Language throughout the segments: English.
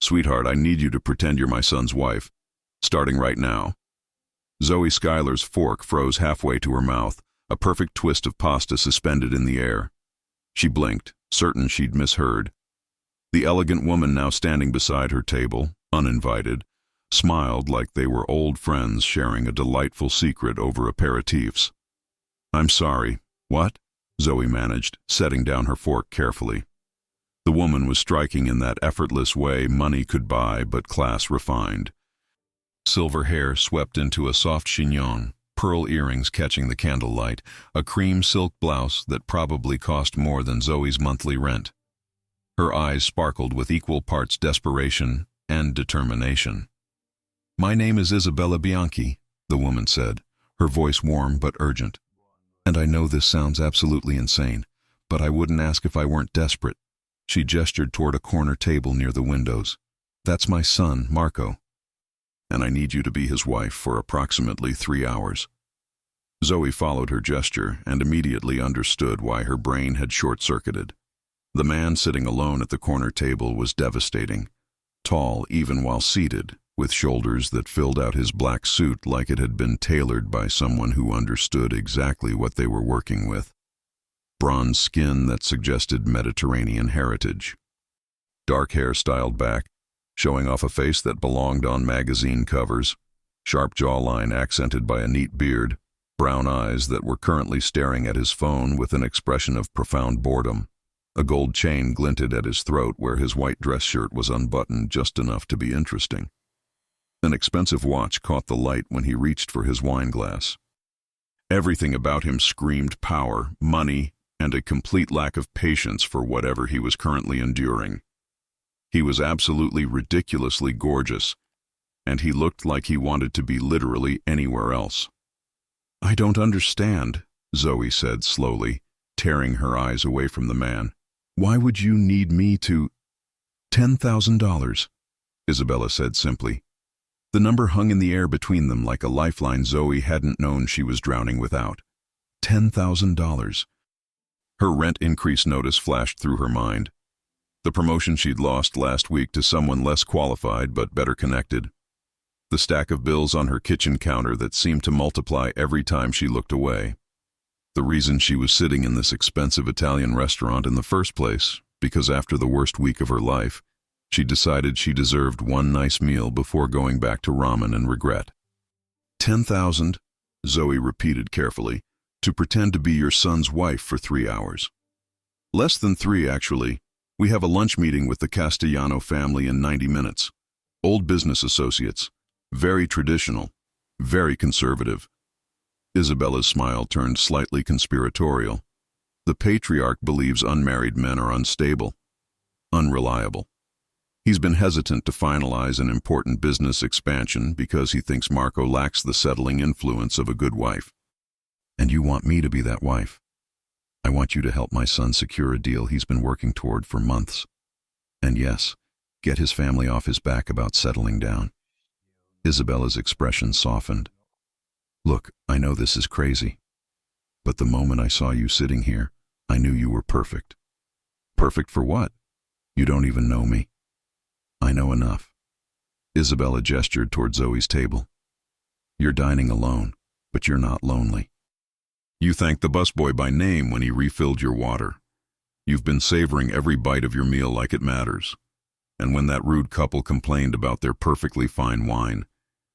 Sweetheart, I need you to pretend you're my son's wife. Starting right now. Zoe Schuyler's fork froze halfway to her mouth, a perfect twist of pasta suspended in the air. She blinked, certain she'd misheard. The elegant woman now standing beside her table, uninvited, smiled like they were old friends sharing a delightful secret over aperitifs. I'm sorry. What? Zoe managed, setting down her fork carefully. The woman was striking in that effortless way money could buy but class refined. Silver hair swept into a soft chignon, pearl earrings catching the candlelight, a cream silk blouse that probably cost more than Zoe's monthly rent. Her eyes sparkled with equal parts desperation and determination. My name is Isabella Bianchi, the woman said, her voice warm but urgent. And I know this sounds absolutely insane, but I wouldn't ask if I weren't desperate. She gestured toward a corner table near the windows. That's my son, Marco. And I need you to be his wife for approximately 3 hours. Zoe followed her gesture and immediately understood why her brain had short-circuited. The man sitting alone at the corner table was devastating, tall even while seated, with shoulders that filled out his black suit like it had been tailored by someone who understood exactly what they were working with. Bronze skin that suggested Mediterranean heritage. Dark hair styled back, showing off a face that belonged on magazine covers, sharp jawline accented by a neat beard, brown eyes that were currently staring at his phone with an expression of profound boredom. A gold chain glinted at his throat where his white dress shirt was unbuttoned just enough to be interesting. An expensive watch caught the light when he reached for his wine glass. Everything about him screamed power, money, and a complete lack of patience for whatever he was currently enduring. He was absolutely ridiculously gorgeous, and he looked like he wanted to be literally anywhere else. I don't understand, Zoe said slowly, tearing her eyes away from the man. Why would you need me to... $10,000, Isabella said simply. The number hung in the air between them like a lifeline Zoe hadn't known she was drowning without. $10,000. Her rent increase notice flashed through her mind. The promotion she'd lost last week to someone less qualified but better connected. The stack of bills on her kitchen counter that seemed to multiply every time she looked away. The reason she was sitting in this expensive Italian restaurant in the first place, because after the worst week of her life, she decided she deserved one nice meal before going back to ramen and regret. 10,000, Zoe repeated carefully, to pretend to be your son's wife for 3 hours. Less than 3, actually. We have a lunch meeting with the Castellano family in 90 minutes. Old business associates. Very traditional. Very conservative. Isabella's smile turned slightly conspiratorial. The patriarch believes unmarried men are unstable, unreliable. He's been hesitant to finalize an important business expansion because he thinks Marco lacks the settling influence of a good wife. And you want me to be that wife? I want you to help my son secure a deal he's been working toward for months. And yes, get his family off his back about settling down. Isabella's expression softened. Look, I know this is crazy, but the moment I saw you sitting here, I knew you were perfect. Perfect for what? You don't even know me. I know enough. Isabella gestured toward Zoe's table. You're dining alone, but you're not lonely. You thanked the busboy by name when he refilled your water. You've been savoring every bite of your meal like it matters. And when that rude couple complained about their perfectly fine wine,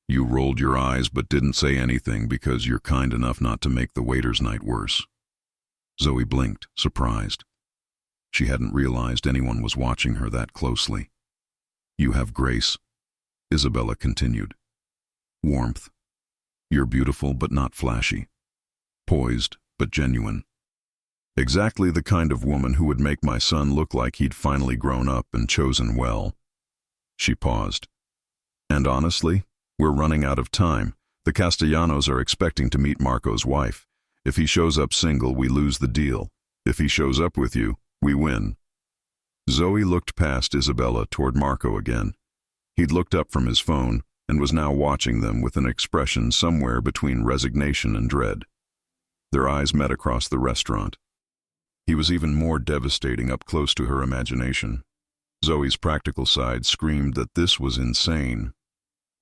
you rolled your eyes but didn't say anything because you're kind enough not to make the waiter's night worse. Zoe blinked, surprised. She hadn't realized anyone was watching her that closely. You have grace, Isabella continued. Warmth. You're beautiful but not flashy. Poised but genuine. Exactly the kind of woman who would make my son look like he'd finally grown up and chosen well. She paused. And honestly, we're running out of time. The Castellanos are expecting to meet Marco's wife. If he shows up single, we lose the deal. If he shows up with you, we win. Zoe looked past Isabella toward Marco again. He'd looked up from his phone and was now watching them with an expression somewhere between resignation and dread. Their eyes met across the restaurant. He was even more devastating up close to her imagination. Zoe's practical side screamed that this was insane.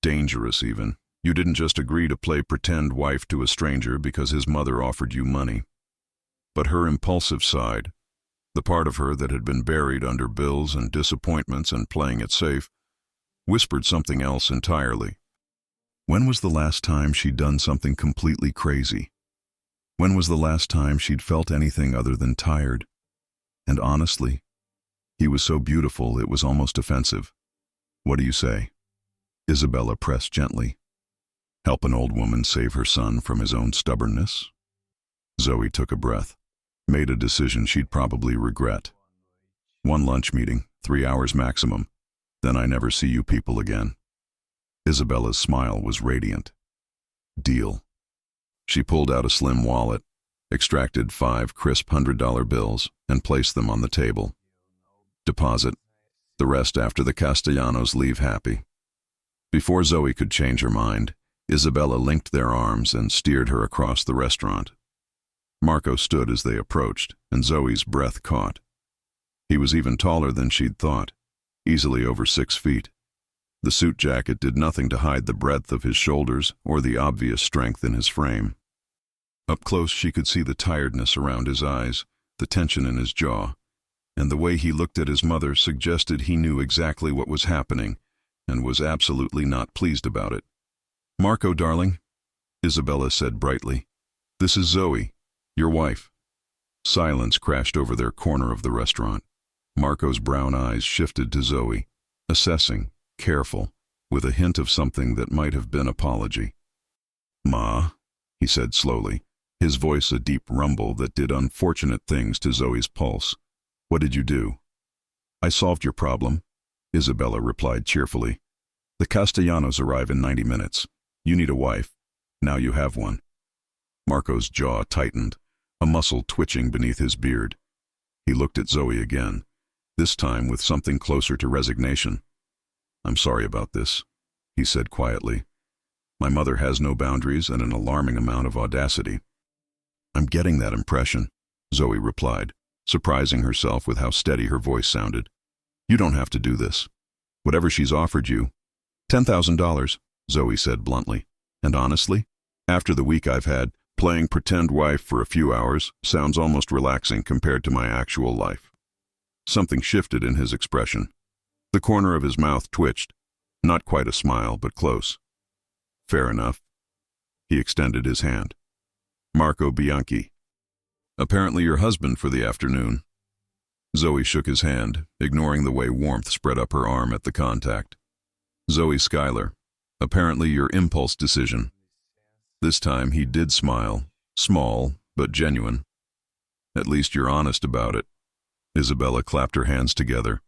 Dangerous, even. You didn't just agree to play pretend wife to a stranger because his mother offered you money. But her impulsive side, the part of her that had been buried under bills and disappointments and playing it safe, whispered something else entirely. When was the last time she'd done something completely crazy? When was the last time she'd felt anything other than tired? And honestly, he was so beautiful it was almost offensive. What do you say? Isabella pressed gently. Help an old woman save her son from his own stubbornness? Zoe took a breath, made a decision she'd probably regret. One lunch meeting, 3 hours maximum, then I never see you people again. Isabella's smile was radiant. Deal. She pulled out a slim wallet, extracted 5 crisp $100 bills, and placed them on the table. Deposit. The rest after the Castellanos leave happy. Before Zoe could change her mind, Isabella linked their arms and steered her across the restaurant. Marco stood as they approached, and Zoe's breath caught. He was even taller than she'd thought, easily over 6 feet. The suit jacket did nothing to hide the breadth of his shoulders or the obvious strength in his frame. Up close she could see the tiredness around his eyes, the tension in his jaw, and the way he looked at his mother suggested he knew exactly what was happening and was absolutely not pleased about it. Marco, darling, Isabella said brightly. This is Zoe, your wife. Silence crashed over their corner of the restaurant. Marco's brown eyes shifted to Zoe, assessing, careful, with a hint of something that might have been apology. Ma, he said slowly, his voice a deep rumble that did unfortunate things to Zoe's pulse. What did you do? I solved your problem, Isabella replied cheerfully. The Castellanos arrive in 90 minutes. You need a wife. Now you have one. Marco's jaw tightened, a muscle twitching beneath his beard. He looked at Zoe again, this time with something closer to resignation. I'm sorry about this, he said quietly. My mother has no boundaries and an alarming amount of audacity. I'm getting that impression, Zoe replied, surprising herself with how steady her voice sounded. You don't have to do this. Whatever she's offered you. $10,000, Zoe said bluntly. And honestly, after the week I've had, playing pretend wife for a few hours sounds almost relaxing compared to my actual life. Something shifted in his expression. The corner of his mouth twitched. Not quite a smile, but close. Fair enough. He extended his hand. Marco Bianchi. Apparently your husband for the afternoon. Zoe shook his hand, ignoring the way warmth spread up her arm at the contact. Zoe Schuyler. Apparently your impulse decision. This time he did smile, small but genuine. At least you're honest about it. Isabella clapped her hands together.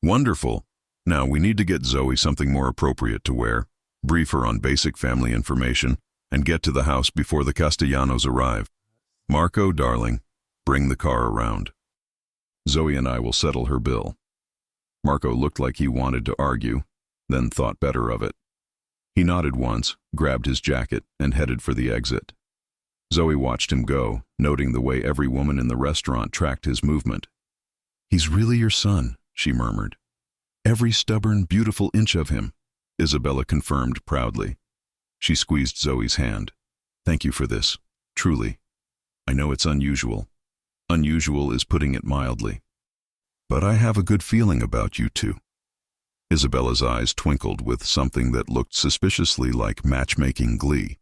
Wonderful. Now we need to get Zoe something more appropriate to wear, brief her on basic family information, and get to the house before the Castellanos arrive. Marco, darling, bring the car around. Zoe and I will settle her bill. Marco looked like he wanted to argue, then thought better of it. He nodded once, grabbed his jacket, and headed for the exit. Zoe watched him go, noting the way every woman in the restaurant tracked his movement. He's really your son, she murmured. Every stubborn, beautiful inch of him, Isabella confirmed proudly. She squeezed Zoe's hand. Thank you for this, truly. I know it's unusual. Unusual is putting it mildly. But I have a good feeling about you two. Isabella's eyes twinkled with something that looked suspiciously like matchmaking glee.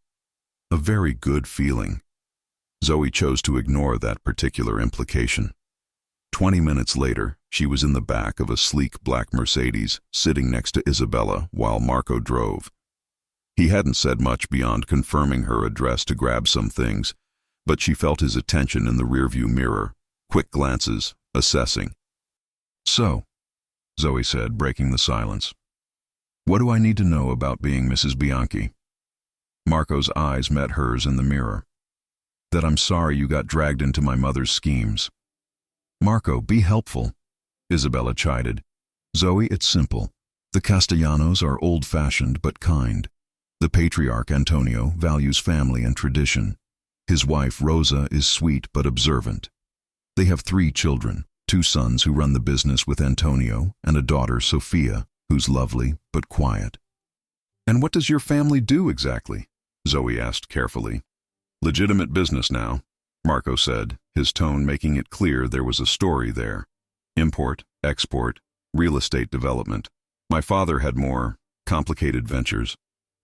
A very good feeling. Zoe chose to ignore that particular implication. 20 minutes later, she was in the back of a sleek black Mercedes, sitting next to Isabella while Marco drove. He hadn't said much beyond confirming her address to grab some things, but she felt his attention in the rearview mirror, quick glances, assessing. So, Zoe said, breaking the silence. What do I need to know about being Mrs. Bianchi? Marco's eyes met hers in the mirror. That I'm sorry you got dragged into my mother's schemes. Marco, be helpful, Isabella chided. Zoe, it's simple. The Castellanos are old-fashioned but kind. The patriarch, Antonio, values family and tradition. His wife, Rosa, is sweet but observant. They have 3 children, 2 sons who run the business with Antonio, and a daughter, Sophia, who's lovely but quiet. "And what does your family do exactly?" Zoe asked carefully. "Legitimate business now," Marco said, his tone making it clear there was a story there. "Import, export, real estate development. My father had more complicated ventures.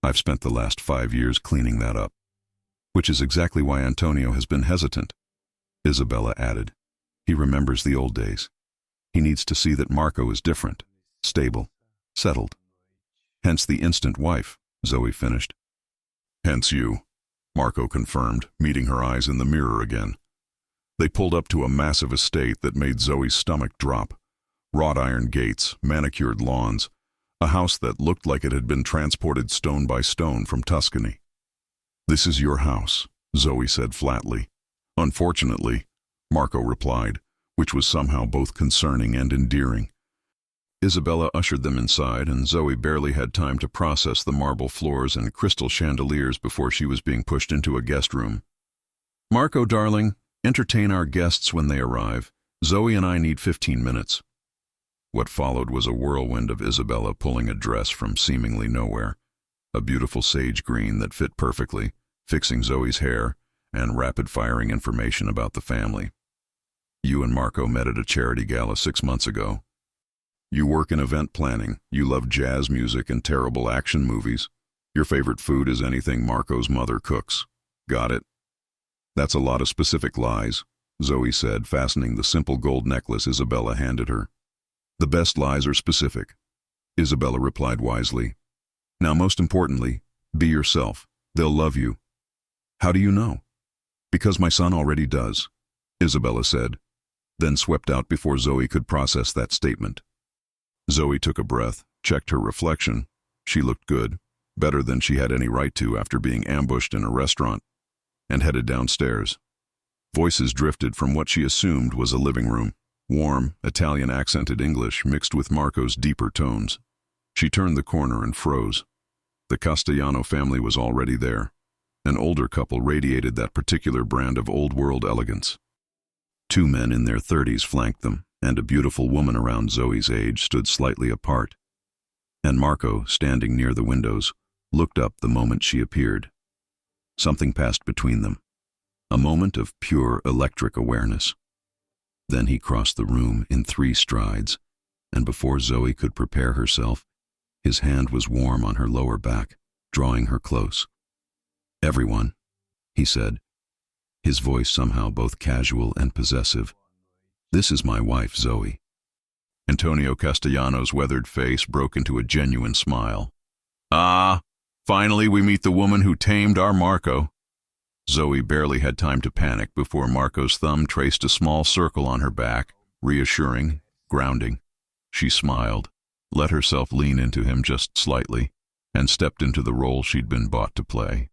I've spent the last 5 years cleaning that up." "Which is exactly why Antonio has been hesitant," Isabella added. "He remembers the old days. He needs to see that Marco is different, stable, settled. Hence the instant wife," Zoe finished. "Hence you," Marco confirmed, meeting her eyes in the mirror again. They pulled up to a massive estate that made Zoe's stomach drop. Wrought iron gates, manicured lawns, a house that looked like it had been transported stone by stone from Tuscany. "This is your house," Zoe said flatly. "Unfortunately," Marco replied, which was somehow both concerning and endearing. Isabella ushered them inside, and Zoe barely had time to process the marble floors and crystal chandeliers before she was being pushed into a guest room. "Marco, darling, entertain our guests when they arrive. Zoe and I need 15 minutes. What followed was a whirlwind of Isabella pulling a dress from seemingly nowhere, a beautiful sage green that fit perfectly, fixing Zoe's hair, and rapid-firing information about the family. "You and Marco met at a charity gala 6 months ago. You work in event planning. You love jazz music and terrible action movies. Your favorite food is anything Marco's mother cooks. Got it?" "That's a lot of specific lies," Zoe said, fastening the simple gold necklace Isabella handed her. "The best lies are specific," Isabella replied wisely. "Now, most importantly, be yourself. They'll love you." "How do you know?" "Because my son already does," Isabella said, then swept out before Zoe could process that statement. Zoe took a breath, checked her reflection. She looked good, better than she had any right to after being ambushed in a restaurant, and headed downstairs. Voices drifted from what she assumed was a living room. Warm, Italian-accented English mixed with Marco's deeper tones. She turned the corner and froze. The Castellano family was already there. An older couple radiated that particular brand of old-world elegance. 2 men in their 30s flanked them, and a beautiful woman around Zoe's age stood slightly apart. And Marco, standing near the windows, looked up the moment she appeared. Something passed between them, a moment of pure electric awareness. Then he crossed the room in 3 strides, and before Zoe could prepare herself, his hand was warm on her lower back, drawing her close. "Everyone," he said, his voice somehow both casual and possessive. "This is my wife, Zoe." Antonio Castellano's weathered face broke into a genuine smile. "Ah, finally we meet the woman who tamed our Marco." Zoe barely had time to panic before Marco's thumb traced a small circle on her back, reassuring, grounding. She smiled, let herself lean into him just slightly, and stepped into the role she'd been bought to play.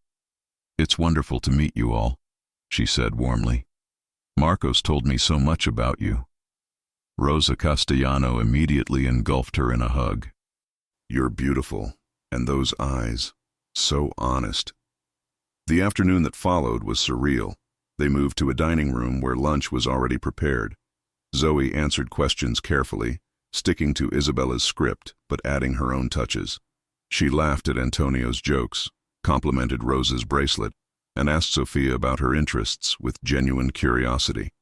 "It's wonderful to meet you all," she said warmly. "Marco's told me so much about you." Rosa Castellano immediately engulfed her in a hug. "You're beautiful, and those eyes, so honest." The afternoon that followed was surreal. They moved to a dining room where lunch was already prepared. Zoe answered questions carefully, sticking to Isabella's script, but adding her own touches. She laughed at Antonio's jokes, complimented Rosa's bracelet, and asked Sophia about her interests with genuine curiosity.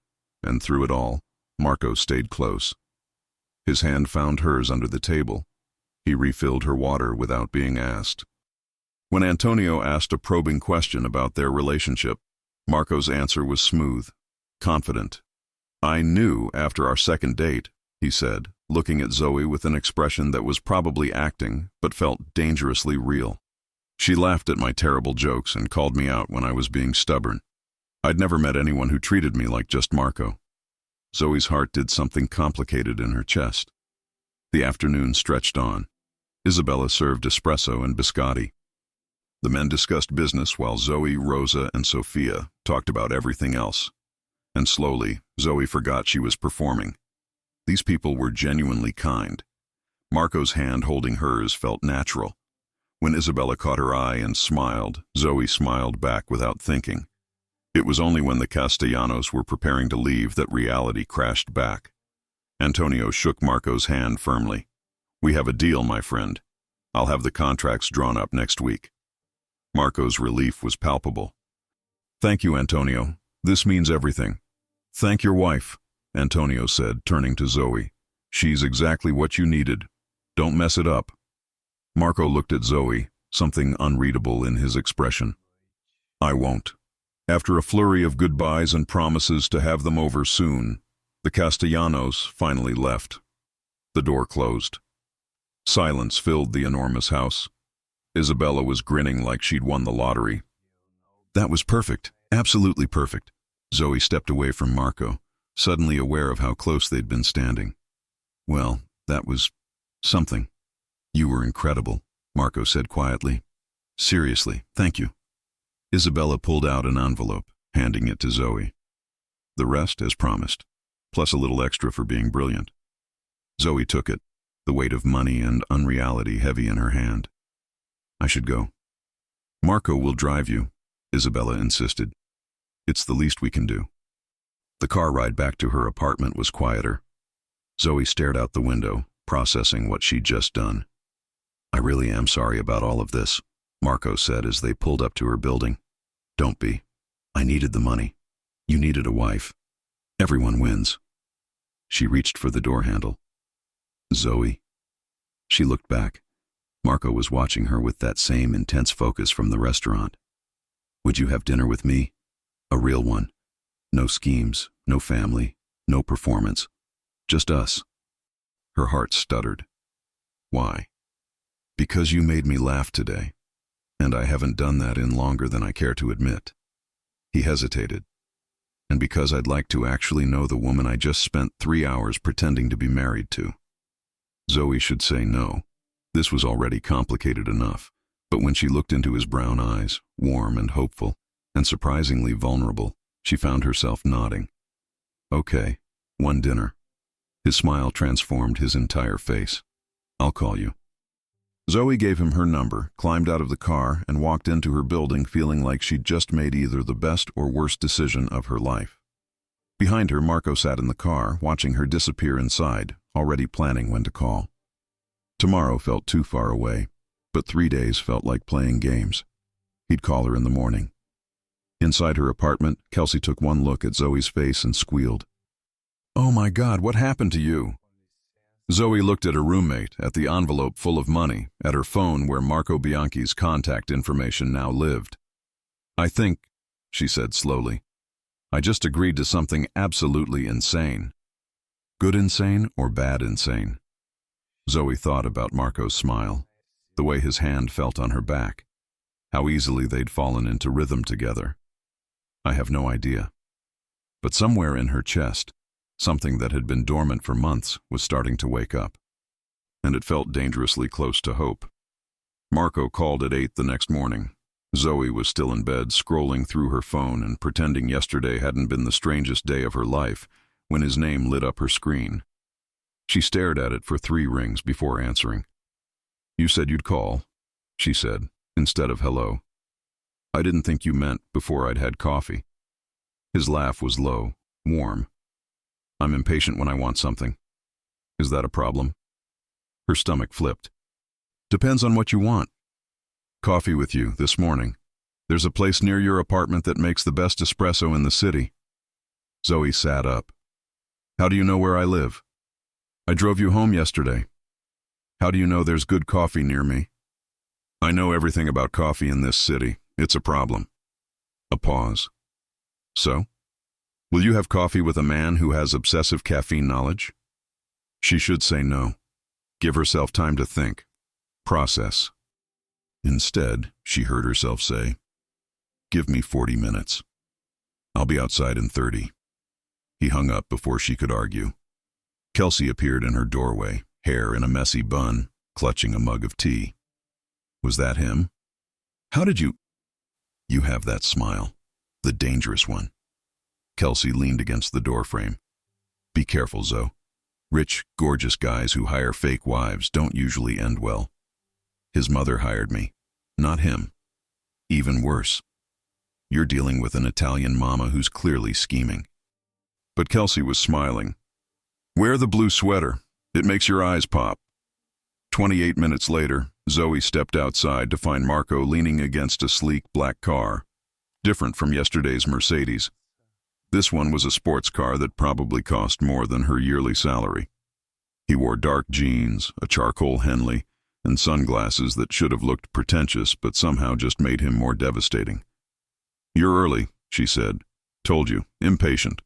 And through it all, Marco stayed close. His hand found hers under the table. He refilled her water without being asked. When Antonio asked a probing question about their relationship, Marco's answer was smooth, confident. "I knew after our second date," he said, looking at Zoe with an expression that was probably acting, but felt dangerously real. "She laughed at my terrible jokes and called me out when I was being stubborn. I'd never met anyone who treated me like just Marco." Zoe's heart did something complicated in her chest. The afternoon stretched on. Isabella served espresso and biscotti. The men discussed business while Zoe, Rosa, and Sophia talked about everything else. And slowly, Zoe forgot she was performing. These people were genuinely kind. Marco's hand holding hers felt natural. When Isabella caught her eye and smiled, Zoe smiled back without thinking. It was only when the Castellanos were preparing to leave that reality crashed back. Antonio shook Marco's hand firmly. We have a deal, my friend. I'll have the contracts drawn up next week. Marco's relief was palpable. Thank you, Antonio. This means everything. Thank your wife, Antonio said, turning to Zoe. She's exactly what you needed. Don't mess it up. Marco looked at Zoe, something unreadable in his expression. I won't. After a flurry of goodbyes and promises to have them over soon, the Castellanos finally left. The door closed. Silence filled the enormous house. Isabella was grinning like she'd won the lottery. That was perfect, absolutely perfect. Zoe stepped away from Marco, suddenly aware of how close they'd been standing. Well, that was something. You were incredible, Marco said quietly. Seriously, thank you. Isabella pulled out an envelope, handing it to Zoe. The rest as promised, plus a little extra for being brilliant. Zoe took it, the weight of money and unreality heavy in her hand. I should go. Marco will drive you, Isabella insisted. It's the least we can do. The car ride back to her apartment was quieter. Zoe stared out the window, processing what she'd just done. I really am sorry about all of this, Marco said as they pulled up to her building. Don't be. I needed the money. You needed a wife. Everyone wins. She reached for the door handle. Zoe. She looked back. Marco was watching her with that same intense focus from the restaurant. Would you have dinner with me? A real one. No schemes, no family, no performance. Just us. Her heart stuttered. Why? Because you made me laugh today, and I haven't done that in longer than I care to admit. He hesitated. And because I'd like to actually know the woman I just spent 3 hours pretending to be married to. Zoe should say no. This was already complicated enough, but when she looked into his brown eyes, warm and hopeful, and surprisingly vulnerable, she found herself nodding. Okay, one dinner. His smile transformed his entire face. I'll call you. Zoe gave him her number, climbed out of the car, and walked into her building feeling like she'd just made either the best or worst decision of her life. Behind her, Marco sat in the car, watching her disappear inside, already planning when to call. Tomorrow felt too far away, but 3 days felt like playing games. He'd call her in the morning. Inside her apartment, Kelsey took one look at Zoe's face and squealed. Oh my God, what happened to you? Zoe looked at her roommate, at the envelope full of money, at her phone where Marco Bianchi's contact information now lived. I think, she said slowly, I just agreed to something absolutely insane. Good insane or bad insane? Zoe thought about Marco's smile, the way his hand felt on her back, how easily they'd fallen into rhythm together. I have no idea. But somewhere in her chest, something that had been dormant for months was starting to wake up, and it felt dangerously close to hope. Marco called at 8 the next morning. Zoe was still in bed, scrolling through her phone and pretending yesterday hadn't been the strangest day of her life when his name lit up her screen. She stared at it for 3 rings before answering. You said you'd call, she said, instead of hello. I didn't think you meant before I'd had coffee. His laugh was low, warm. I'm impatient when I want something. Is that a problem? Her stomach flipped. Depends on what you want. Coffee with you this morning. There's a place near your apartment that makes the best espresso in the city. Zoe sat up. How do you know where I live? I drove you home yesterday. How do you know there's good coffee near me? I know everything about coffee in this city. It's a problem. A pause. So? Will you have coffee with a man who has obsessive caffeine knowledge? She should say no. Give herself time to think. Process. Instead, she heard herself say, Give me 40 minutes. I'll be outside in 30. He hung up before she could argue. Kelsey appeared in her doorway, hair in a messy bun, clutching a mug of tea. Was that him? How did you... You have that smile. The dangerous one. Kelsey leaned against the doorframe. Be careful, Zoe. Rich, gorgeous guys who hire fake wives don't usually end well. His mother hired me, not him. Even worse. You're dealing with an Italian mama who's clearly scheming. But Kelsey was smiling. Wear the blue sweater. It makes your eyes pop. 28 minutes later, Zoe stepped outside to find Marco leaning against a sleek black car, different from yesterday's Mercedes. This one was a sports car that probably cost more than her yearly salary. He wore dark jeans, a charcoal Henley, and sunglasses that should have looked pretentious but somehow just made him more devastating. "You're early," she said. "Told you, impatient."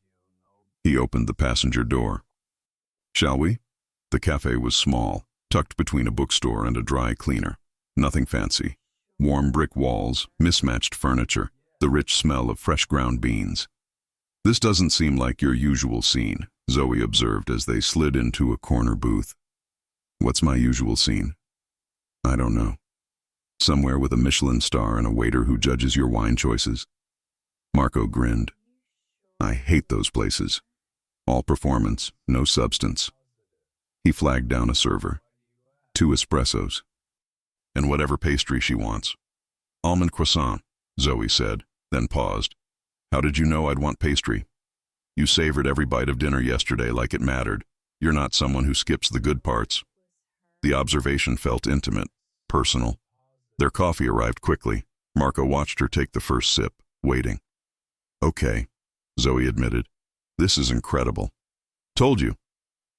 He opened the passenger door. "Shall we?" The cafe was small, tucked between a bookstore and a dry cleaner. Nothing fancy. Warm brick walls, mismatched furniture, the rich smell of fresh ground beans. "This doesn't seem like your usual scene," Zoe observed as they slid into a corner booth. "What's my usual scene?" "I don't know. Somewhere with a Michelin star and a waiter who judges your wine choices." Marco grinned. "I hate those places. All performance, no substance." He flagged down a server. 2 espressos. "And whatever pastry she wants." "Almond croissant," Zoe said, then paused. "How did you know I'd want pastry?" "You savored every bite of dinner yesterday like it mattered. You're not someone who skips the good parts." The observation felt intimate, personal. Their coffee arrived quickly. Marco watched her take the first sip, waiting. "Okay," Zoe admitted. "This is incredible." "Told you."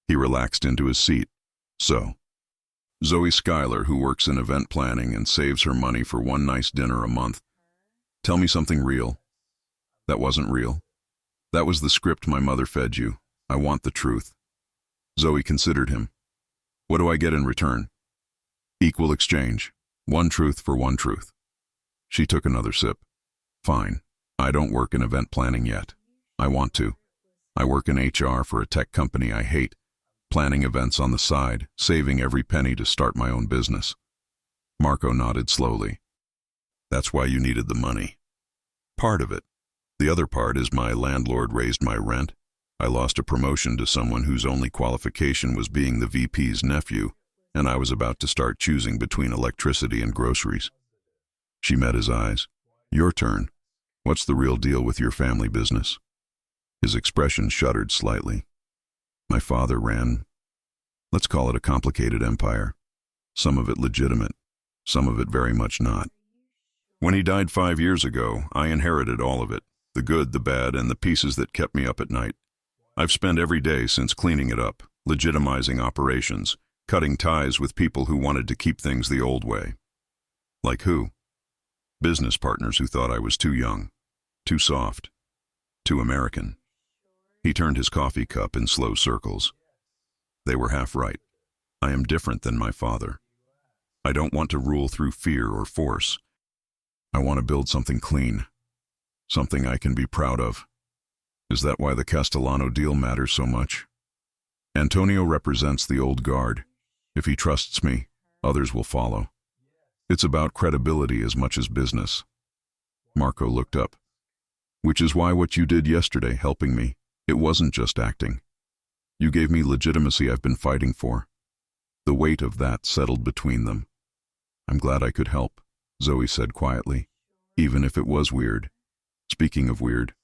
He relaxed into his seat. "So, Zoe Schuyler, who works in event planning and saves her money for one nice dinner a month. Tell me something real." "That wasn't real. That was the script my mother fed you. I want the truth." Zoe considered him. "What do I get in return?" "Equal exchange. 1 truth for 1 truth." She took another sip. "Fine. I don't work in event planning yet. I want to. I work in HR for a tech company I hate, planning events on the side, saving every penny to start my own business." Marco nodded slowly. "That's why you needed the money." "Part of it. The other part is my landlord raised my rent. I lost a promotion to someone whose only qualification was being the VP's nephew, and I was about to start choosing between electricity and groceries." She met his eyes. "Your turn. What's the real deal with your family business?" His expression shuddered slightly. "My father ran, let's call it a complicated empire. Some of it legitimate, some of it very much not. When he died 5 years ago, I inherited all of it, the good, the bad, and the pieces that kept me up at night. I've spent every day since cleaning it up, legitimizing operations, cutting ties with people who wanted to keep things the old way." "Like who?" "Business partners who thought I was too young, too soft, too American." He turned his coffee cup in slow circles. "They were half right. I am different than my father. I don't want to rule through fear or force. I want to build something clean, something I can be proud of. Is that why the Castellano deal matters so much? Antonio represents the old guard. If he trusts me, others will follow. It's about credibility as much as business." Marco looked up. "Which is why what you did yesterday, helping me, it wasn't just acting. You gave me legitimacy I've been fighting for." The weight of that settled between them. "I'm glad I could help," Zoe said quietly, "even if it was weird." Speaking of weird.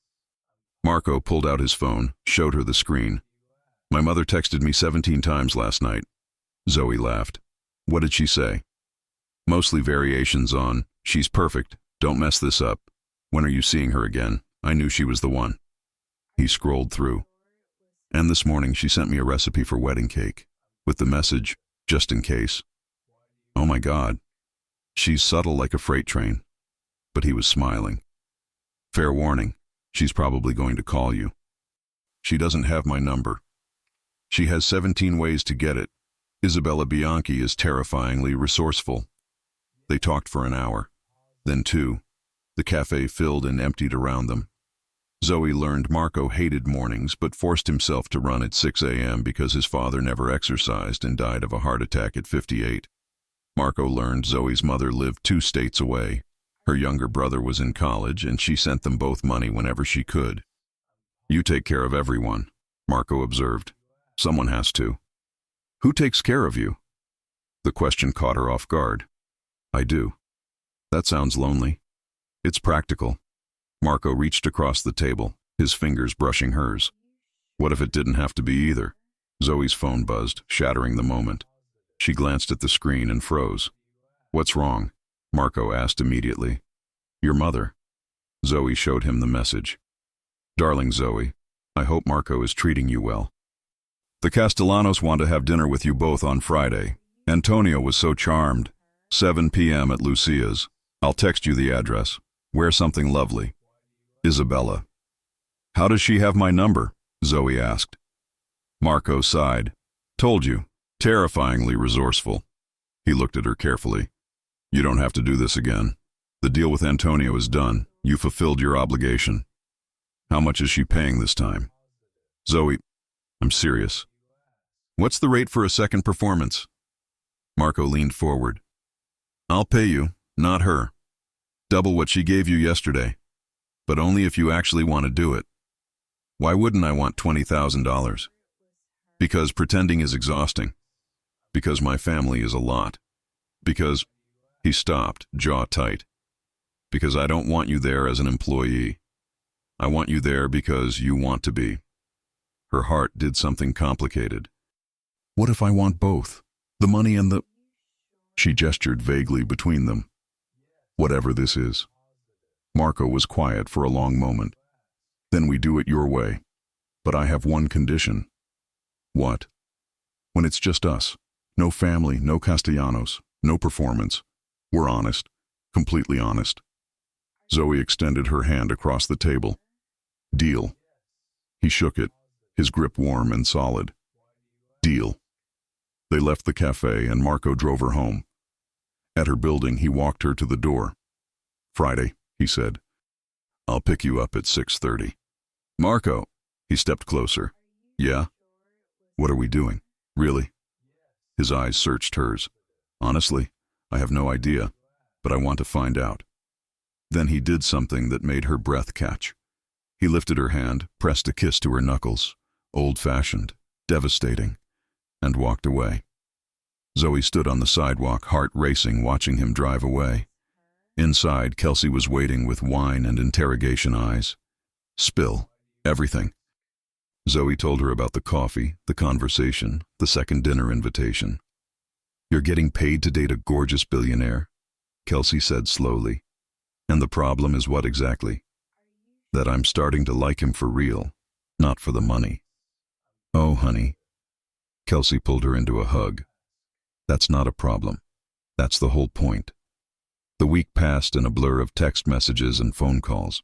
Marco pulled out his phone, showed her the screen. "My mother texted me 17 times last night." Zoe laughed. "What did she say?" "Mostly variations on, 'She's perfect, don't mess this up. When are you seeing her again? I knew she was the one.'" He scrolled through. "And this morning she sent me a recipe for wedding cake, with the message, 'just in case.' Oh my God. She's subtle like a freight train." But he was smiling. "Fair warning, she's probably going to call you. She doesn't have my number. She has 17 ways to get it. Isabella Bianchi is terrifyingly resourceful." They talked for an hour, then 2. The cafe filled and emptied around them. Zoe learned Marco hated mornings but forced himself to run at 6 a.m. because his father never exercised and died of a heart attack at 58. Marco learned Zoe's mother lived 2 states away. Her younger brother was in college and she sent them both money whenever she could. "You take care of everyone," Marco observed. "Someone has to." "Who takes care of you?" The question caught her off guard. "I do." "That sounds lonely." "It's practical." Marco reached across the table, his fingers brushing hers. "What if it didn't have to be either?" Zoe's phone buzzed, shattering the moment. She glanced at the screen and froze. "What's wrong?" Marco asked immediately. "Your mother." Zoe showed him the message. "Darling Zoe, I hope Marco is treating you well. The Castellanos want to have dinner with you both on Friday. Antonio was so charmed. 7 p.m. at Lucia's. I'll text you the address. Wear something lovely. Isabella." "How does she have my number?" Zoe asked. Marco sighed. "Told you. Terrifyingly resourceful." He looked at her carefully. "You don't have to do this again. The deal with Antonio is done. You fulfilled your obligation. How much is she paying this time?" "Zoe, I'm serious. What's the rate for a second performance?" Marco leaned forward. "I'll pay you, not her. Double what she gave you yesterday. But only if you actually want to do it." "Why wouldn't I want $20,000? "Because pretending is exhausting. Because my family is a lot. Because—" He stopped, jaw tight. "Because I don't want you there as an employee. I want you there because you want to be." Her heart did something complicated. "What if I want both? The money and the—" She gestured vaguely between them. "Whatever this is." Marco was quiet for a long moment. "Then we do it your way. But I have one condition." "What?" "When it's just us. No family, no Castellanos, no performance. We're honest. Completely honest." Zoe extended her hand across the table. "Deal." He shook it, his grip warm and solid. "Deal." They left the cafe and Marco drove her home. At her building, he walked her to the door. "Friday," he said. "I'll pick you up at 6:30. "Marco." He stepped closer. "Yeah?" "What are we doing? Really?" His eyes searched hers. "Honestly, I have no idea, but I want to find out." Then he did something that made her breath catch. He lifted her hand, pressed a kiss to her knuckles, old-fashioned, devastating, and walked away. Zoe stood on the sidewalk, heart racing, watching him drive away. Inside, Kelsey was waiting with wine and interrogation eyes. "Spill. Everything." Zoe told her about the coffee, the conversation, the second dinner invitation. "You're getting paid to date a gorgeous billionaire," Kelsey said slowly. "And the problem is what exactly?" "That I'm starting to like him for real, not for the money." "Oh, honey." Kelsey pulled her into a hug. "That's not a problem. That's the whole point." The week passed in a blur of text messages and phone calls.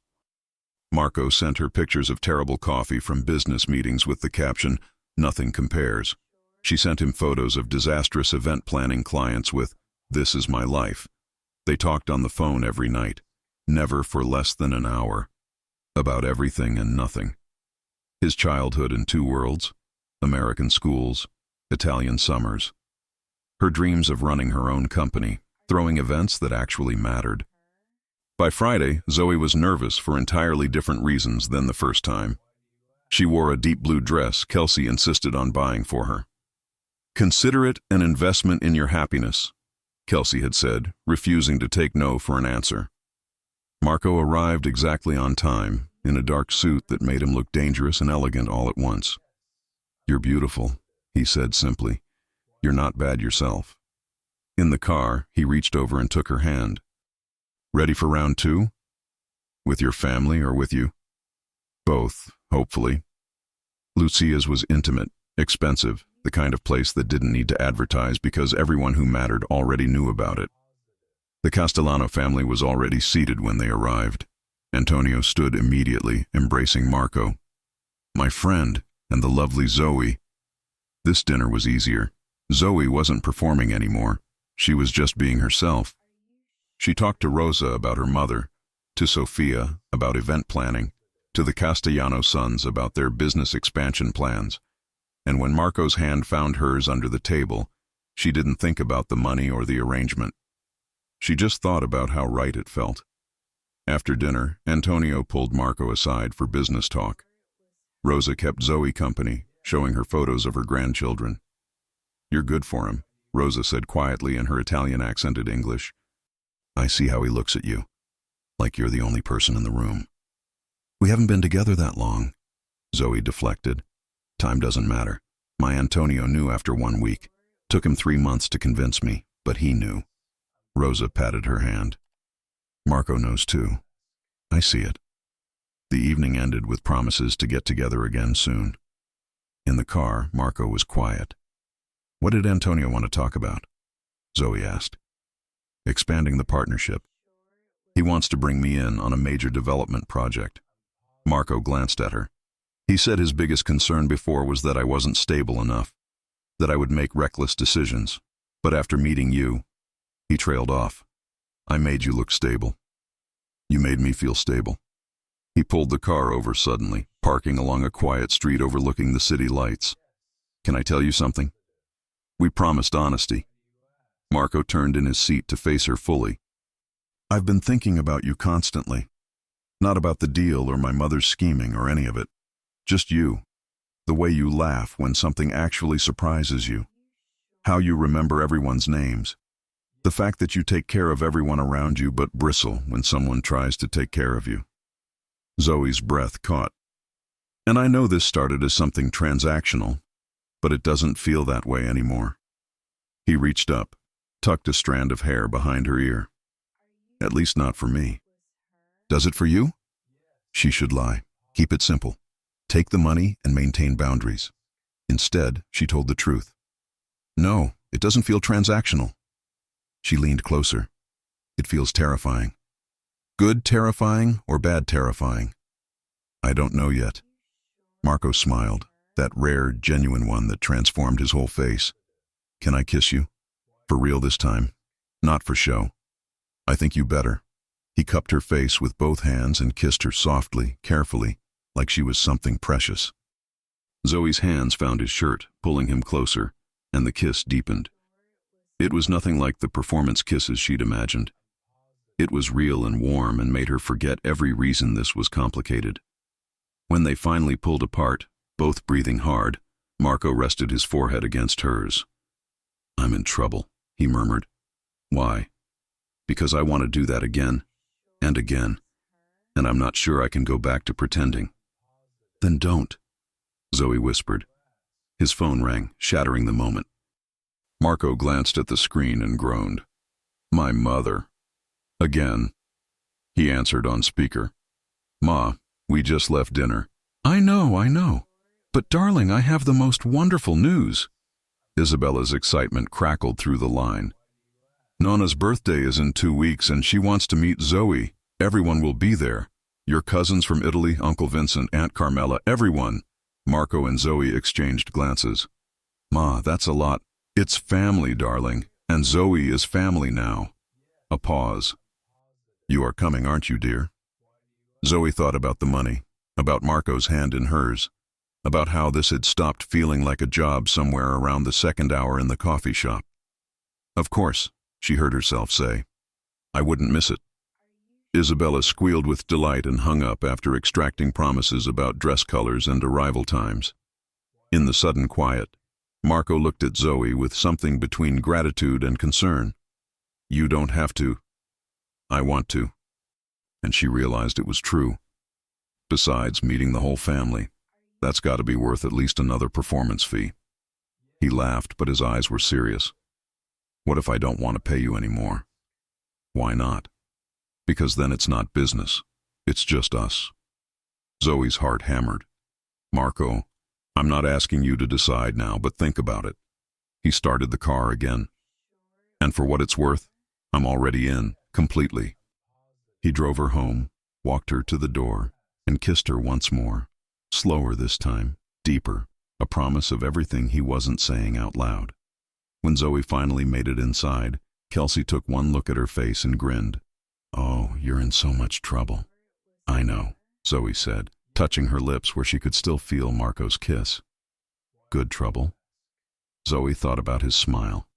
Marco sent her pictures of terrible coffee from business meetings with the caption, "Nothing compares." She sent him photos of disastrous event planning clients with, "This is my life." They talked on the phone every night, never for less than an hour, about everything and nothing. His childhood in two worlds, American schools, Italian summers. Her dreams of running her own company, throwing events that actually mattered. By Friday, Zoe was nervous for entirely different reasons than the first time. She wore a deep blue dress Kelsey insisted on buying for her. "Consider it an investment in your happiness," Kelsey had said, refusing to take no for an answer. Marco arrived exactly on time, in a dark suit that made him look dangerous and elegant all at once. "You're beautiful," he said simply. "You're not bad yourself." In the car, he reached over and took her hand. "Ready for round two? With your family or with you?" "Both, hopefully." Lucia's was intimate, expensive, the kind of place that didn't need to advertise because everyone who mattered already knew about it. The Castellano family was already seated when they arrived. Antonio stood immediately, embracing Marco. "My friend, and the lovely Zoe." This dinner was easier. Zoe wasn't performing anymore. She was just being herself. She talked to Rosa about her mother, to Sofia about event planning, to the Castellano sons about their business expansion plans. And when Marco's hand found hers under the table, she didn't think about the money or the arrangement. She just thought about how right it felt. After dinner, Antonio pulled Marco aside for business talk. Rosa kept Zoe company, showing her photos of her grandchildren. "You're good for him," Rosa said quietly in her Italian-accented English. "I see how he looks at you, like you're the only person in the room." "We haven't been together that long," Zoe deflected. "Time doesn't matter. My Antonio knew after 1 week. Took him 3 months to convince me, but he knew. Rosa patted her hand. Marco knows too. I see it. The evening ended with promises to get together again soon. In the car, Marco was quiet. What did Antonio want to talk about? Zoe asked. Expanding the partnership. He wants to bring me in on a major development project. Marco glanced at her. He said his biggest concern before was that I wasn't stable enough, that I would make reckless decisions. But after meeting you, he trailed off. I made you look stable. You made me feel stable. He pulled the car over suddenly, parking along a quiet street overlooking the city lights. Can I tell you something? We promised honesty. Marco turned in his seat to face her fully. I've been thinking about you constantly. Not about the deal or my mother's scheming or any of it. Just you. The way you laugh when something actually surprises you. How you remember everyone's names. The fact that you take care of everyone around you but bristle when someone tries to take care of you. Zoe's breath caught. And I know this started as something transactional, but it doesn't feel that way anymore. He reached up, tucked a strand of hair behind her ear. At least not for me. Does it for you? She should lie. Keep it simple. Take the money and maintain boundaries. Instead, she told the truth. No, it doesn't feel transactional. She leaned closer. It feels terrifying. Good terrifying or bad terrifying? I don't know yet. Marco smiled, that rare, genuine one that transformed his whole face. Can I kiss you? For real this time, not for show. I think you better. He cupped her face with both hands and kissed her softly, carefully, like she was something precious. Zoe's hands found his shirt, pulling him closer, and the kiss deepened. It was nothing like the performance kisses she'd imagined. It was real and warm and made her forget every reason this was complicated. When they finally pulled apart, both breathing hard, Marco rested his forehead against hers. I'm in trouble, he murmured. Why? Because I want to do that again, and again, and I'm not sure I can go back to pretending. Then don't, Zoe whispered. His phone rang, shattering the moment. Marco glanced at the screen and groaned. My mother. Again. He answered on speaker. Ma, we just left dinner. I know. But darling, I have the most wonderful news. Isabella's excitement crackled through the line. Nona's birthday is in 2 weeks and she wants to meet Zoe. Everyone will be there. Your cousins from Italy, Uncle Vincent, Aunt Carmela, everyone. Marco and Zoe exchanged glances. Ma, that's a lot. It's family, darling, and Zoe is family now. A pause. You are coming, aren't you, dear? Zoe thought about the money, about Marco's hand in hers, about how this had stopped feeling like a job somewhere around the second hour in the coffee shop. Of course, she heard herself say. I wouldn't miss it. Isabella squealed with delight and hung up after extracting promises about dress colors and arrival times. In the sudden quiet, Marco looked at Zoe with something between gratitude and concern. You don't have to. I want to. And she realized it was true. Besides, meeting the whole family, that's got to be worth at least another performance fee. He laughed, but his eyes were serious. What if I don't want to pay you anymore? Why not? Because then it's not business. It's just us. Zoe's heart hammered. Marco, I'm not asking you to decide now, but think about it. He started the car again. And for what it's worth, I'm already in, completely. He drove her home, walked her to the door, and kissed her once more. Slower this time, deeper, a promise of everything he wasn't saying out loud. When Zoe finally made it inside, Kelsey took one look at her face and grinned. Oh, you're in so much trouble. I know, Zoe said, touching her lips where she could still feel Marco's kiss. Good trouble? Zoe thought about his smile,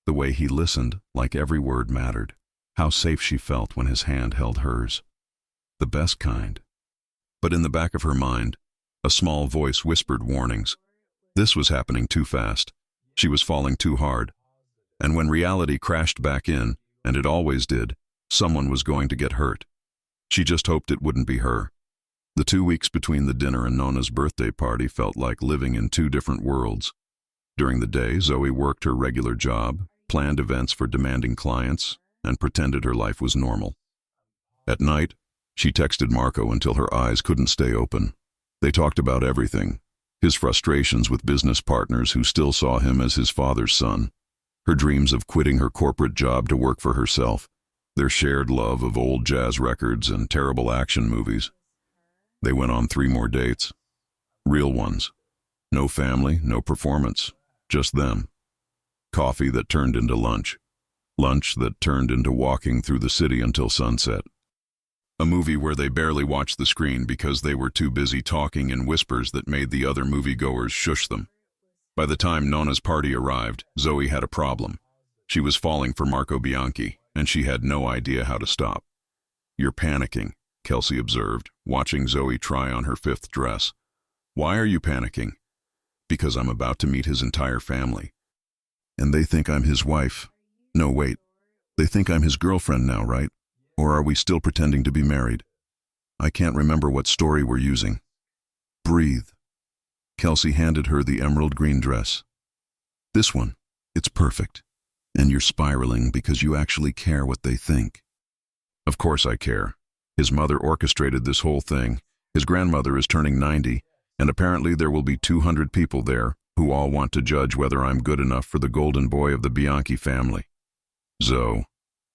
the way he listened like every word mattered, how safe she felt when his hand held hers. The best kind. But in the back of her mind, a small voice whispered warnings. This was happening too fast. She was falling too hard. And when reality crashed back in, and it always did, someone was going to get hurt. She just hoped it wouldn't be her. The 2 weeks between the dinner and Nona's birthday party felt like living in two different worlds. During the day, Zoe worked her regular job, planned events for demanding clients, and pretended her life was normal. At night, she texted Marco until her eyes couldn't stay open. They talked about everything: his frustrations with business partners who still saw him as his father's son, her dreams of quitting her corporate job to work for herself, their shared love of old jazz records and terrible action movies. They went on 3 more dates. Real ones. No family, no performance. Just them. Coffee that turned into lunch. Lunch that turned into walking through the city until sunset. A movie where they barely watched the screen because they were too busy talking in whispers that made the other moviegoers shush them. By the time Nona's party arrived, Zoe had a problem. She was falling for Marco Bianchi, and she had no idea how to stop. "You're panicking," Kelsey observed, watching Zoe try on her 5th dress. "Why are you panicking?" "Because I'm about to meet his entire family. And they think I'm his wife. No, wait. They think I'm his girlfriend now, right? Or are we still pretending to be married? I can't remember what story we're using." "Breathe." Kelsey handed her the emerald green dress. "This one. It's perfect. And you're spiraling because you actually care what they think." "Of course I care. His mother orchestrated this whole thing. His grandmother is turning 90, and apparently there will be 200 people there who all want to judge whether I'm good enough for the golden boy of the Bianchi family." "Zoe."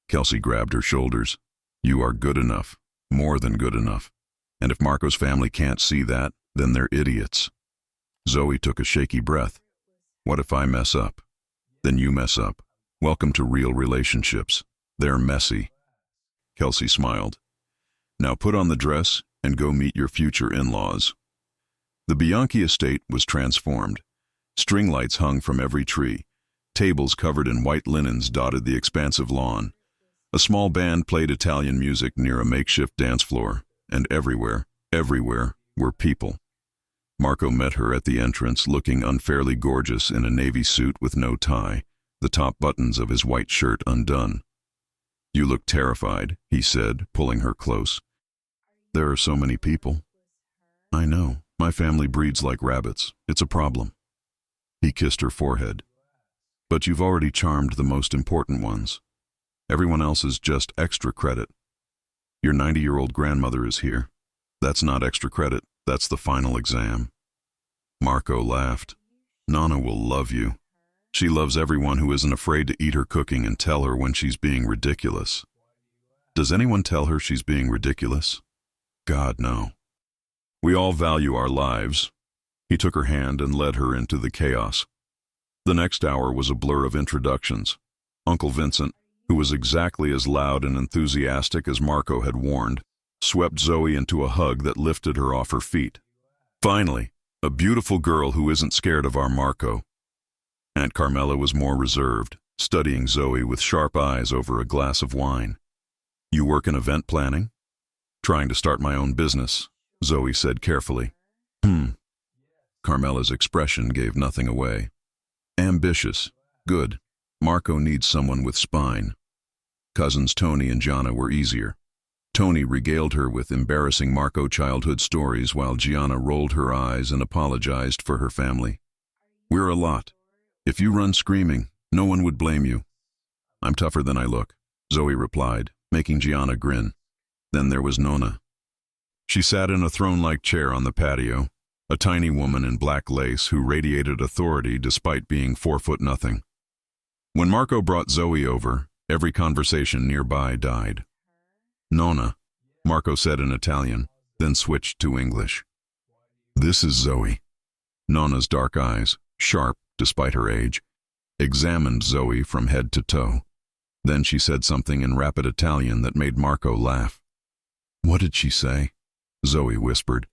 Kelsey grabbed her shoulders. "You are good enough. More than good enough. And if Marco's family can't see that, then they're idiots." Zoe took a shaky breath. "What if I mess up?" "Then you mess up. Welcome to real relationships. They're messy." Kelsey smiled. "Now put on the dress and go meet your future in-laws." The Bianchi estate was transformed. String lights hung from every tree. Tables covered in white linens dotted the expansive lawn. A small band played Italian music near a makeshift dance floor, and everywhere were people. Marco met her at the entrance, looking unfairly gorgeous in a navy suit with no tie, the top buttons of his white shirt undone. "You look terrified," he said, pulling her close. "There are so many people." "I know. My family breeds like rabbits. It's a problem." He kissed her forehead. "But you've already charmed the most important ones. Everyone else is just extra credit. Your 90-year-old grandmother is here. That's not extra credit. That's the final exam." Marco laughed. "Nona will love you. She loves everyone who isn't afraid to eat her cooking and tell her when she's being ridiculous." "Does anyone tell her she's being ridiculous?" "God, no. We all value our lives." He took her hand and led her into the chaos. The next hour was a blur of introductions. Uncle Vincent, who was exactly as loud and enthusiastic as Marco had warned, swept Zoe into a hug that lifted her off her feet. "Finally, a beautiful girl who isn't scared of our Marco." Aunt Carmela was more reserved, studying Zoe with sharp eyes over a glass of wine. "You work in event planning?" "Trying to start my own business," Zoe said carefully. Carmela's expression gave nothing away. "Ambitious. Good. Marco needs someone with spine." Cousins Tony and Gianna were easier. Tony regaled her with embarrassing Marco childhood stories while Gianna rolled her eyes and apologized for her family. "We're a lot. If you run screaming, no one would blame you." "I'm tougher than I look," Zoe replied, making Gianna grin. Then there was Nona. She sat in a throne-like chair on the patio, a tiny woman in black lace who radiated authority despite being 4'0". When Marco brought Zoe over, every conversation nearby died. "Nona," Marco said in Italian, then switched to English. "This is Zoe." Nona's dark eyes, sharp despite her age, examined Zoe from head to toe. Then she said something in rapid Italian that made Marco laugh. "What did she say?" Zoe whispered.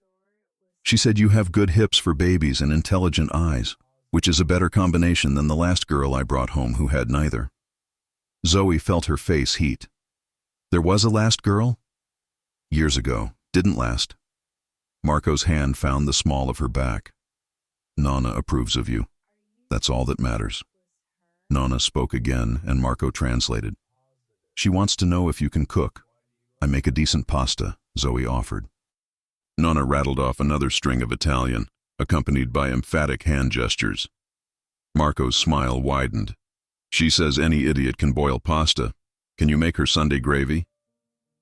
"She said you have good hips for babies and intelligent eyes, which is a better combination than the last girl I brought home who had neither." Zoe felt her face heat. "There was a last girl?" "Years ago. Didn't last." Marco's hand found the small of her back. "Nona approves of you. That's all that matters." Nona spoke again, and Marco translated. "She wants to know if you can cook." "I make a decent pasta," Zoe offered. Nona rattled off another string of Italian, accompanied by emphatic hand gestures. Marco's smile widened. She says any idiot can boil pasta. Can you make her Sunday gravy?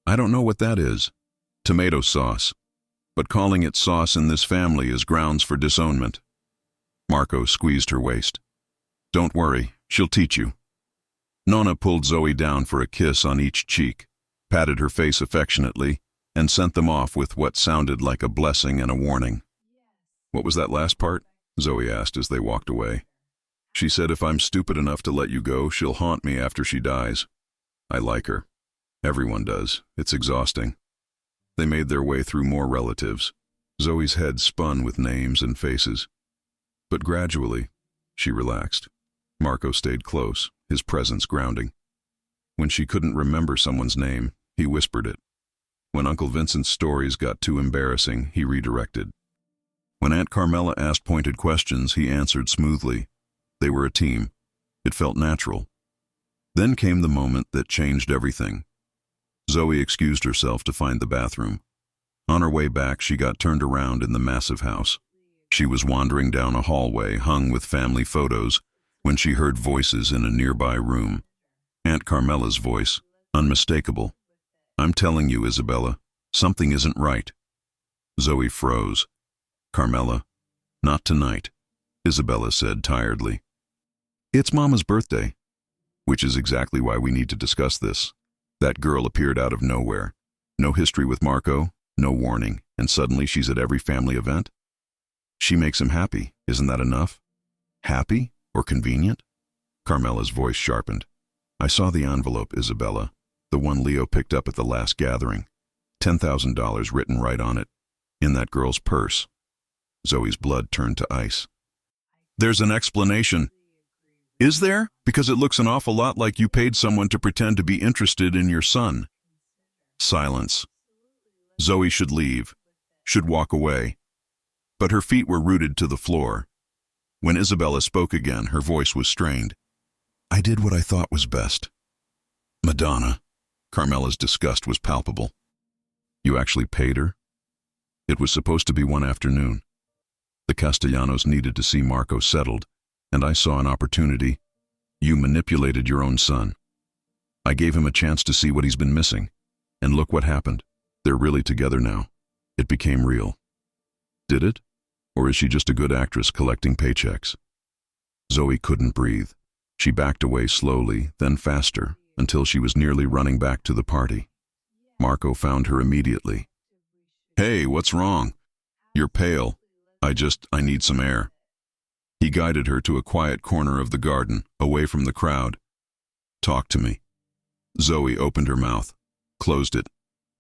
I don't know what that is. Tomato sauce. But calling it sauce in this family is grounds for disownment. Marco squeezed her waist. Don't worry, she'll teach you. Nonna pulled Zoe down for a kiss on each cheek, patted her face affectionately, and sent them off with what sounded like a blessing and a warning. What was that last part? Zoe asked as they walked away. She said if I'm stupid enough to let you go, she'll haunt me after she dies. I like her. Everyone does. It's exhausting. They made their way through more relatives. Zoe's head spun with names and faces. But gradually, she relaxed. Marco stayed close, his presence grounding. When she couldn't remember someone's name, he whispered it. When Uncle Vincent's stories got too embarrassing, he redirected. When Aunt Carmela asked pointed questions, he answered smoothly. They were a team. It felt natural. Then came the moment that changed everything. Zoe excused herself to find the bathroom. On her way back, she got turned around in the massive house. She was wandering down a hallway hung with family photos when she heard voices in a nearby room. Aunt Carmela's voice, unmistakable. I'm telling you, Isabella, something isn't right. Zoe froze. Carmela, not tonight, Isabella said tiredly. It's Mama's birthday. Which is exactly why we need to discuss this. That girl appeared out of nowhere. No history with Marco, no warning, and suddenly she's at every family event? She makes him happy, isn't that enough? Happy or convenient? Carmela's voice sharpened. I saw the envelope, Isabella, the one Leo picked up at the last gathering. $10,000 written right on it, in that girl's purse. Zoe's blood turned to ice. There's an explanation. Is there? Because it looks an awful lot like you paid someone to pretend to be interested in your son. Silence. Zoe should leave, should walk away. But her feet were rooted to the floor. When Isabella spoke again, her voice was strained. I did what I thought was best. Madonna. Carmela's disgust was palpable. You actually paid her? It was supposed to be one afternoon. The Castellanos needed to see Marco settled, and I saw an opportunity. You manipulated your own son. I gave him a chance to see what he's been missing. And look what happened. They're really together now. It became real. Did it? Or is she just a good actress collecting paychecks? Zoe couldn't breathe. She backed away slowly, then faster, until she was nearly running back to the party. Marco found her immediately. Hey, what's wrong? You're pale. I need some air. He guided her to a quiet corner of the garden, away from the crowd. Talk to me. Zoe opened her mouth, closed it.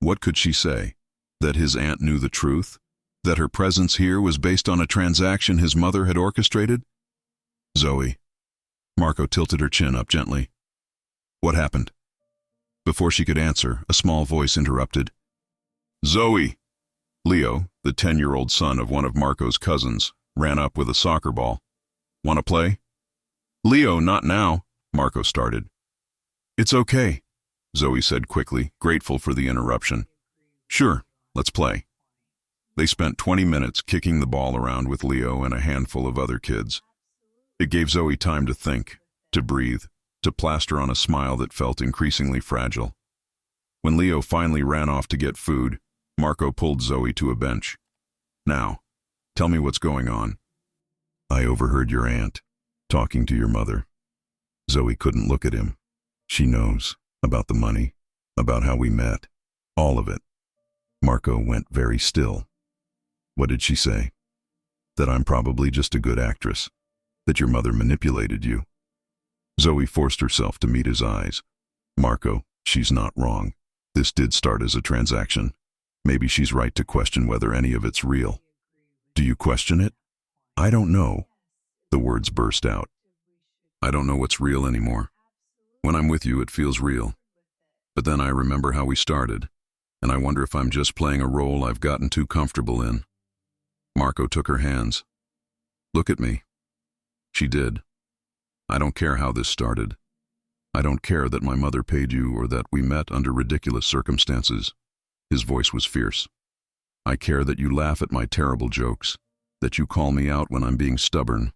What could she say? That his aunt knew the truth? That her presence here was based on a transaction his mother had orchestrated? Zoe. Marco tilted her chin up gently. What happened? Before she could answer, a small voice interrupted. Zoe! Leo, the 10-year-old son of one of Marco's cousins, ran up with a soccer ball. Want to play? Leo, not now, Marco started. It's okay, Zoe said quickly, grateful for the interruption. Sure, let's play. They spent 20 minutes kicking the ball around with Leo and a handful of other kids. It gave Zoe time to think, to breathe, to plaster on a smile that felt increasingly fragile. When Leo finally ran off to get food, Marco pulled Zoe to a bench. Now, tell me what's going on. I overheard your aunt talking to your mother. Zoe couldn't look at him. She knows about the money, about how we met, all of it. Marco went very still. What did she say? That I'm probably just a good actress, that your mother manipulated you. Zoe forced herself to meet his eyes. Marco, she's not wrong. This did start as a transaction. Maybe she's right to question whether any of it's real. Do you question it? I don't know. The words burst out. I don't know what's real anymore. When I'm with you, it feels real. But then I remember how we started, and I wonder if I'm just playing a role I've gotten too comfortable in. Marco took her hands. Look at me. She did. I don't care how this started. I don't care that my mother paid you or that we met under ridiculous circumstances. His voice was fierce. I care that you laugh at my terrible jokes, that you call me out when I'm being stubborn.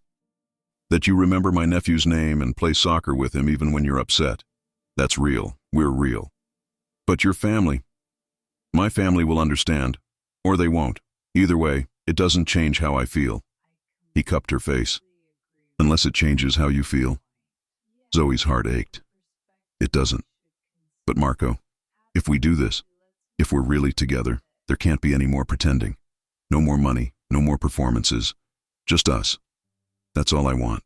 That you remember my nephew's name and play soccer with him even when you're upset. That's real. We're real. But your family, my family will understand. Or they won't. Either way, it doesn't change how I feel. He cupped her face. Unless it changes how you feel. Zoe's heart ached. It doesn't. But Marco, if we do this, if we're really together, there can't be any more pretending. No more money, no more performances. Just us. That's all I want.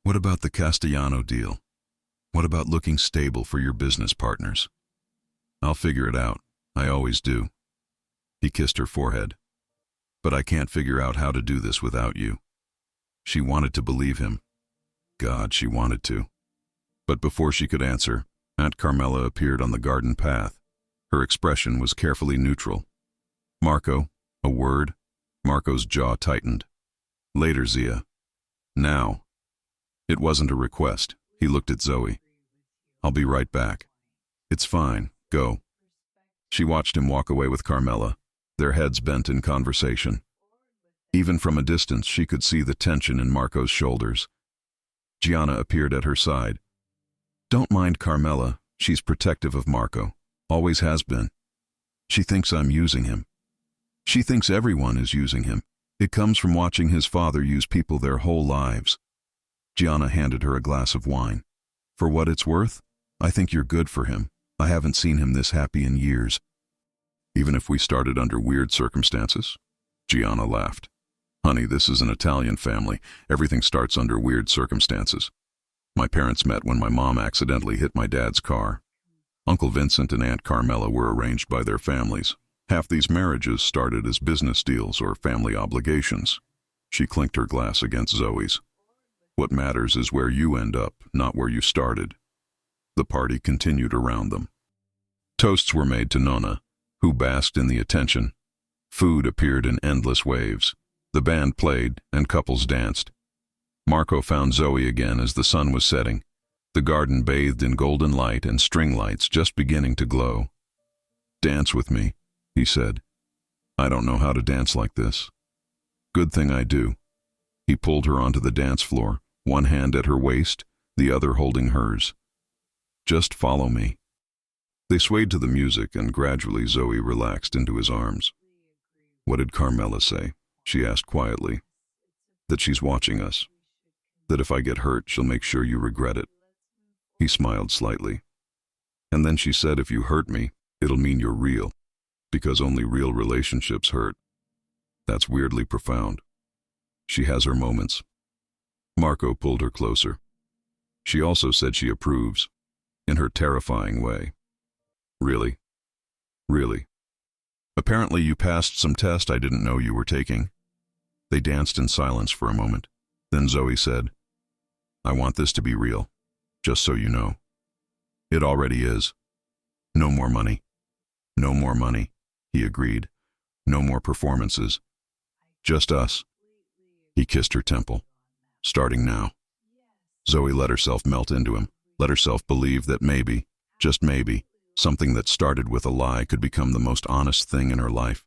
What about the Castellano deal? What about looking stable for your business partners? I'll figure it out. I always do. He kissed her forehead. But I can't figure out how to do this without you. She wanted to believe him. God, she wanted to. But before she could answer, Aunt Carmela appeared on the garden path. Her expression was carefully neutral. Marco, a word. Marco's jaw tightened. Later, Zia. Now. It wasn't a request. He looked at Zoe. I'll be right back. It's fine. Go. She watched him walk away with Carmela, their heads bent in conversation. Even from a distance, she could see the tension in Marco's shoulders. Gianna appeared at her side. Don't mind Carmela. She's protective of Marco. Always has been. She thinks I'm using him. She thinks everyone is using him. It comes from watching his father use people their whole lives. Gianna handed her a glass of wine. For what it's worth, I think you're good for him. I haven't seen him this happy in years. Even if we started under weird circumstances? Gianna laughed. Honey, this is an Italian family. Everything starts under weird circumstances. My parents met when my mom accidentally hit my dad's car. Uncle Vincent and Aunt Carmela were arranged by their families. Half these marriages started as business deals or family obligations. She clinked her glass against Zoe's. What matters is where you end up, not where you started. The party continued around them. Toasts were made to Nonna, who basked in the attention. Food appeared in endless waves. The band played, and couples danced. Marco found Zoe again as the sun was setting, the garden bathed in golden light and string lights just beginning to glow. Dance with me, he said. I don't know how to dance like this. Good thing I do. He pulled her onto the dance floor, one hand at her waist, the other holding hers. Just follow me. They swayed to the music, and gradually Zoe relaxed into his arms. What did Carmela say? She asked quietly. That she's watching us. That if I get hurt, she'll make sure you regret it. He smiled slightly. And then she said, if you hurt me, it'll mean you're real. Because only real relationships hurt. That's weirdly profound. She has her moments. Marco pulled her closer. She also said she approves, in her terrifying way. Really? Really? Apparently you passed some test I didn't know you were taking. They danced in silence for a moment. Then Zoe said, I want this to be real, just so you know. It already is. No more money. No more money, he agreed. No more performances. Just us. He kissed her temple. Starting now. Zoe let herself melt into him, let herself believe that maybe, just maybe, something that started with a lie could become the most honest thing in her life.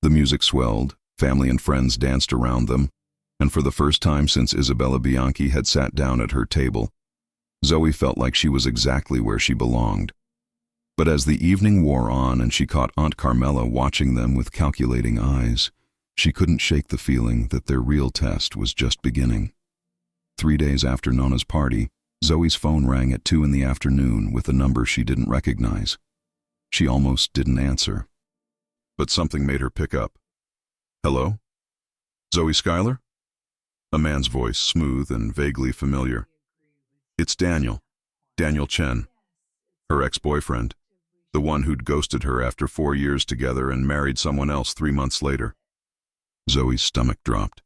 The music swelled, family and friends danced around them, and for the first time since Isabella Bianchi had sat down at her table, Zoe felt like she was exactly where she belonged. But as the evening wore on and she caught Aunt Carmela watching them with calculating eyes, she couldn't shake the feeling that their real test was just beginning. 3 days after Nonna's party, Zoe's phone rang at 2 in the afternoon with a number she didn't recognize. She almost didn't answer. But something made her pick up. Hello? Zoe Schuyler? A man's voice, smooth and vaguely familiar. It's Daniel. Daniel Chen. Her ex-boyfriend. The one who'd ghosted her after 4 years together and married someone else 3 months later. Zoe's stomach dropped.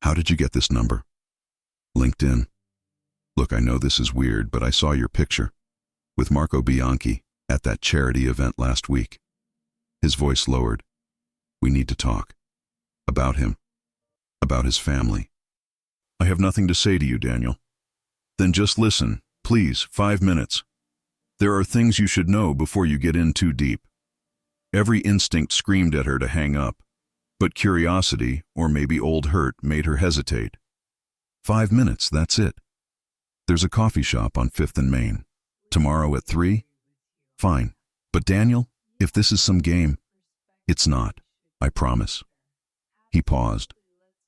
How did you get this number? LinkedIn. Look, I know this is weird, but I saw your picture with Marco Bianchi at that charity event last week. His voice lowered. We need to talk. About him. About his family. I have nothing to say to you, Daniel. Then just listen, please, 5 minutes. There are things you should know before you get in too deep. Every instinct screamed at her to hang up, but curiosity, or maybe old hurt, made her hesitate. 5 minutes, that's it. There's a coffee shop on 5th and Main. Tomorrow at 3? Fine. But Daniel, if this is some game, it's not. I promise. He paused.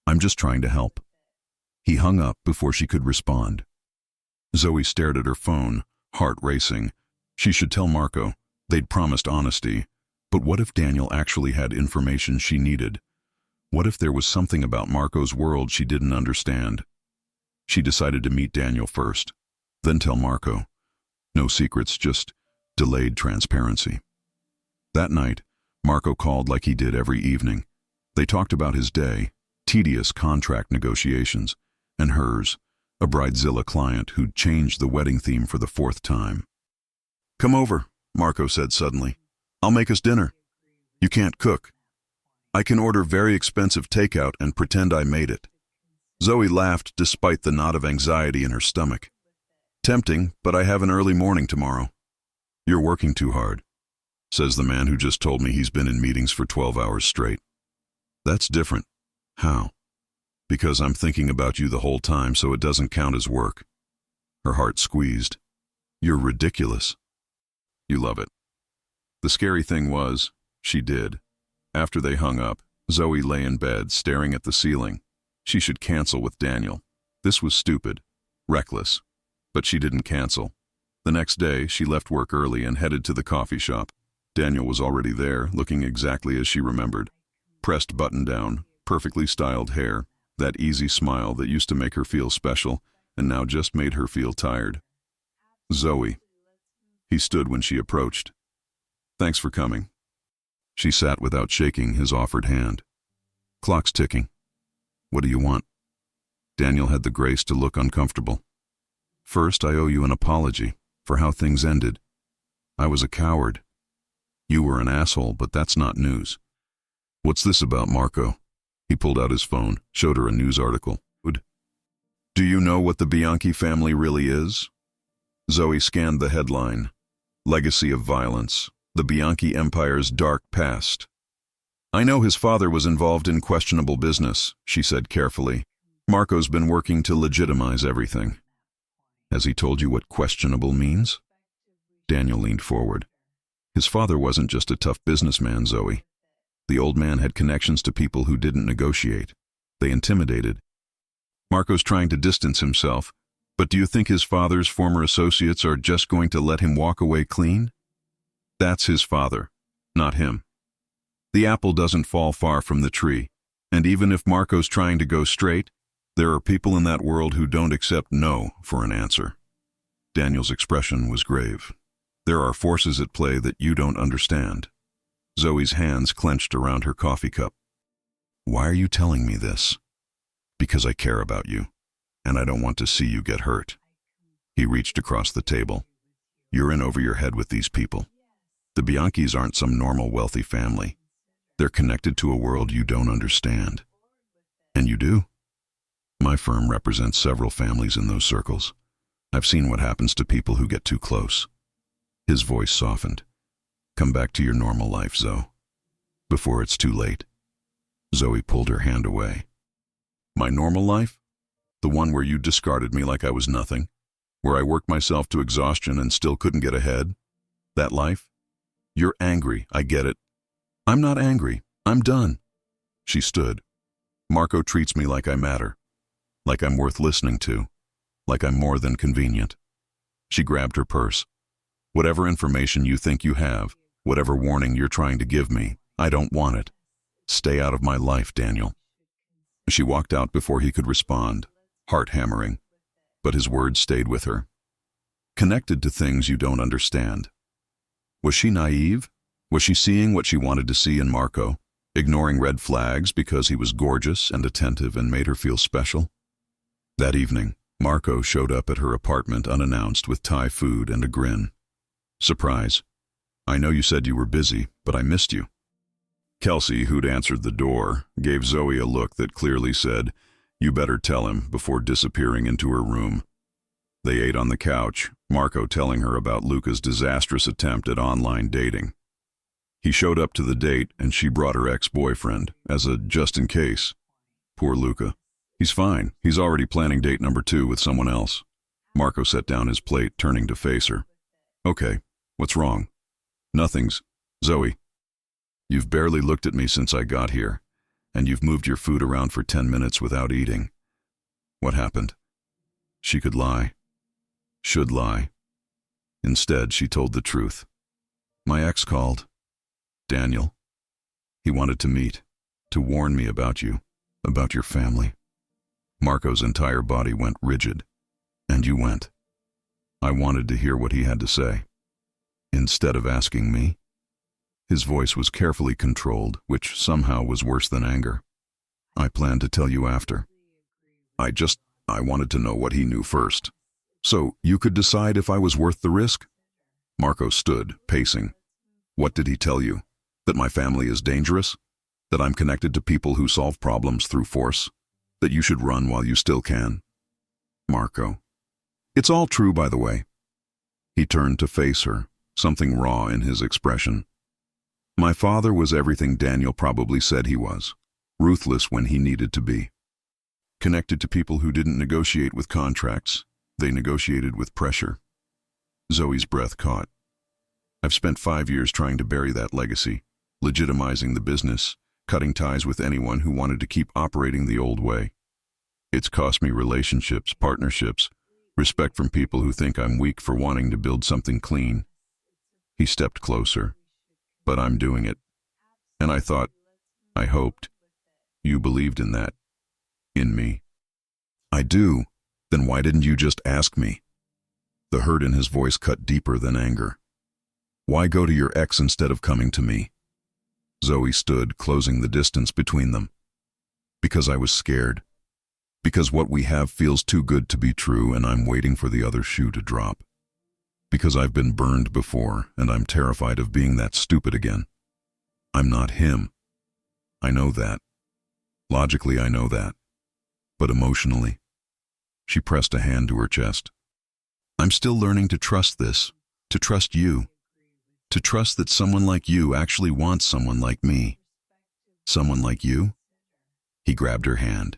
I'm just trying to help. He hung up before she could respond. Zoe stared at her phone, heart racing. She should tell Marco. They'd promised honesty. But what if Daniel actually had information she needed? What if there was something about Marco's world she didn't understand? She decided to meet Daniel first, then tell Marco. No secrets, just delayed transparency. That night, Marco called like he did every evening. They talked about his day, tedious contract negotiations, and hers, a bridezilla client who'd changed the wedding theme for the 4th time. Come over, Marco said suddenly. I'll make us dinner. You can't cook. I can order very expensive takeout and pretend I made it. Zoe laughed despite the knot of anxiety in her stomach. Tempting, but I have an early morning tomorrow. You're working too hard, says the man who just told me he's been in meetings for 12 hours straight. That's different. How? Because I'm thinking about you the whole time, so it doesn't count as work. Her heart squeezed. You're ridiculous. You love it. The scary thing was, she did. After they hung up, Zoe lay in bed, staring at the ceiling. She should cancel with Daniel. This was stupid, reckless. But she didn't cancel. The next day, she left work early and headed to the coffee shop. Daniel was already there, looking exactly as she remembered. Pressed button down, perfectly styled hair, that easy smile that used to make her feel special and now just made her feel tired. Zoe. He stood when she approached. Thanks for coming. She sat without shaking his offered hand. Clock's ticking. What do you want? Daniel had the grace to look uncomfortable. First, I owe you an apology for how things ended. I was a coward. You were an asshole, but that's not news. What's this about Marco? He pulled out his phone, showed her a news article. Do you know what the Bianchi family really is? Zoe scanned the headline. Legacy of violence. The Bianchi Empire's dark past. I know his father was involved in questionable business, she said carefully. Marco's been working to legitimize everything. Has he told you what questionable means? Daniel leaned forward. His father wasn't just a tough businessman, Zoe. The old man had connections to people who didn't negotiate. They intimidated. Marco's trying to distance himself, but do you think his father's former associates are just going to let him walk away clean? That's his father, not him. The apple doesn't fall far from the tree, and even if Marco's trying to go straight, there are people in that world who don't accept no for an answer. Daniel's expression was grave. There are forces at play that you don't understand. Zoe's hands clenched around her coffee cup. Why are you telling me this? Because I care about you, and I don't want to see you get hurt. He reached across the table. You're in over your head with these people. The Bianchis aren't some normal wealthy family. They're connected to a world you don't understand. And you do? My firm represents several families in those circles. I've seen what happens to people who get too close. His voice softened. Come back to your normal life, Zoe. Before it's too late. Zoe pulled her hand away. My normal life? The one where you discarded me like I was nothing? Where I worked myself to exhaustion and still couldn't get ahead? That life? You're angry, I get it. I'm not angry. I'm done. She stood. Marco treats me like I matter. Like I'm worth listening to. Like I'm more than convenient. She grabbed her purse. Whatever information you think you have, whatever warning you're trying to give me, I don't want it. Stay out of my life, Daniel. She walked out before he could respond, heart hammering. But his words stayed with her. Connected to things you don't understand. Was she naive? Was she seeing what she wanted to see in Marco, ignoring red flags because he was gorgeous and attentive and made her feel special? That evening, Marco showed up at her apartment unannounced with Thai food and a grin. Surprise. I know you said you were busy, but I missed you. Kelsey, who'd answered the door, gave Zoe a look that clearly said, you better tell him, before disappearing into her room. They ate on the couch, Marco telling her about Luca's disastrous attempt at online dating. He showed up to the date and she brought her ex-boyfriend, as a just in case. Poor Luca. He's fine. He's already planning date number 2 with someone else. Marco set down his plate, turning to face her. Okay, what's wrong? Nothing's. Zoe, you've barely looked at me since I got here, and you've moved your food around for 10 minutes without eating. What happened? She could lie. Should lie. Instead, she told the truth. My ex called. Daniel. He wanted to meet, to warn me about you, about your family. Marco's entire body went rigid. And you went. I wanted to hear what he had to say. Instead of asking me. His voice was carefully controlled, which somehow was worse than anger. I planned to tell you after. I wanted to know what he knew first. So you could decide if I was worth the risk? Marco stood, pacing. What did he tell you? That my family is dangerous? That I'm connected to people who solve problems through force? That you should run while you still can? Marco. It's all true, by the way. He turned to face her, something raw in his expression. My father was everything Daniel probably said he was. Ruthless when he needed to be. Connected to people who didn't negotiate with contracts. They negotiated with pressure. Zoe's breath caught. I've spent 5 years trying to bury that legacy, legitimizing the business, cutting ties with anyone who wanted to keep operating the old way. It's cost me relationships, partnerships, respect from people who think I'm weak for wanting to build something clean. He stepped closer. But I'm doing it. And I thought, I hoped, you believed in that. In me. I do. Then why didn't you just ask me? The hurt in his voice cut deeper than anger. Why go to your ex instead of coming to me? Zoe stood, closing the distance between them. Because I was scared. Because what we have feels too good to be true and I'm waiting for the other shoe to drop. Because I've been burned before and I'm terrified of being that stupid again. I'm not him. I know that. Logically, I know that. But emotionally, she pressed a hand to her chest. I'm still learning to trust this, to trust you, to trust that someone like you actually wants someone like me. Someone like you? He grabbed her hand.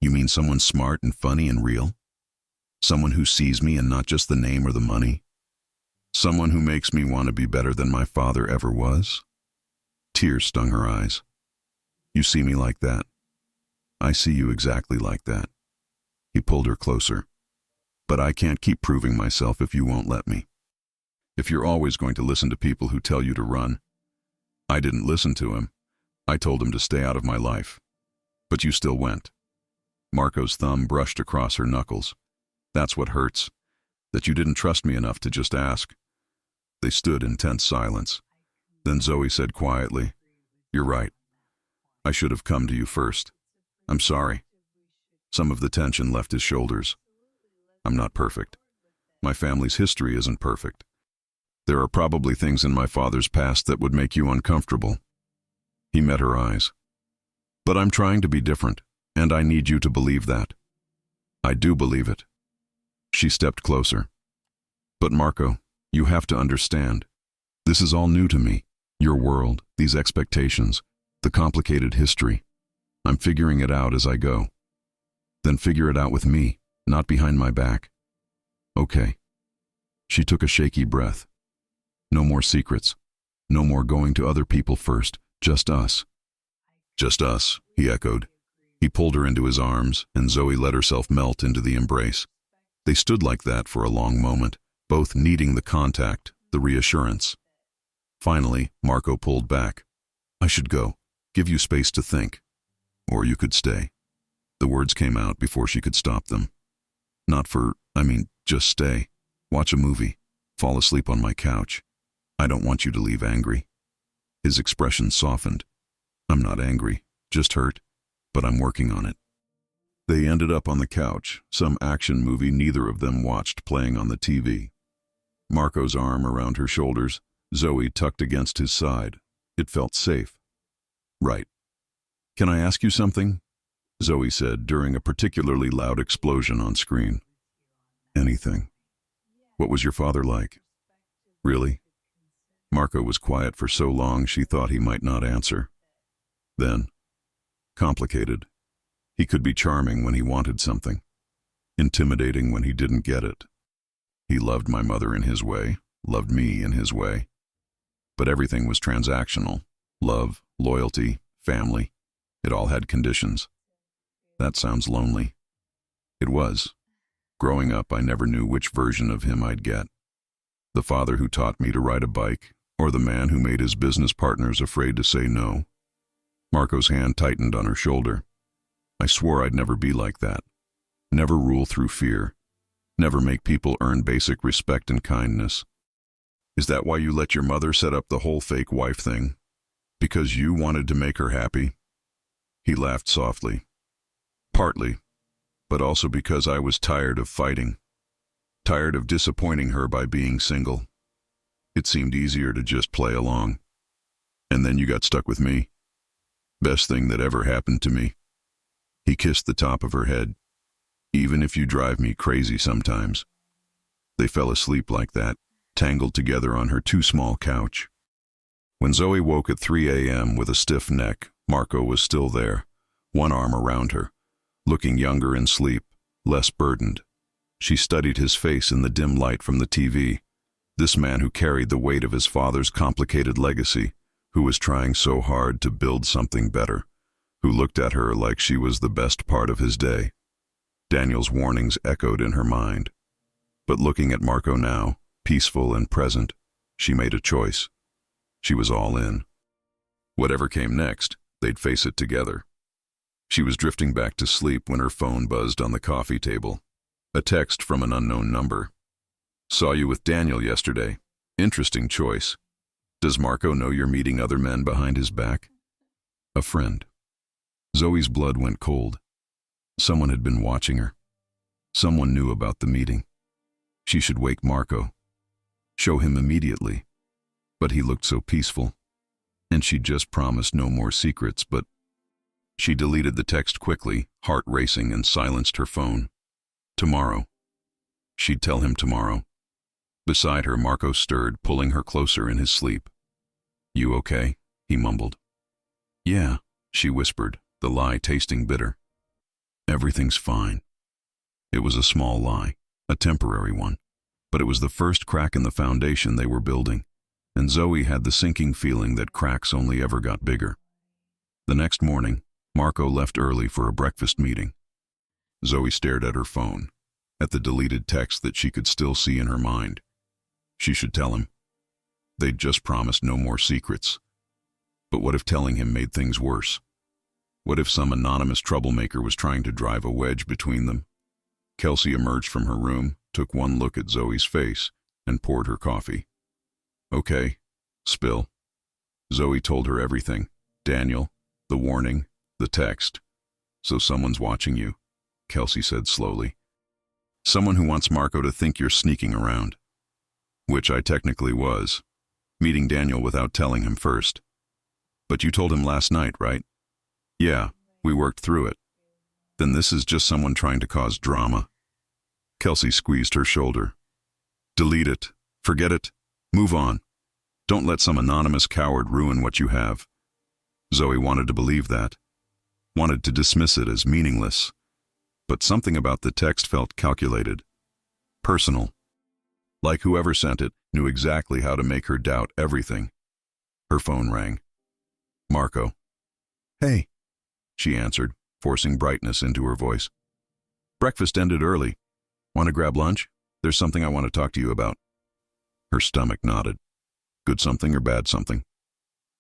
You mean someone smart and funny and real? Someone who sees me and not just the name or the money? Someone who makes me want to be better than my father ever was? Tears stung her eyes. You see me like that. I see you exactly like that. He pulled her closer. But I can't keep proving myself if you won't let me. If you're always going to listen to people who tell you to run. I didn't listen to him. I told him to stay out of my life. But you still went. Marco's thumb brushed across her knuckles. That's what hurts. That you didn't trust me enough to just ask. They stood in tense silence. Then Zoe said quietly, You're right. I should have come to you first. I'm sorry. Some of the tension left his shoulders. I'm not perfect. My family's history isn't perfect. There are probably things in my father's past that would make you uncomfortable. He met her eyes. But I'm trying to be different, and I need you to believe that. I do believe it. She stepped closer. But Marco, you have to understand. This is all new to me. Your world, these expectations, the complicated history. I'm figuring it out as I go. Then figure it out with me, not behind my back. Okay. She took a shaky breath. No more secrets. No more going to other people first. Just us. Just us, he echoed. He pulled her into his arms, and Zoe let herself melt into the embrace. They stood like that for a long moment, both needing the contact, the reassurance. Finally, Marco pulled back. I should go. Give you space to think. Or you could stay. The words came out before she could stop them. Just stay. Watch a movie. Fall asleep on my couch. I don't want you to leave angry. His expression softened. I'm not angry, just hurt, but I'm working on it. They ended up on the couch, some action movie neither of them watched playing on the TV. Marco's arm around her shoulders, Zoe tucked against his side. It felt safe. Right. Can I ask you something? Zoe said during a particularly loud explosion on screen. Anything. What was your father like? Really? Marco was quiet for so long she thought he might not answer. Then, complicated. He could be charming when he wanted something, intimidating when he didn't get it. He loved my mother in his way, loved me in his way. But everything was transactional. Love, loyalty, family. It all had conditions. That sounds lonely. It was. Growing up, I never knew which version of him I'd get. The father who taught me to ride a bike, or the man who made his business partners afraid to say no. Marco's hand tightened on her shoulder. I swore I'd never be like that. Never rule through fear. Never make people earn basic respect and kindness. Is that why you let your mother set up the whole fake wife thing? Because you wanted to make her happy? He laughed softly. Partly, but also because I was tired of fighting. Tired of disappointing her by being single. It seemed easier to just play along. And then you got stuck with me. Best thing that ever happened to me. He kissed the top of her head. Even if you drive me crazy sometimes. They fell asleep like that, tangled together on her too small couch. When Zoe woke at 3 a.m. with a stiff neck, Marco was still there, one arm around her, looking younger in sleep, less burdened. She studied his face in the dim light from the TV, this man who carried the weight of his father's complicated legacy, who was trying so hard to build something better, who looked at her like she was the best part of his day. Daniel's warnings echoed in her mind. But looking at Marco now, peaceful and present, she made a choice. She was all in. Whatever came next, they'd face it together. She was drifting back to sleep when her phone buzzed on the coffee table. A text from an unknown number. Saw you with Daniel yesterday. Interesting choice. Does Marco know you're meeting other men behind his back? A friend. Zoe's blood went cold. Someone had been watching her. Someone knew about the meeting. She should wake Marco. Show him immediately. But he looked so peaceful. And she'd just promised no more secrets, but... She deleted the text quickly, heart racing, and silenced her phone. Tomorrow. She'd tell him tomorrow. Beside her, Marco stirred, pulling her closer in his sleep. You okay? He mumbled. Yeah, she whispered, the lie tasting bitter. Everything's fine. It was a small lie, a temporary one, but it was the first crack in the foundation they were building, and Zoe had the sinking feeling that cracks only ever got bigger. The next morning, Marco left early for a breakfast meeting. Zoe stared at her phone, at the deleted text that she could still see in her mind. She should tell him. They'd just promised no more secrets. But what if telling him made things worse? What if some anonymous troublemaker was trying to drive a wedge between them? Kelsey emerged from her room, took one look at Zoe's face, and poured her coffee. Okay, spill. Zoe told her everything. Daniel, the warning, the text. So someone's watching you, Kelsey said slowly. Someone who wants Marco to think you're sneaking around. Which I technically was, meeting Daniel without telling him first. But you told him last night, right? Yeah, we worked through it. Then this is just someone trying to cause drama. Kelsey squeezed her shoulder. Delete it. Forget it. Move on. Don't let some anonymous coward ruin what you have. Zoe wanted to believe that. Wanted to dismiss it as meaningless. But something about the text felt calculated. Personal. Like whoever sent it knew exactly how to make her doubt everything. Her phone rang. Marco. Hey, she answered, forcing brightness into her voice. Breakfast ended early. Want to grab lunch? There's something I want to talk to you about. Her stomach nodded. Good something or bad something?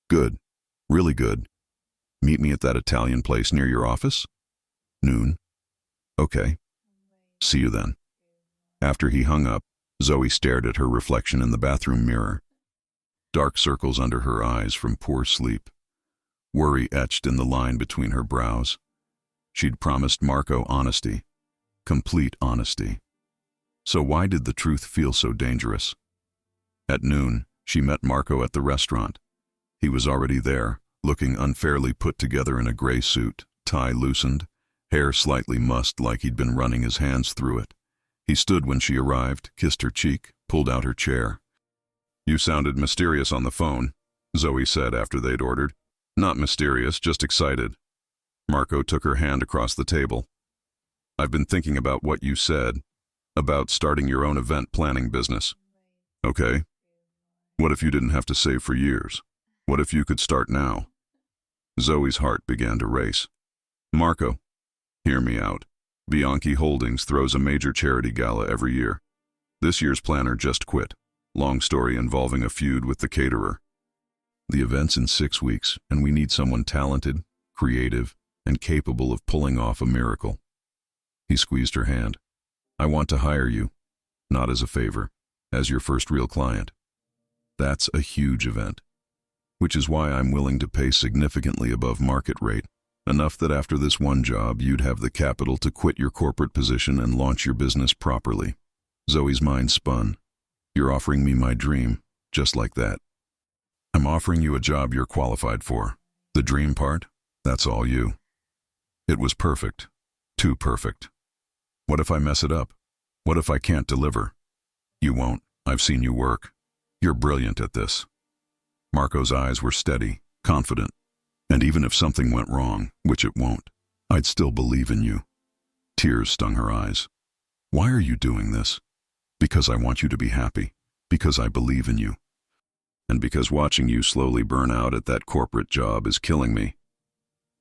Good. Really good. Meet me at that Italian place near your office? Noon. Okay. See you then. After he hung up, Zoe stared at her reflection in the bathroom mirror. Dark circles under her eyes from poor sleep. Worry etched in the line between her brows. She'd promised Marco honesty. Complete honesty. So why did the truth feel so dangerous? At noon, she met Marco at the restaurant. He was already there, looking unfairly put together in a gray suit, tie loosened, hair slightly mussed like he'd been running his hands through it. He stood when she arrived, kissed her cheek, pulled out her chair. You sounded mysterious on the phone, Zoe said after they'd ordered. Not mysterious, just excited. Marco took her hand across the table. I've been thinking about what you said, about starting your own event planning business. Okay. What if you didn't have to save for years? What if you could start now? Zoe's heart began to race. Marco, hear me out. Bianchi Holdings throws a major charity gala every year. This year's planner just quit. Long story involving a feud with the caterer. The event's in 6 weeks, and we need someone talented, creative, and capable of pulling off a miracle. He squeezed her hand. I want to hire you, not as a favor, as your first real client. That's a huge event, which is why I'm willing to pay significantly above market rate, enough that after this one job you'd have the capital to quit your corporate position and launch your business properly. Zoe's mind spun. You're offering me my dream, just like that. I'm offering you a job you're qualified for. The dream part, that's all you. It was perfect. Too perfect. What if I mess it up? What if I can't deliver? You won't. I've seen you work. You're brilliant at this. Marco's eyes were steady, confident. And even if something went wrong, which it won't, I'd still believe in you. Tears stung her eyes. Why are you doing this? Because I want you to be happy. Because I believe in you. And because watching you slowly burn out at that corporate job is killing me.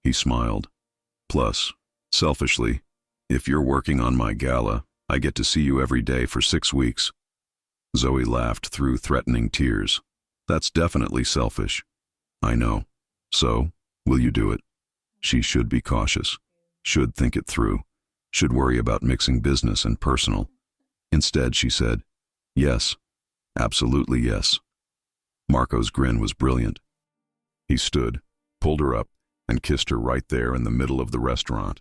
He smiled. Plus, selfishly, if you're working on my gala, I get to see you every day for 6 weeks. Zoe laughed through threatening tears. That's definitely selfish. I know. So, will you do it? She should be cautious, should think it through, should worry about mixing business and personal. Instead, she said, yes, absolutely yes. Marco's grin was brilliant. He stood, pulled her up, and kissed her right there in the middle of the restaurant.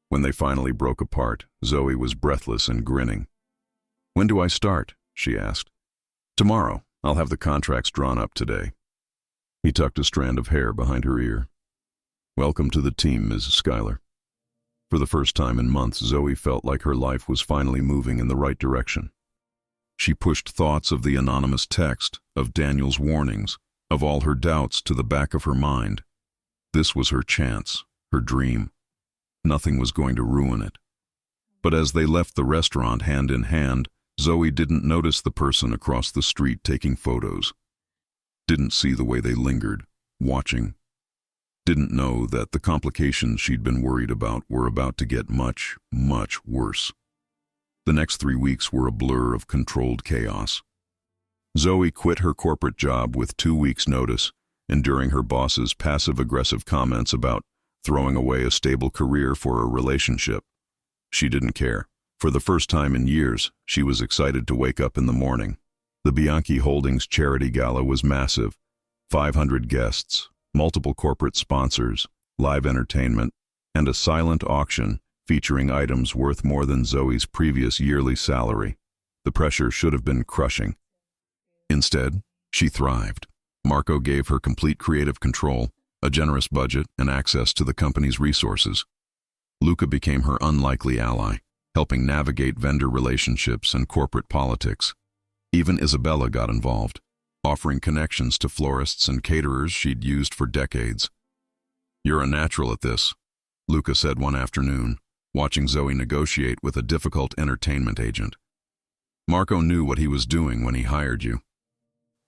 When they finally broke apart, Zoe was breathless and grinning. When do I start? She asked. Tomorrow. I'll have the contracts drawn up today. He tucked a strand of hair behind her ear. Welcome to the team, Ms. Schuyler. For the first time in months, Zoe felt like her life was finally moving in the right direction. She pushed thoughts of the anonymous text, of Daniel's warnings, of all her doubts to the back of her mind. This was her chance, her dream. Nothing was going to ruin it. But as they left the restaurant hand in hand, Zoe didn't notice the person across the street taking photos. Didn't see the way they lingered, watching. Didn't know that the complications she'd been worried about were about to get much, much worse. The next 3 weeks were a blur of controlled chaos. Zoe quit her corporate job with 2 weeks' notice, enduring her boss's passive-aggressive comments about throwing away a stable career for a relationship. She didn't care. For the first time in years, she was excited to wake up in the morning. The Bianchi Holdings charity gala was massive. 500 guests, multiple corporate sponsors, live entertainment, and a silent auction featuring items worth more than Zoe's previous yearly salary. The pressure should have been crushing. Instead, she thrived. Marco gave her complete creative control, a generous budget, and access to the company's resources. Luca became her unlikely ally, helping navigate vendor relationships and corporate politics. Even Isabella got involved, offering connections to florists and caterers she'd used for decades. You're a natural at this, Luca said one afternoon, watching Zoe negotiate with a difficult entertainment agent. Marco knew what he was doing when he hired you.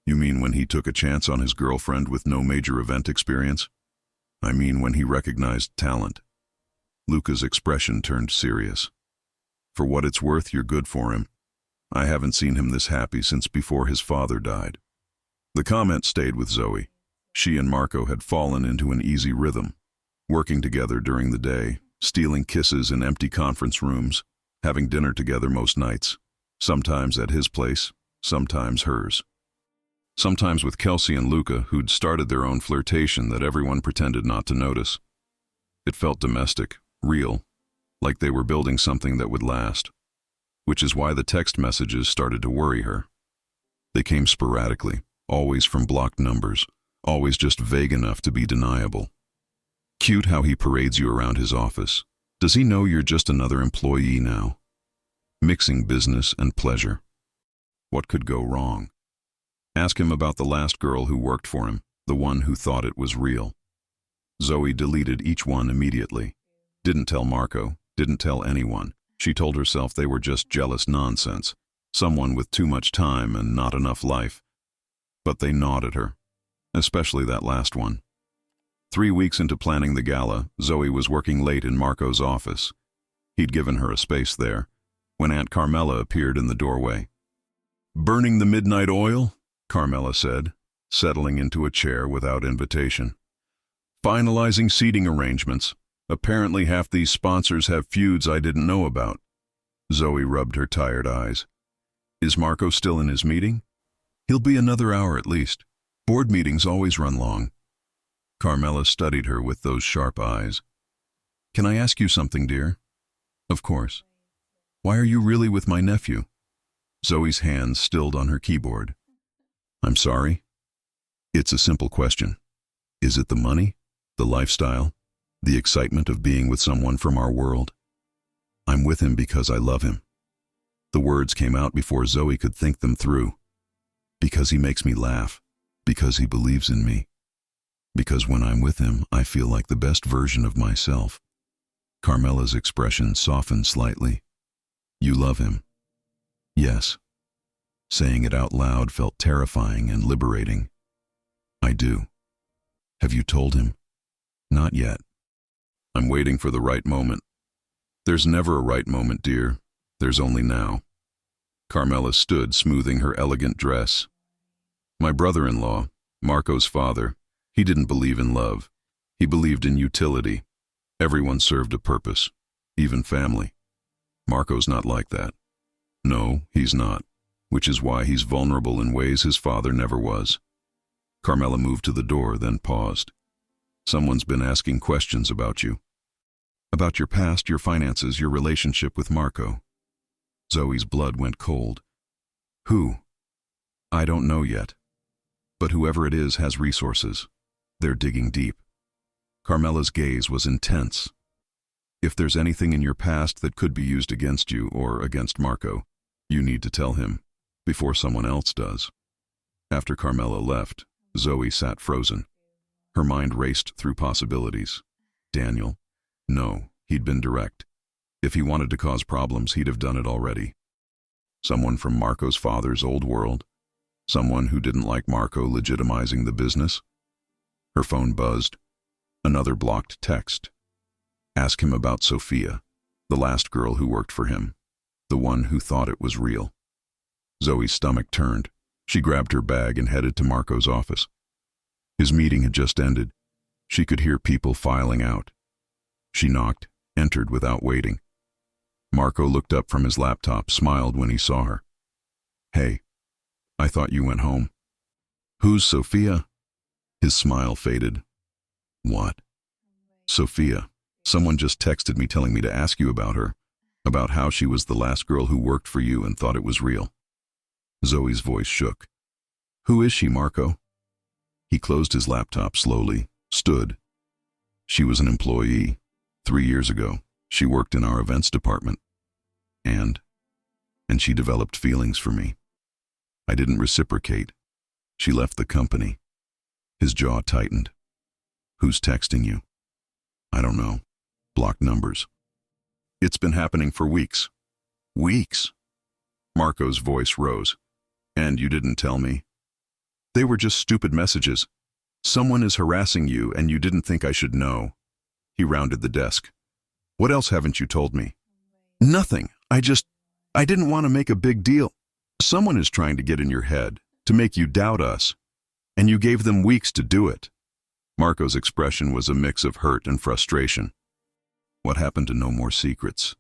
You mean when he took a chance on his girlfriend with no major event experience? I mean when he recognized talent. Luca's expression turned serious. For what it's worth, you're good for him. I haven't seen him this happy since before his father died. The comment stayed with Zoe. She and Marco had fallen into an easy rhythm, working together during the day, stealing kisses in empty conference rooms, having dinner together most nights, sometimes at his place, sometimes hers. Sometimes with Kelsey and Luca, who'd started their own flirtation that everyone pretended not to notice. It felt domestic, real, like they were building something that would last, which is why the text messages started to worry her. They came sporadically, always from blocked numbers, always just vague enough to be deniable. Cute how he parades you around his office. Does he know you're just another employee now? Mixing business and pleasure. What could go wrong? Ask him about the last girl who worked for him, the one who thought it was real. Zoe deleted each one immediately. Didn't tell Marco, didn't tell anyone. She told herself they were just jealous nonsense, someone with too much time and not enough life. But they gnawed at her, especially that last one. 3 weeks into planning the gala, Zoe was working late in Marco's office. He'd given her a space there, when Aunt Carmela appeared in the doorway. "Burning the midnight oil?" Carmela said, settling into a chair without invitation. "Finalizing seating arrangements. Apparently half these sponsors have feuds I didn't know about." Zoe rubbed her tired eyes. "Is Marco still in his meeting?" "He'll be another hour at least. Board meetings always run long." Carmela studied her with those sharp eyes. "Can I ask you something, dear?" "Of course." "Why are you really with my nephew?" Zoe's hands stilled on her keyboard. "I'm sorry. It's a simple question. Is it the money, the lifestyle, the excitement of being with someone from our world? I'm with him because I love him." The words came out before Zoe could think them through. "Because he makes me laugh. Because he believes in me. Because when I'm with him, I feel like the best version of myself." Carmela's expression softened slightly. "You love him?" "Yes." Saying it out loud felt terrifying and liberating. "I do." "Have you told him?" "Not yet. I'm waiting for the right moment." "There's never a right moment, dear. There's only now." Carmela stood, smoothing her elegant dress. "My brother-in-law, Marco's father, he didn't believe in love. He believed in utility. Everyone served a purpose, even family. Marco's not like that. No, he's not, which is why he's vulnerable in ways his father never was." Carmela moved to the door, then paused. "Someone's been asking questions about you. About your past, your finances, your relationship with Marco." Zoe's blood went cold. "Who?" "I don't know yet. But whoever it is has resources. They're digging deep." Carmela's gaze was intense. "If there's anything in your past that could be used against you or against Marco, you need to tell him, before someone else does." After Carmela left, Zoe sat frozen. Her mind raced through possibilities. Daniel? No, he'd been direct. If he wanted to cause problems, he'd have done it already. Someone from Marco's father's old world? Someone who didn't like Marco legitimizing the business? Her phone buzzed. Another blocked text. Ask him about Sophia, the last girl who worked for him, the one who thought it was real. Zoe's stomach turned. She grabbed her bag and headed to Marco's office. His meeting had just ended. She could hear people filing out. She knocked, entered without waiting. Marco looked up from his laptop, smiled when he saw her. "Hey, I thought you went home." "Who's Sophia?" His smile faded. "What?" "Sophia. Someone just texted me telling me to ask you about her, about how she was the last girl who worked for you and thought it was real." Zoe's voice shook. "Who is she, Marco?" He closed his laptop slowly, stood. "She was an employee. 3 years ago, she worked in our events department. And she developed feelings for me. I didn't reciprocate. She left the company." His jaw tightened. "Who's texting you?" "I don't know. Blocked numbers." "It's been happening for weeks." "Weeks?" Marco's voice rose. "And you didn't tell me?" "They were just stupid messages. Someone is harassing you and you didn't think I should know." He rounded the desk. "What else haven't you told me?" "Nothing. I didn't want to make a big deal. Someone is trying to get in your head, to make you doubt us. And you gave them weeks to do it." Marco's expression was a mix of hurt and frustration. "What happened to no more secrets?"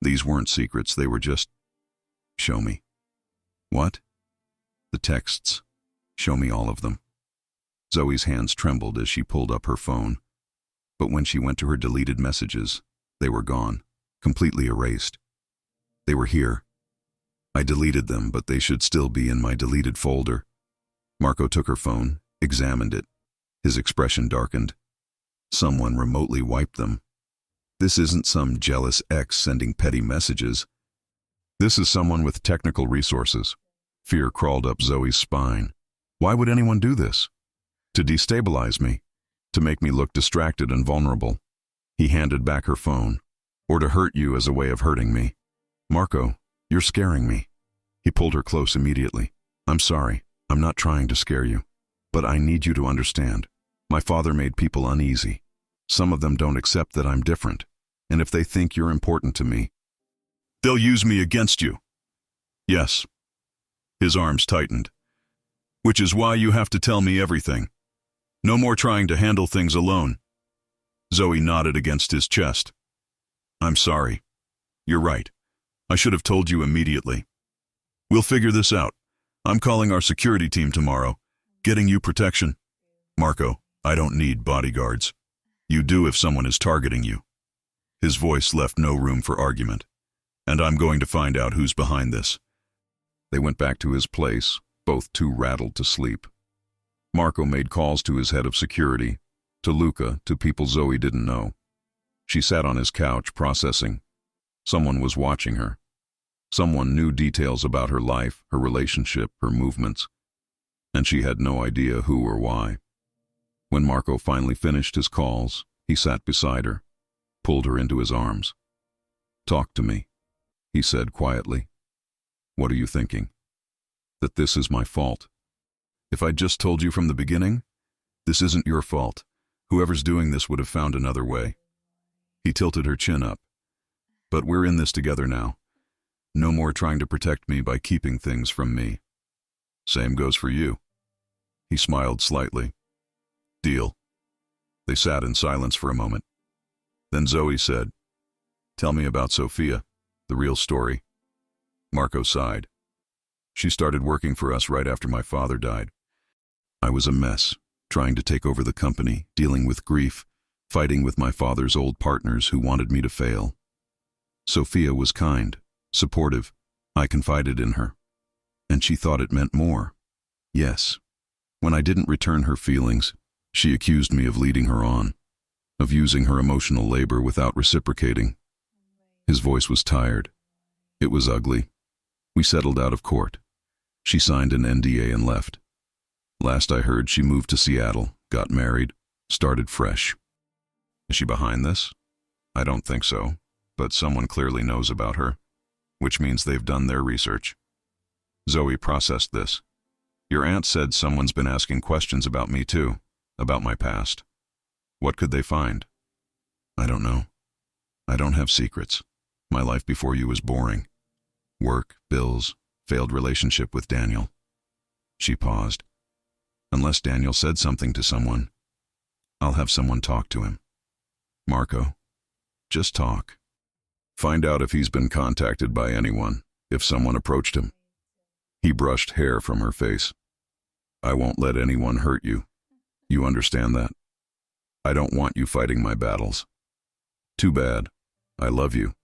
"These weren't secrets, they were just..." "Show me." "What?" "The texts. Show me all of them." Zoe's hands trembled as she pulled up her phone. But when she went to her deleted messages, they were gone, completely erased. "They were here. I deleted them, but they should still be in my deleted folder." Marco took her phone, examined it. His expression darkened. Someone remotely wiped them. This isn't some jealous ex sending petty messages. This is someone with technical resources. Fear crawled up Zoe's spine. Why would anyone do this? To destabilize me. to make me look distracted and vulnerable. He handed back her phone. Or to hurt you as a way of hurting me. Marco, you're scaring me. He pulled her close immediately. I'm sorry. I'm not trying to scare you. But I need you to understand. My father made people uneasy. Some of them don't accept that I'm different. And if they think you're important to me, they'll use me against you. Yes. His arms tightened. Which is why you have to tell me everything. No more trying to handle things alone. Zoe nodded against his chest. I'm sorry. You're right. I should have told you immediately. We'll figure this out. I'm calling our security team tomorrow, getting you protection. Marco, I don't need bodyguards. You do if someone is targeting you. His voice left no room for argument. And I'm going to find out who's behind this. They went back to his place, both too rattled to sleep. Marco made calls to his head of security, to Luca, to people Zoe didn't know. She sat on his couch, processing. Someone was watching her. Someone knew details about her life, her relationship, her movements. And she had no idea who or why. When Marco finally finished his calls, he sat beside her, pulled her into his arms. Talk to me, he said quietly. What are you thinking? That this is my fault. If I'd just told you from the beginning, this isn't your fault. Whoever's doing this would have found another way. He tilted her chin up. But we're in this together now. No more trying to protect me by keeping things from me. Same goes for you. He smiled slightly. Deal. They sat in silence for a moment. Then Zoe said, Tell me about Sophia, the real story. Marco sighed. She started working for us right after my father died. I was a mess, trying to take over the company, dealing with grief, fighting with my father's old partners who wanted me to fail. Sophia was kind, supportive. I confided in her. And she thought it meant more. Yes. When I didn't return her feelings, she accused me of leading her on, of using her emotional labor without reciprocating. His voice was tired. It was ugly. We settled out of court. She signed an NDA and left. Last I heard, she moved to Seattle, got married, started fresh. Is she behind this? I don't think so, but someone clearly knows about her, which means they've done their research. Zoe processed this. Your aunt said someone's been asking questions about me too, about my past. What could they find? I don't know. I don't have secrets. My life before you was boring. Work, bills, failed relationship with Daniel. She paused. Unless Daniel said something to someone, I'll have someone talk to him. Marco, just talk. Find out if he's been contacted by anyone, if someone approached him. He brushed hair from her face. I won't let anyone hurt you. You understand that? I don't want you fighting my battles. Too bad. I love you.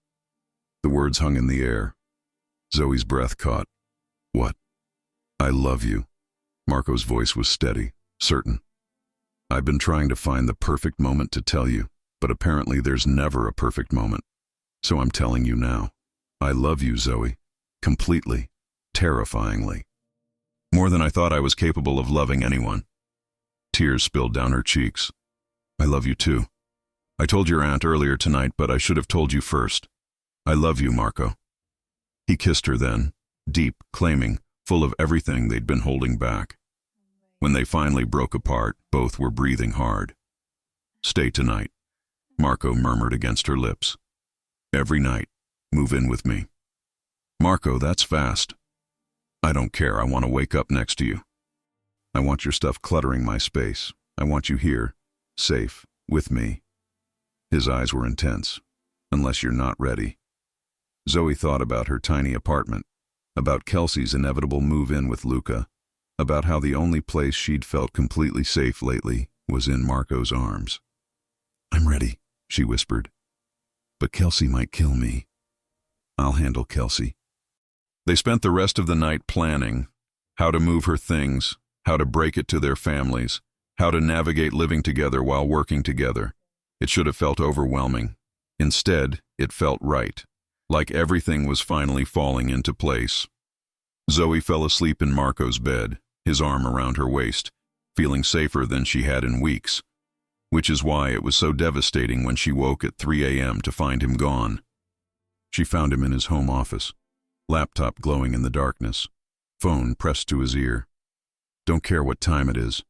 The words hung in the air. Zoe's breath caught. What? I love you. Marco's voice was steady, certain. I've been trying to find the perfect moment to tell you, but apparently there's never a perfect moment. So I'm telling you now. I love you, Zoe. Completely. Terrifyingly. More than I thought I was capable of loving anyone. Tears spilled down her cheeks. I love you too. I told your aunt earlier tonight, but I should have told you first. I love you, Marco. He kissed her then, deep, claiming, full of everything they'd been holding back. When they finally broke apart, both were breathing hard. Stay tonight, Marco murmured against her lips. Every night, move in with me. Marco, that's fast. I don't care, I want to wake up next to you. I want your stuff cluttering my space. I want you here, safe, with me. His eyes were intense. Unless you're not ready. Zoe thought about her tiny apartment, about Kelsey's inevitable move-in with Luca, about how the only place she'd felt completely safe lately was in Marco's arms. I'm ready, she whispered. But Kelsey might kill me. I'll handle Kelsey. They spent the rest of the night planning how to move her things, how to break it to their families, how to navigate living together while working together. It should have felt overwhelming. Instead, it felt right, like everything was finally falling into place. Zoe fell asleep in Marco's bed, his arm around her waist, feeling safer than she had in weeks. which is why it was so devastating when she woke at 3 a.m. to find him gone. She found him in his home office, laptop glowing in the darkness, phone pressed to his ear. "Don't care what time it is.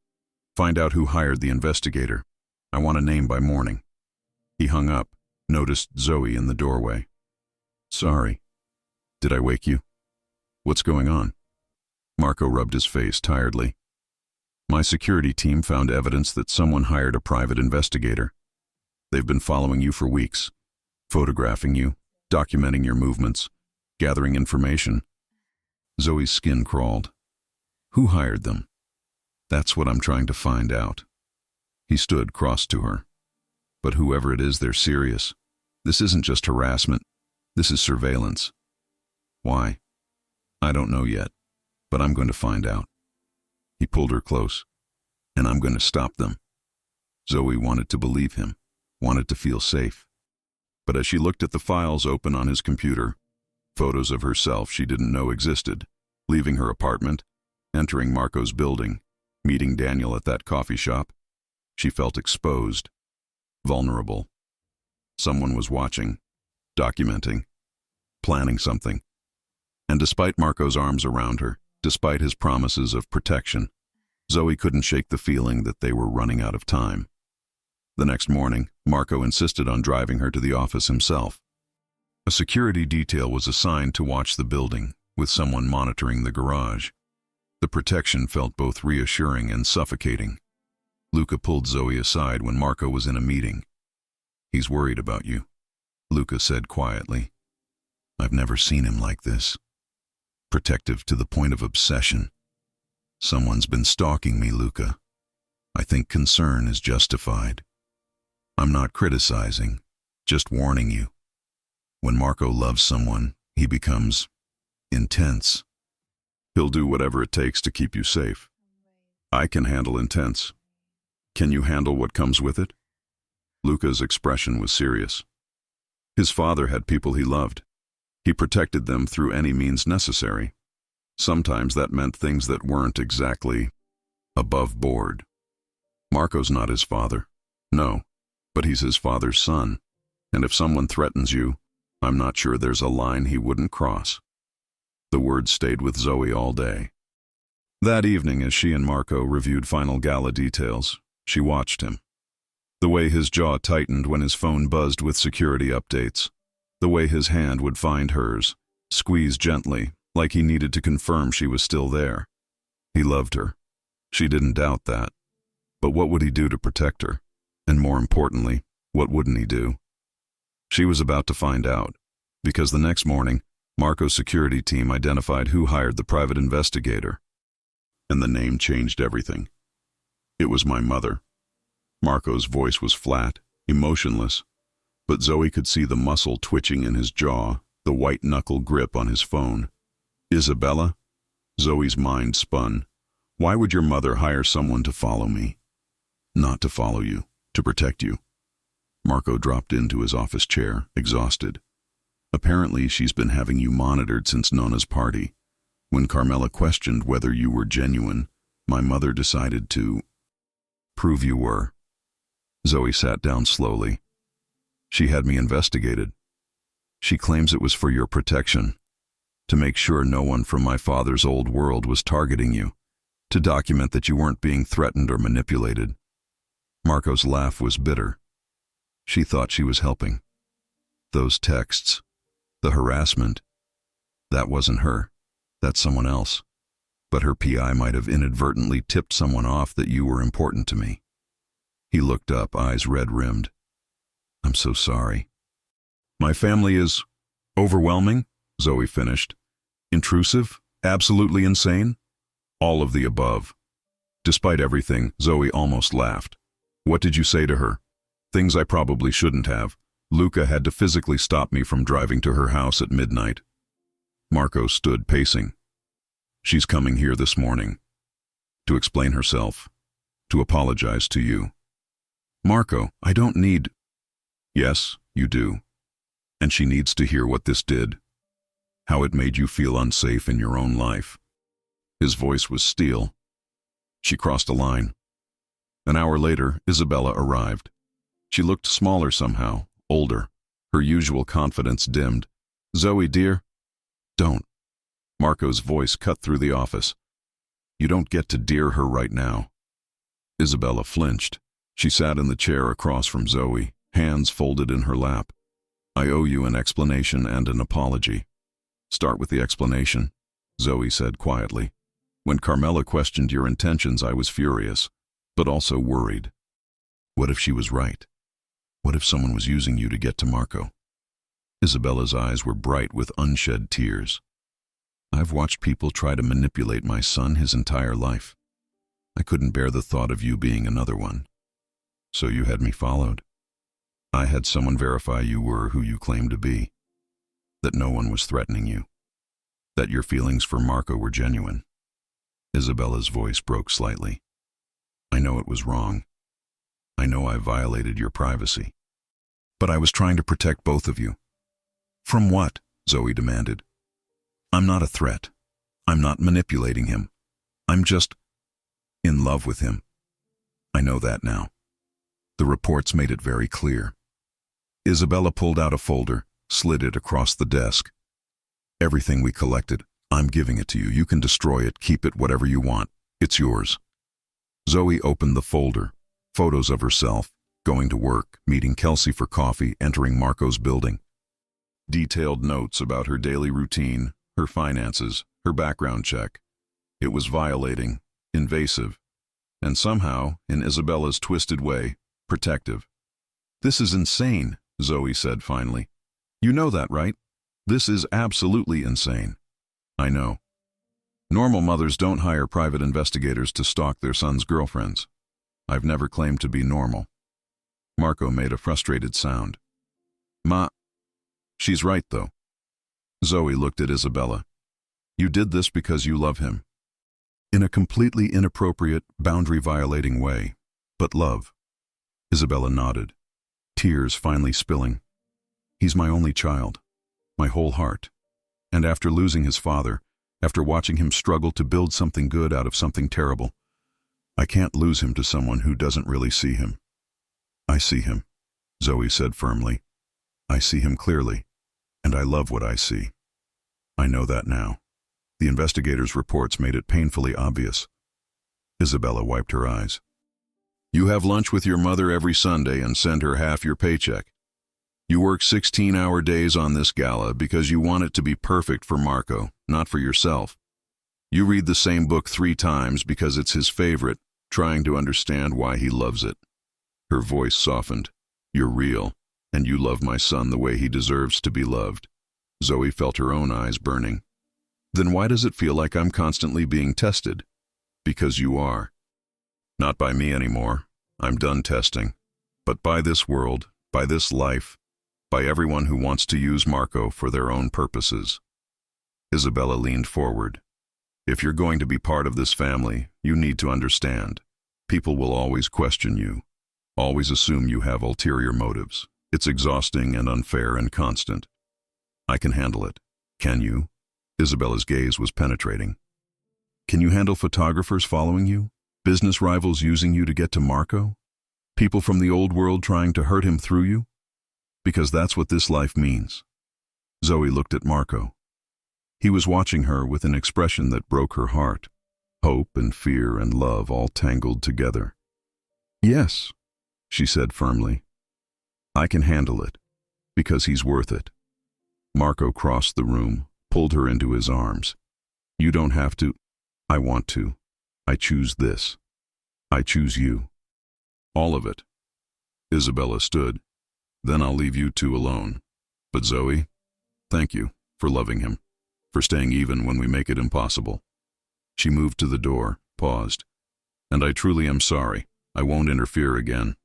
Find out who hired the investigator. I want a name by morning." He hung up, noticed Zoe in the doorway. "Sorry. Did I wake you? What's going on?" Marco rubbed his face tiredly. "My security team found evidence that someone hired a private investigator. They've been following you for weeks, photographing you, documenting your movements, gathering information." Zoe's skin crawled. "Who hired them?" "That's what I'm trying to find out." He stood crossed to her. "But whoever it is, they're serious. This isn't just harassment. This is surveillance." "Why?" "I don't know yet, but I'm going to find out." He pulled her close. "And I'm going to stop them." Zoe wanted to believe him, wanted to feel safe. But as she looked at the files open on his computer, photos of herself she didn't know existed, leaving her apartment, entering Marco's building, meeting Daniel at that coffee shop, she felt exposed, vulnerable. Someone was watching, documenting, planning something. And despite Marco's arms around her, despite his promises of protection, Zoe couldn't shake the feeling that they were running out of time. The next morning, Marco insisted on driving her to the office himself. A security detail was assigned to watch the building, with someone monitoring the garage. The protection felt both reassuring and suffocating. Luca pulled Zoe aside when Marco was in a meeting. "He's worried about you," Luca said quietly. "I've never seen him like this. Protective to the point of obsession. Someone's been stalking me, Luca. I think concern is justified. I'm not criticizing, just warning you. When Marco loves someone, he becomes intense. He'll do whatever it takes to keep you safe. I can handle intense. Can you handle what comes with it?" Luca's expression was serious. His father had people he loved. He protected them through any means necessary. Sometimes that meant things that weren't exactly above board. Marco's not his father. No, but he's his father's son. And if someone threatens you, I'm not sure there's a line he wouldn't cross. The words stayed with Zoe all day. That evening, as she and Marco reviewed final gala details, she watched him. The way his jaw tightened when his phone buzzed with security updates. The way his hand would find hers, squeeze gently, like he needed to confirm she was still there. He loved her. She didn't doubt that. But what would he do to protect her? And more importantly, what wouldn't he do? She was about to find out, because the next morning, Marco's security team identified who hired the private investigator. And the name changed everything. It was my mother. Marco's voice was flat, emotionless, but Zoe could see the muscle twitching in his jaw, the white-knuckle grip on his phone. "Isabella?" Zoe's mind spun. "Why would your mother hire someone to follow me?" "Not to follow you, to protect you." Marco dropped into his office chair, exhausted. "Apparently she's been having you monitored since Nona's party. When Carmela questioned whether you were genuine, my mother decided to prove you were." Zoe sat down slowly. "She had me investigated. She claims it was for your protection, to make sure no one from my father's old world was targeting you, to document that you weren't being threatened or manipulated." Marco's laugh was bitter. She thought she was helping. Those texts, the harassment, that wasn't her. That's someone else. But her PI might have inadvertently tipped someone off that you were important to me. He looked up, eyes red-rimmed. "I'm so sorry." "My family is overwhelming," Zoe finished. "Intrusive? Absolutely insane? All of the above." Despite everything, Zoe almost laughed. "What did you say to her?" "Things I probably shouldn't have. Luca had to physically stop me from driving to her house at midnight." Marco stood pacing. "She's coming here this morning. To explain herself. To apologize to you." "Marco, I don't need—" "Yes, you do. And she needs to hear what this did. How it made you feel unsafe in your own life." His voice was steel. "She crossed a line. An hour later, Isabella arrived. She looked smaller somehow, older. Her usual confidence dimmed. "Zoe, dear." "Don't." Marco's voice cut through the office. "You don't get to dear her right now." Isabella flinched. She sat in the chair across from Zoe, hands folded in her lap. "I owe you an explanation and an apology." "Start with the explanation," Zoe said quietly. "When Carmela questioned your intentions, I was furious, but also worried. What if she was right? What if someone was using you to get to Marco?" Isabella's eyes were bright with unshed tears. "I've watched people try to manipulate my son his entire life. I couldn't bear the thought of you being another one. So you had me followed. I had someone verify you were who you claimed to be, that no one was threatening you, that your feelings for Marco were genuine." Isabella's voice broke slightly. "I know it was wrong. I know I violated your privacy. But I was trying to protect both of you." "From what?" Zoe demanded. "I'm not a threat. I'm not manipulating him. I'm just in love with him. I know that now. The reports made it very clear." Isabella pulled out a folder, slid it across the desk. "Everything we collected, I'm giving it to you. You can destroy it, keep it, whatever you want. It's yours." Zoe opened the folder. Photos of herself, going to work, meeting Kelsey for coffee, entering Marco's building. Detailed notes about her daily routine, her finances, her background check. It was violating, invasive, and somehow, in Isabella's twisted way, protective. "This is insane," Zoe said finally. "You know that, right? This is absolutely insane." "I know. Normal mothers don't hire private investigators to stalk their sons' girlfriends. I've never claimed to be normal." Marco made a frustrated sound. She's right, though." Zoe looked at Isabella. "You did this because you love him. In a completely inappropriate, boundary-violating way, but love." Isabella nodded, tears finally spilling. "He's my only child, my whole heart. And after losing his father, after watching him struggle to build something good out of something terrible, I can't lose him to someone who doesn't really see him." "I see him," Zoe said firmly. "I see him clearly, and I love what I see. I know that now. The investigators' reports made it painfully obvious." Isabella wiped her eyes. "You have lunch with your mother every Sunday and send her half your paycheck. You work 16-hour days on this gala because you want it to be perfect for Marco, not for yourself. You read the same book 3 times because it's his favorite, trying to understand why he loves it." Her voice softened. "You're real, and you love my son the way he deserves to be loved." Zoe felt her own eyes burning. "Then why does it feel like I'm constantly being tested?" "Because you are. Not by me anymore. I'm done testing. But by this world, by this life, by everyone who wants to use Marco for their own purposes." Isabella leaned forward. "If you're going to be part of this family, you need to understand. People will always question you, always assume you have ulterior motives. It's exhausting and unfair and constant. I can handle it. Can you?" Isabella's gaze was penetrating. "Can you handle photographers following you? Business rivals using you to get to Marco? People from the old world trying to hurt him through you? Because that's what this life means." Zoe looked at Marco. He was watching her with an expression that broke her heart. Hope and fear and love all tangled together. "Yes," she said firmly. "I can handle it, because he's worth it." Marco crossed the room, pulled her into his arms. "You don't have to." "I want to. I choose this. I choose you. All of it." Isabella stood. "Then I'll leave you two alone. But Zoe, thank you for loving him, for staying even when we make it impossible." She moved to the door, paused. "And I truly am sorry. I won't interfere again."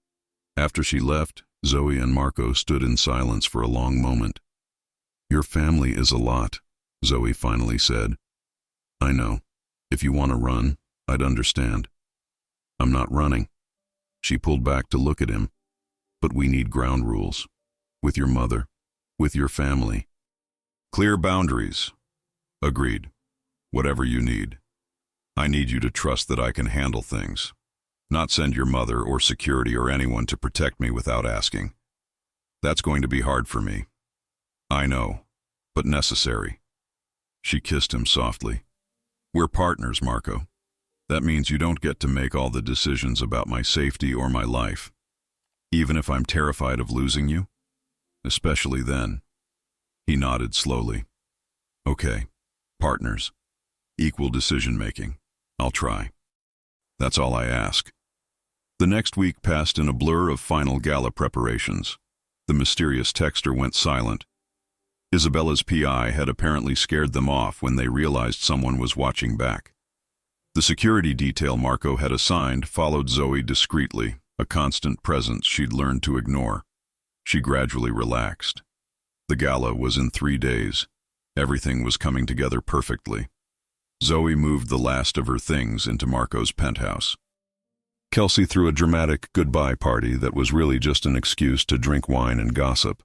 After she left, Zoe and Marco stood in silence for a long moment. "Your family is a lot," Zoe finally said. "I know. If you want to run, I'd understand." "I'm not running." She pulled back to look at him. "But we need ground rules. With your mother. With your family. Clear boundaries." "Agreed. Whatever you need. I need you to trust that I can handle things. Not send your mother or security or anyone to protect me without asking. That's going to be hard for me. I know, but necessary. She kissed him softly. We're partners, Marco. That means you don't get to make all the decisions about my safety or my life. Even if I'm terrified of losing you? Especially then. He nodded slowly. Okay, partners. Equal decision-making. I'll try. That's all I ask. The next week passed in a blur of final gala preparations. The mysterious texter went silent. Isabella's PI had apparently scared them off when they realized someone was watching back. The security detail Marco had assigned followed Zoe discreetly, a constant presence she'd learned to ignore. She gradually relaxed. The gala was in 3 days. Everything was coming together perfectly. Zoe moved the last of her things into Marco's penthouse. Kelsey threw a dramatic goodbye party that was really just an excuse to drink wine and gossip.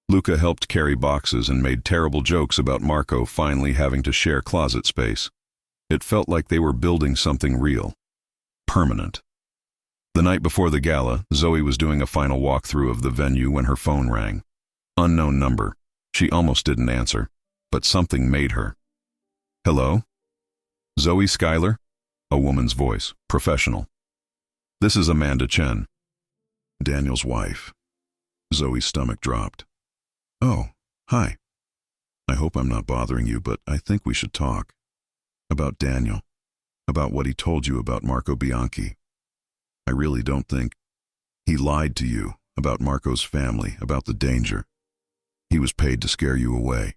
Luca helped carry boxes and made terrible jokes about Marco finally having to share closet space. It felt like they were building something real, permanent. The night before the gala, Zoe was doing a final walkthrough of the venue when her phone rang. Unknown number. She almost didn't answer, but something made her. Hello? Zoe Schuyler? A woman's voice, professional. This is Amanda Chen. Daniel's wife. Zoe's stomach dropped. Oh, hi. I hope I'm not bothering you, but I think we should talk. About Daniel. About what he told you about Marco Bianchi. I really don't think... He lied to you about Marco's family, about the danger. He was paid to scare you away.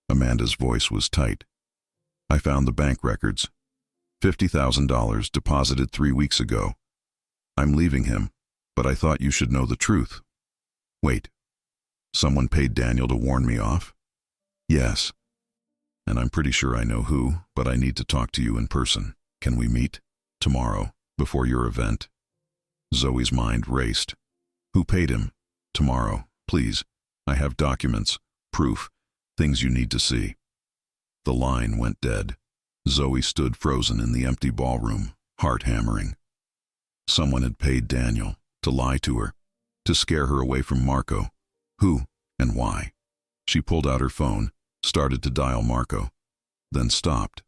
Amanda's voice was tight. I found the bank records. $50,000 deposited 3 weeks ago. I'm leaving him, but I thought you should know the truth. Wait. Someone paid Daniel to warn me off? Yes. And I'm pretty sure I know who, but I need to talk to you in person. Can we meet? Tomorrow, before your event? Zoe's mind raced. Who paid him? Tomorrow, please. I have documents, proof, things you need to see. The line went dead. Zoe stood frozen in the empty ballroom, heart hammering. Someone had paid Daniel to lie to her, to scare her away from Marco. Who and why? She pulled out her phone, started to dial Marco, then stopped.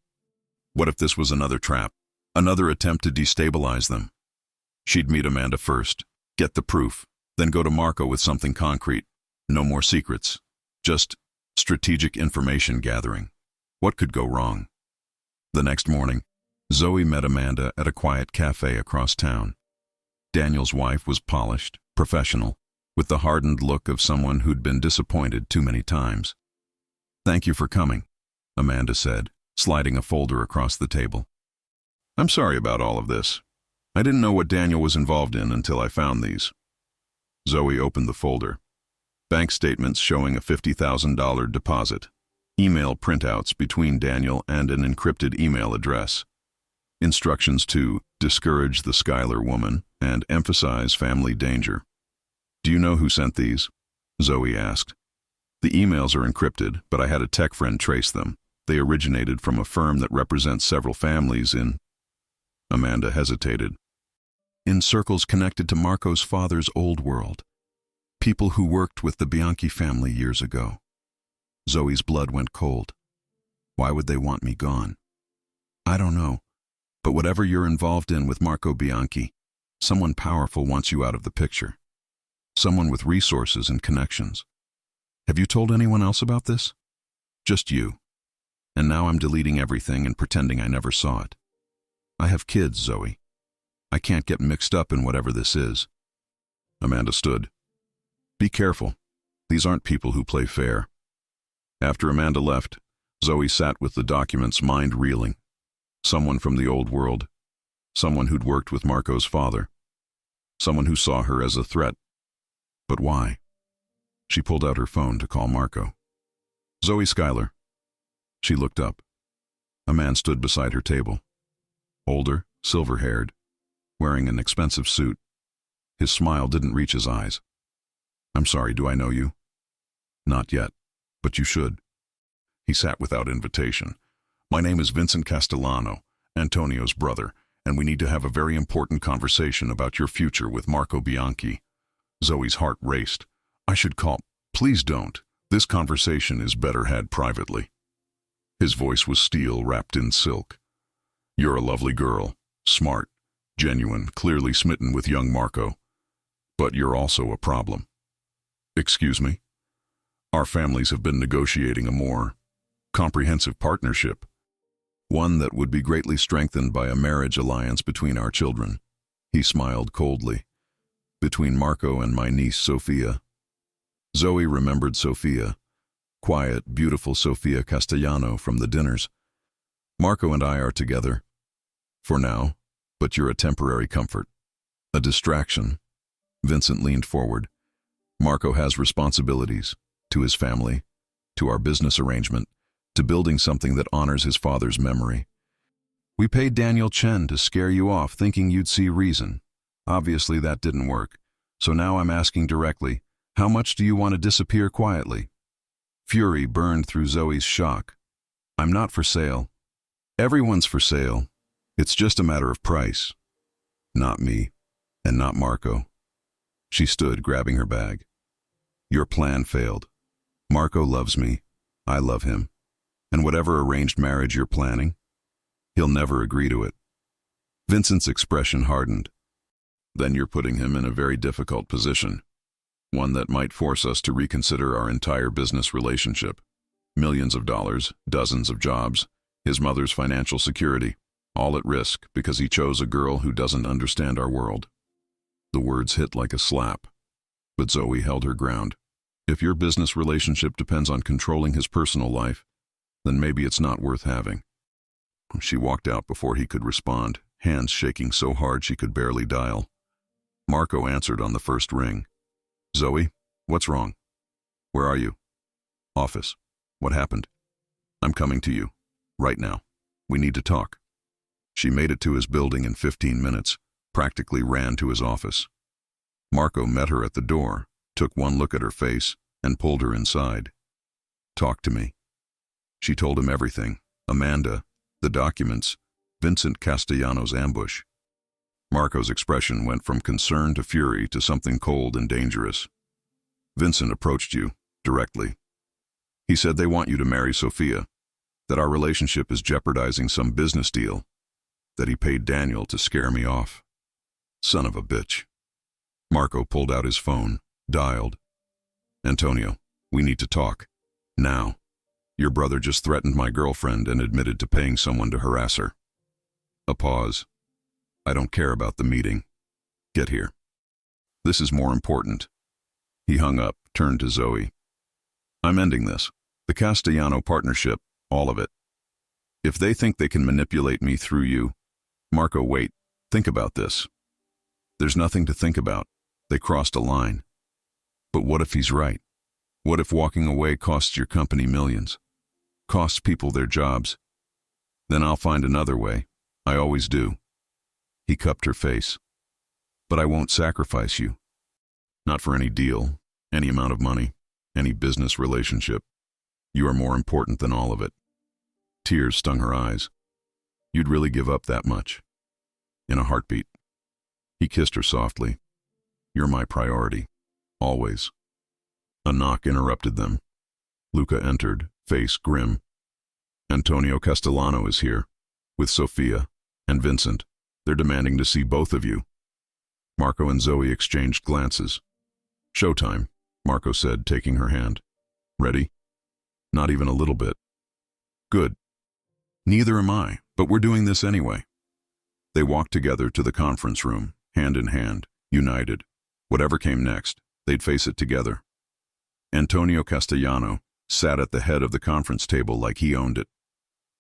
What if this was another trap? Another attempt to destabilize them? She'd meet Amanda first, get the proof, then go to Marco with something concrete. No more secrets, just strategic information gathering. What could go wrong? The next morning, Zoe met Amanda at a quiet cafe across town. Daniel's wife was polished, professional, with the hardened look of someone who'd been disappointed too many times. Thank you for coming, Amanda said, sliding a folder across the table. I'm sorry about all of this. I didn't know what Daniel was involved in until I found these. Zoe opened the folder. Bank statements showing a $50,000 deposit. Email printouts between Daniel and an encrypted email address. Instructions to discourage the Schuyler woman and emphasize family danger. Do you know who sent these? Zoe asked. The emails are encrypted, but I had a tech friend trace them. They originated from a firm that represents several families in... Amanda hesitated. In circles connected to Marco's father's old world. People who worked with the Bianchi family years ago. Zoe's blood went cold. Why would they want me gone? I don't know, but whatever you're involved in with Marco Bianchi, someone powerful wants you out of the picture. Someone with resources and connections. Have you told anyone else about this? Just you. And now I'm deleting everything and pretending I never saw it. I have kids, Zoe. I can't get mixed up in whatever this is. Amanda stood. Be careful. These aren't people who play fair. After Amanda left, Zoe sat with the documents, mind reeling. Someone from the old world. Someone who'd worked with Marco's father. Someone who saw her as a threat. But why? She pulled out her phone to call Marco. Zoe Schuyler. She looked up. A man stood beside her table. Older, silver-haired, wearing an expensive suit. His smile didn't reach his eyes. I'm sorry, do I know you? Not yet, but you should. He sat without invitation. My name is Vincent Castellano, Antonio's brother, and we need to have a very important conversation about your future with Marco Bianchi. Zoe's heart raced. I should call. Please don't. This conversation is better had privately. His voice was steel wrapped in silk. You're a lovely girl, smart, genuine, clearly smitten with young Marco. But you're also a problem. Excuse me? Our families have been negotiating a more comprehensive partnership, one that would be greatly strengthened by a marriage alliance between our children. He smiled coldly. Between Marco and my niece Sofia. Zoe remembered Sofia, quiet, beautiful Sofia Castellano from the dinners. Marco and I are together. For now, but you're a temporary comfort. A distraction. Vincent leaned forward. Marco has responsibilities, to his family, to our business arrangement, to building something that honors his father's memory. We paid Daniel Chen to scare you off thinking you'd see reason. Obviously that didn't work, so now I'm asking directly, how much do you want to disappear quietly? Fury burned through Zoe's shock. I'm not for sale. Everyone's for sale. It's just a matter of price. Not me, and not Marco. She stood, grabbing her bag. Your plan failed. Marco loves me. I love him. And whatever arranged marriage you're planning, he'll never agree to it. Vincent's expression hardened. Then you're putting him in a very difficult position. One that might force us to reconsider our entire business relationship. Millions of dollars, dozens of jobs, his mother's financial security, all at risk because he chose a girl who doesn't understand our world. The words hit like a slap, but Zoe held her ground. If your business relationship depends on controlling his personal life, then maybe it's not worth having. She walked out before he could respond, hands shaking so hard she could barely dial. Marco answered on the first ring. Zoe, what's wrong? Where are you? Office. What happened? I'm coming to you. Right now. We need to talk. She made it to his building in 15 minutes, practically ran to his office. Marco met her at the door, took one look at her face, and pulled her inside. Talk to me. She told him everything. Amanda, the documents, Vincent Castellano's ambush. Marco's expression went from concern to fury to something cold and dangerous. Vincent approached you, directly. He said they want you to marry Sofia, that our relationship is jeopardizing some business deal, that he paid Daniel to scare me off. Son of a bitch. Marco pulled out his phone, dialed. Antonio, we need to talk. Now. Your brother just threatened my girlfriend and admitted to paying someone to harass her. A pause. I don't care about the meeting. Get here. This is more important. He hung up, turned to Zoe. I'm ending this. The Castellano partnership, all of it. If they think they can manipulate me through you, Marco, wait, think about this. There's nothing to think about. They crossed a line. But what if he's right? What if walking away costs your company millions? Costs people their jobs? Then I'll find another way. I always do. He cupped her face. But I won't sacrifice you. Not for any deal, any amount of money, any business relationship. You are more important than all of it. Tears stung her eyes. You'd really give up that much? In a heartbeat. He kissed her softly. You're my priority. Always. A knock interrupted them. Luca entered, face grim. Antonio Castellano is here, with Sofia and Vincent. They're demanding to see both of you. Marco and Zoe exchanged glances. Showtime, Marco said, taking her hand. Ready? Not even a little bit. Good. Neither am I, but we're doing this anyway. They walked together to the conference room, hand in hand, united. Whatever came next, they'd face it together. Antonio Castellano sat at the head of the conference table like he owned it.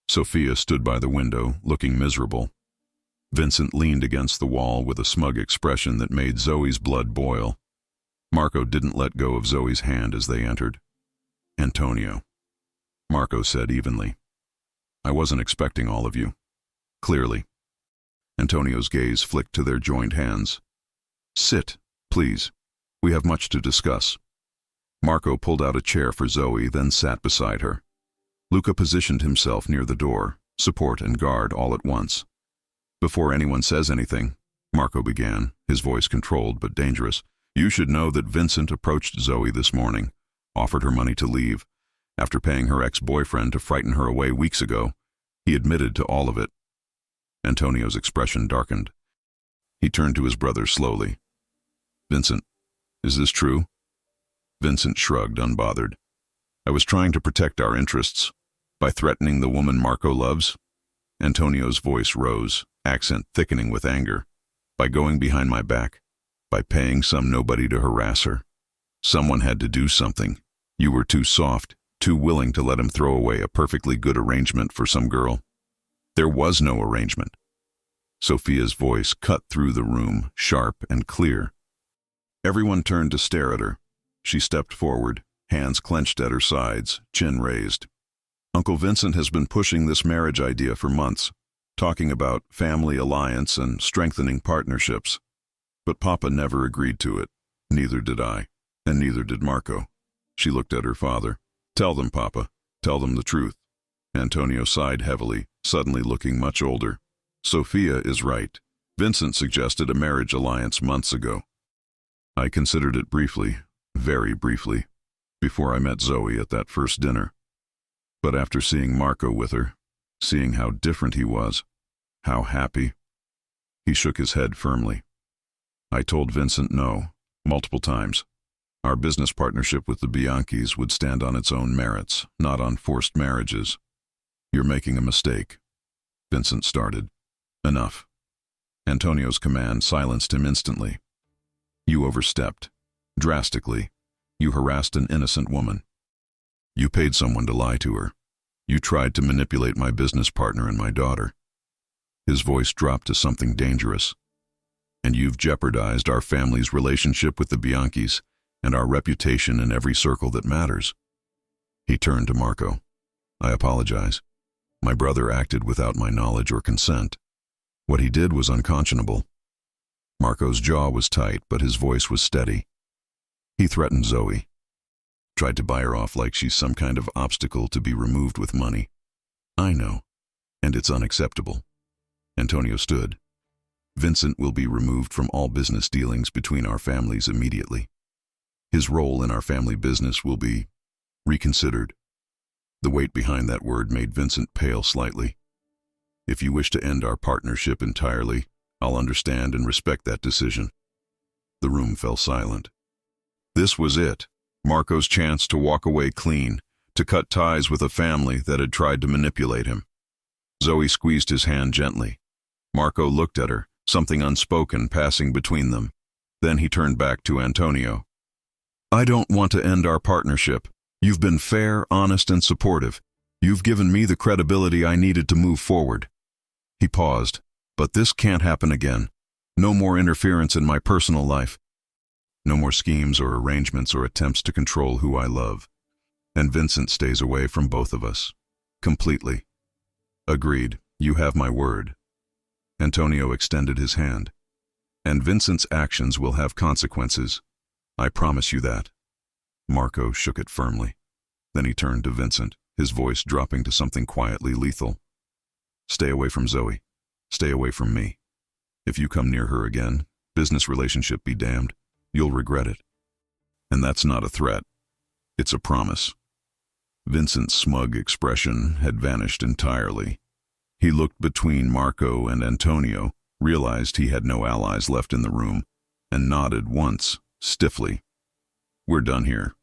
Sofia stood by the window, looking miserable. Vincent leaned against the wall with a smug expression that made Zoe's blood boil. Marco didn't let go of Zoe's hand as they entered. Antonio, Marco said evenly. I wasn't expecting all of you. Clearly. Antonio's gaze flicked to their joined hands. Sit, please. We have much to discuss. Marco pulled out a chair for Zoe, then sat beside her. Luca positioned himself near the door, support and guard all at once. Before anyone says anything, Marco began, his voice controlled but dangerous. You should know that Vincent approached Zoe this morning, offered her money to leave. After paying her ex-boyfriend to frighten her away weeks ago, he admitted to all of it. Antonio's expression darkened. He turned to his brother slowly. Vincent, is this true? Vincent shrugged, unbothered. I was trying to protect our interests by threatening the woman Marco loves. Antonio's voice rose, accent thickening with anger. By going behind my back, by paying some nobody to harass her. Someone had to do something. You were too soft, too willing to let him throw away a perfectly good arrangement for some girl. There was no arrangement. Sophia's voice cut through the room, sharp and clear. Everyone turned to stare at her. She stepped forward, hands clenched at her sides, chin raised. Uncle Vincent has been pushing this marriage idea for months, talking about family alliance and strengthening partnerships. But Papa never agreed to it. Neither did I, and neither did Marco. She looked at her father. Tell them, Papa. Tell them the truth. Antonio sighed heavily, suddenly looking much older. Sophia is right. Vincent suggested a marriage alliance months ago. I considered it briefly, very briefly, before I met Zoe at that first dinner. But after seeing Marco with her, seeing how different he was, how happy, he shook his head firmly. I told Vincent no, multiple times. Our business partnership with the Bianchis would stand on its own merits, not on forced marriages. You're making a mistake. Vincent started. Enough. Antonio's command silenced him instantly. You overstepped. Drastically. You harassed an innocent woman. You paid someone to lie to her. You tried to manipulate my business partner and my daughter. His voice dropped to something dangerous. And you've jeopardized our family's relationship with the Bianchis and our reputation in every circle that matters. He turned to Marco. I apologize. My brother acted without my knowledge or consent. What he did was unconscionable. Marco's jaw was tight, but his voice was steady. He threatened Zoe. Tried to buy her off like she's some kind of obstacle to be removed with money. I know, and it's unacceptable. Antonio stood. Vincent will be removed from all business dealings between our families immediately. His role in our family business will be reconsidered. The weight behind that word made Vincent pale slightly. If you wish to end our partnership entirely, I'll understand and respect that decision. The room fell silent. This was it, Marco's chance to walk away clean, to cut ties with a family that had tried to manipulate him. Zoe squeezed his hand gently. Marco looked at her, something unspoken passing between them. Then he turned back to Antonio. I don't want to end our partnership. You've been fair, honest, and supportive. You've given me the credibility I needed to move forward. He paused. But this can't happen again. No more interference in my personal life. No more schemes or arrangements or attempts to control who I love. And Vincent stays away from both of us. Completely. Agreed. You have my word. Antonio extended his hand. And Vincent's actions will have consequences. I promise you that. Marco shook it firmly. Then he turned to Vincent, his voice dropping to something quietly lethal. Stay away from Zoe. Stay away from me. If you come near her again, business relationship be damned, you'll regret it. And that's not a threat. It's a promise. Vincent's smug expression had vanished entirely. He looked between Marco and Antonio, realized he had no allies left in the room, and nodded once, stiffly. We're done here,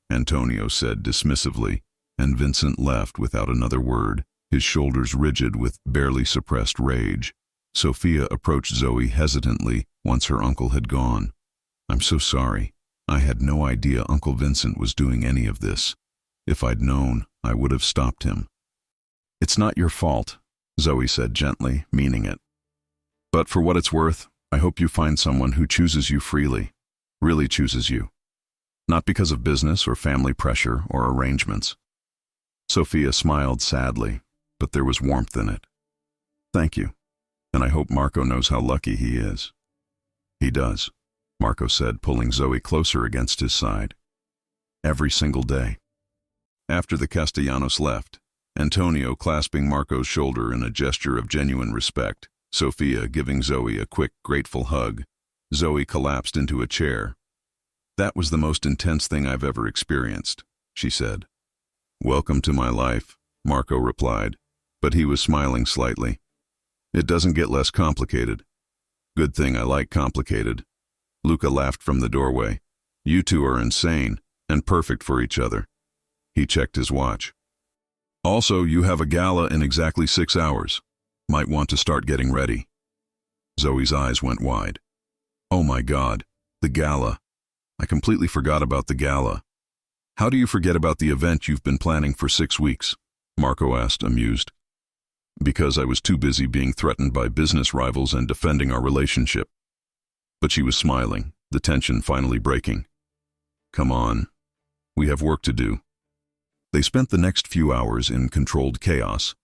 Antonio said dismissively, and Vincent left without another word, his shoulders rigid with barely suppressed rage. Sophia approached Zoe hesitantly once her uncle had gone. I'm so sorry. I had no idea Uncle Vincent was doing any of this. If I'd known, I would have stopped him. It's not your fault, Zoe said gently, meaning it. But for what it's worth, I hope you find someone who chooses you freely, really chooses you. Not because of business or family pressure or arrangements. Sophia smiled sadly, but there was warmth in it. Thank you, and I hope Marco knows how lucky he is. He does, Marco said, pulling Zoe closer against his side. Every single day. After the Castellanos left, Antonio clasping Marco's shoulder in a gesture of genuine respect, Sophia giving Zoe a quick, grateful hug. Zoe collapsed into a chair. "That was the most intense thing I've ever experienced," she said. "Welcome to my life," Marco replied, but he was smiling slightly. "It doesn't get less complicated." "Good thing I like complicated." Luca laughed from the doorway. "You two are insane and perfect for each other." He checked his watch. "Also, you have a gala in exactly 6 hours. Might want to start getting ready." Zoe's eyes went wide. "Oh my God, the gala. I completely forgot about the gala." "How do you forget about the event you've been planning for 6 weeks?" Marco asked, amused. "Because I was too busy being threatened by business rivals and defending our relationship." But she was smiling, the tension finally breaking. "Come on. We have work to do." They spent the next few hours in controlled chaos.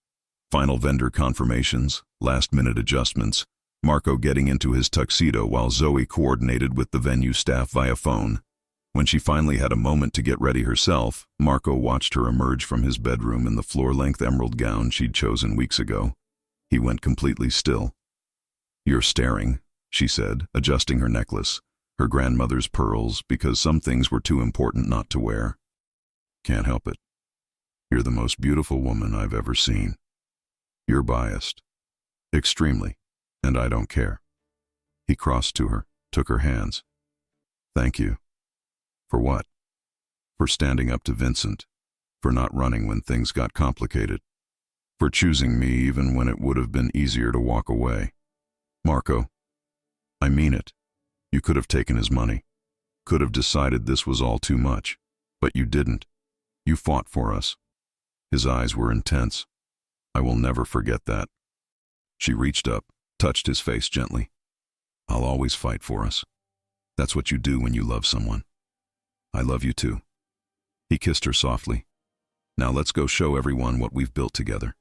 Final vendor confirmations, last-minute adjustments, Marco getting into his tuxedo while Zoe coordinated with the venue staff via phone. When she finally had a moment to get ready herself, Marco watched her emerge from his bedroom in the floor-length emerald gown she'd chosen weeks ago. He went completely still. "You're staring," she said, adjusting her necklace, her grandmother's pearls, because some things were too important not to wear. "Can't help it. You're the most beautiful woman I've ever seen. You're biased. Extremely. And I don't care." He crossed to her, took her hands. "Thank you." "For what?" "For standing up to Vincent. For not running when things got complicated. For choosing me even when it would have been easier to walk away." "Marco, I mean it. You could have taken his money. Could have decided this was all too much. But you didn't. You fought for us." His eyes were intense. "I will never forget that." She reached up, touched his face gently. "I'll always fight for us. That's what you do when you love someone. I love you too." He kissed her softly. "Now let's go show everyone what we've built together."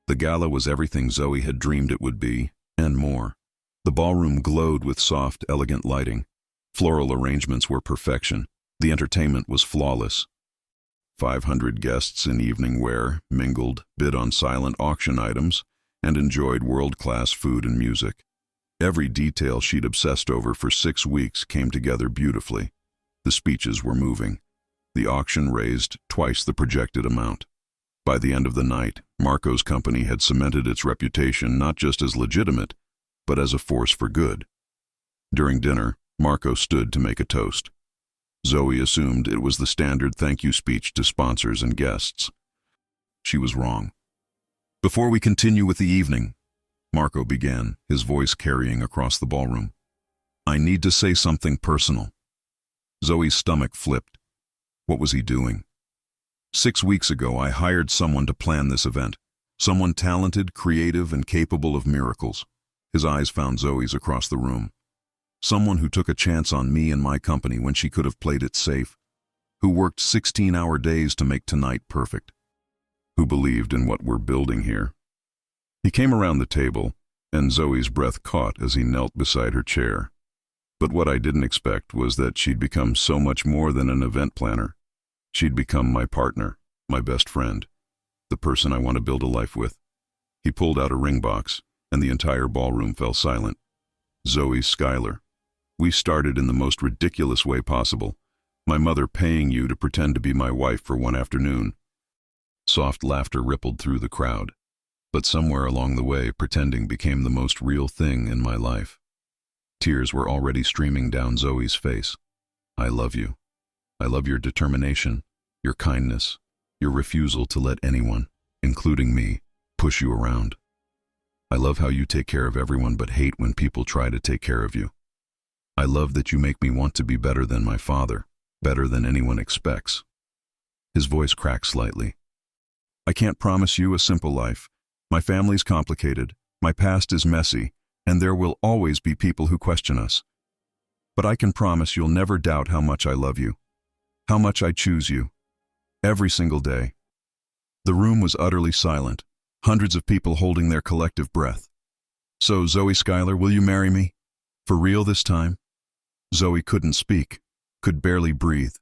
The gala was everything Zoe had dreamed it would be, and more. The ballroom glowed with soft, elegant lighting. Floral arrangements were perfection. The entertainment was flawless. 500 guests in evening wear mingled, bid on silent auction items, and enjoyed world-class food and music. Every detail she'd obsessed over for 6 weeks came together beautifully. The speeches were moving. The auction raised twice the projected amount. By the end of the night, Marco's company had cemented its reputation not just as legitimate, but as a force for good. During dinner, Marco stood to make a toast. Zoe assumed it was the standard thank you speech to sponsors and guests. She was wrong. "Before we continue with the evening," Marco began, his voice carrying across the ballroom, "I need to say something personal." Zoe's stomach flipped. What was he doing? 6 weeks ago, I hired someone to plan this event. Someone talented, creative, and capable of miracles. His eyes found Zoe's across the room. Someone who took a chance on me and my company when she could have played it safe. Who worked 16-hour days to make tonight perfect. Who believed in what we're building here. He came around the table, and Zoe's breath caught as he knelt beside her chair. But what I didn't expect was that she'd become so much more than an event planner. She'd become my partner, my best friend, the person I want to build a life with. He pulled out a ring box, and the entire ballroom fell silent. "Zoe Schuyler, we started in the most ridiculous way possible. My mother paying you to pretend to be my wife for one afternoon." Soft laughter rippled through the crowd. But somewhere along the way, pretending became the most real thing in my life. Tears were already streaming down Zoe's face. "I love you. I love your determination, your kindness, your refusal to let anyone, including me, push you around. I love how you take care of everyone but hate when people try to take care of you. I love that you make me want to be better than my father, better than anyone expects." His voice cracked slightly. "I can't promise you a simple life. My family's complicated, my past is messy, and there will always be people who question us. But I can promise you'll never doubt how much I love you, how much I choose you, every single day." The room was utterly silent, hundreds of people holding their collective breath. "So, Zoe Schuyler, will you marry me? For real this time?" Zoe couldn't speak, could barely breathe.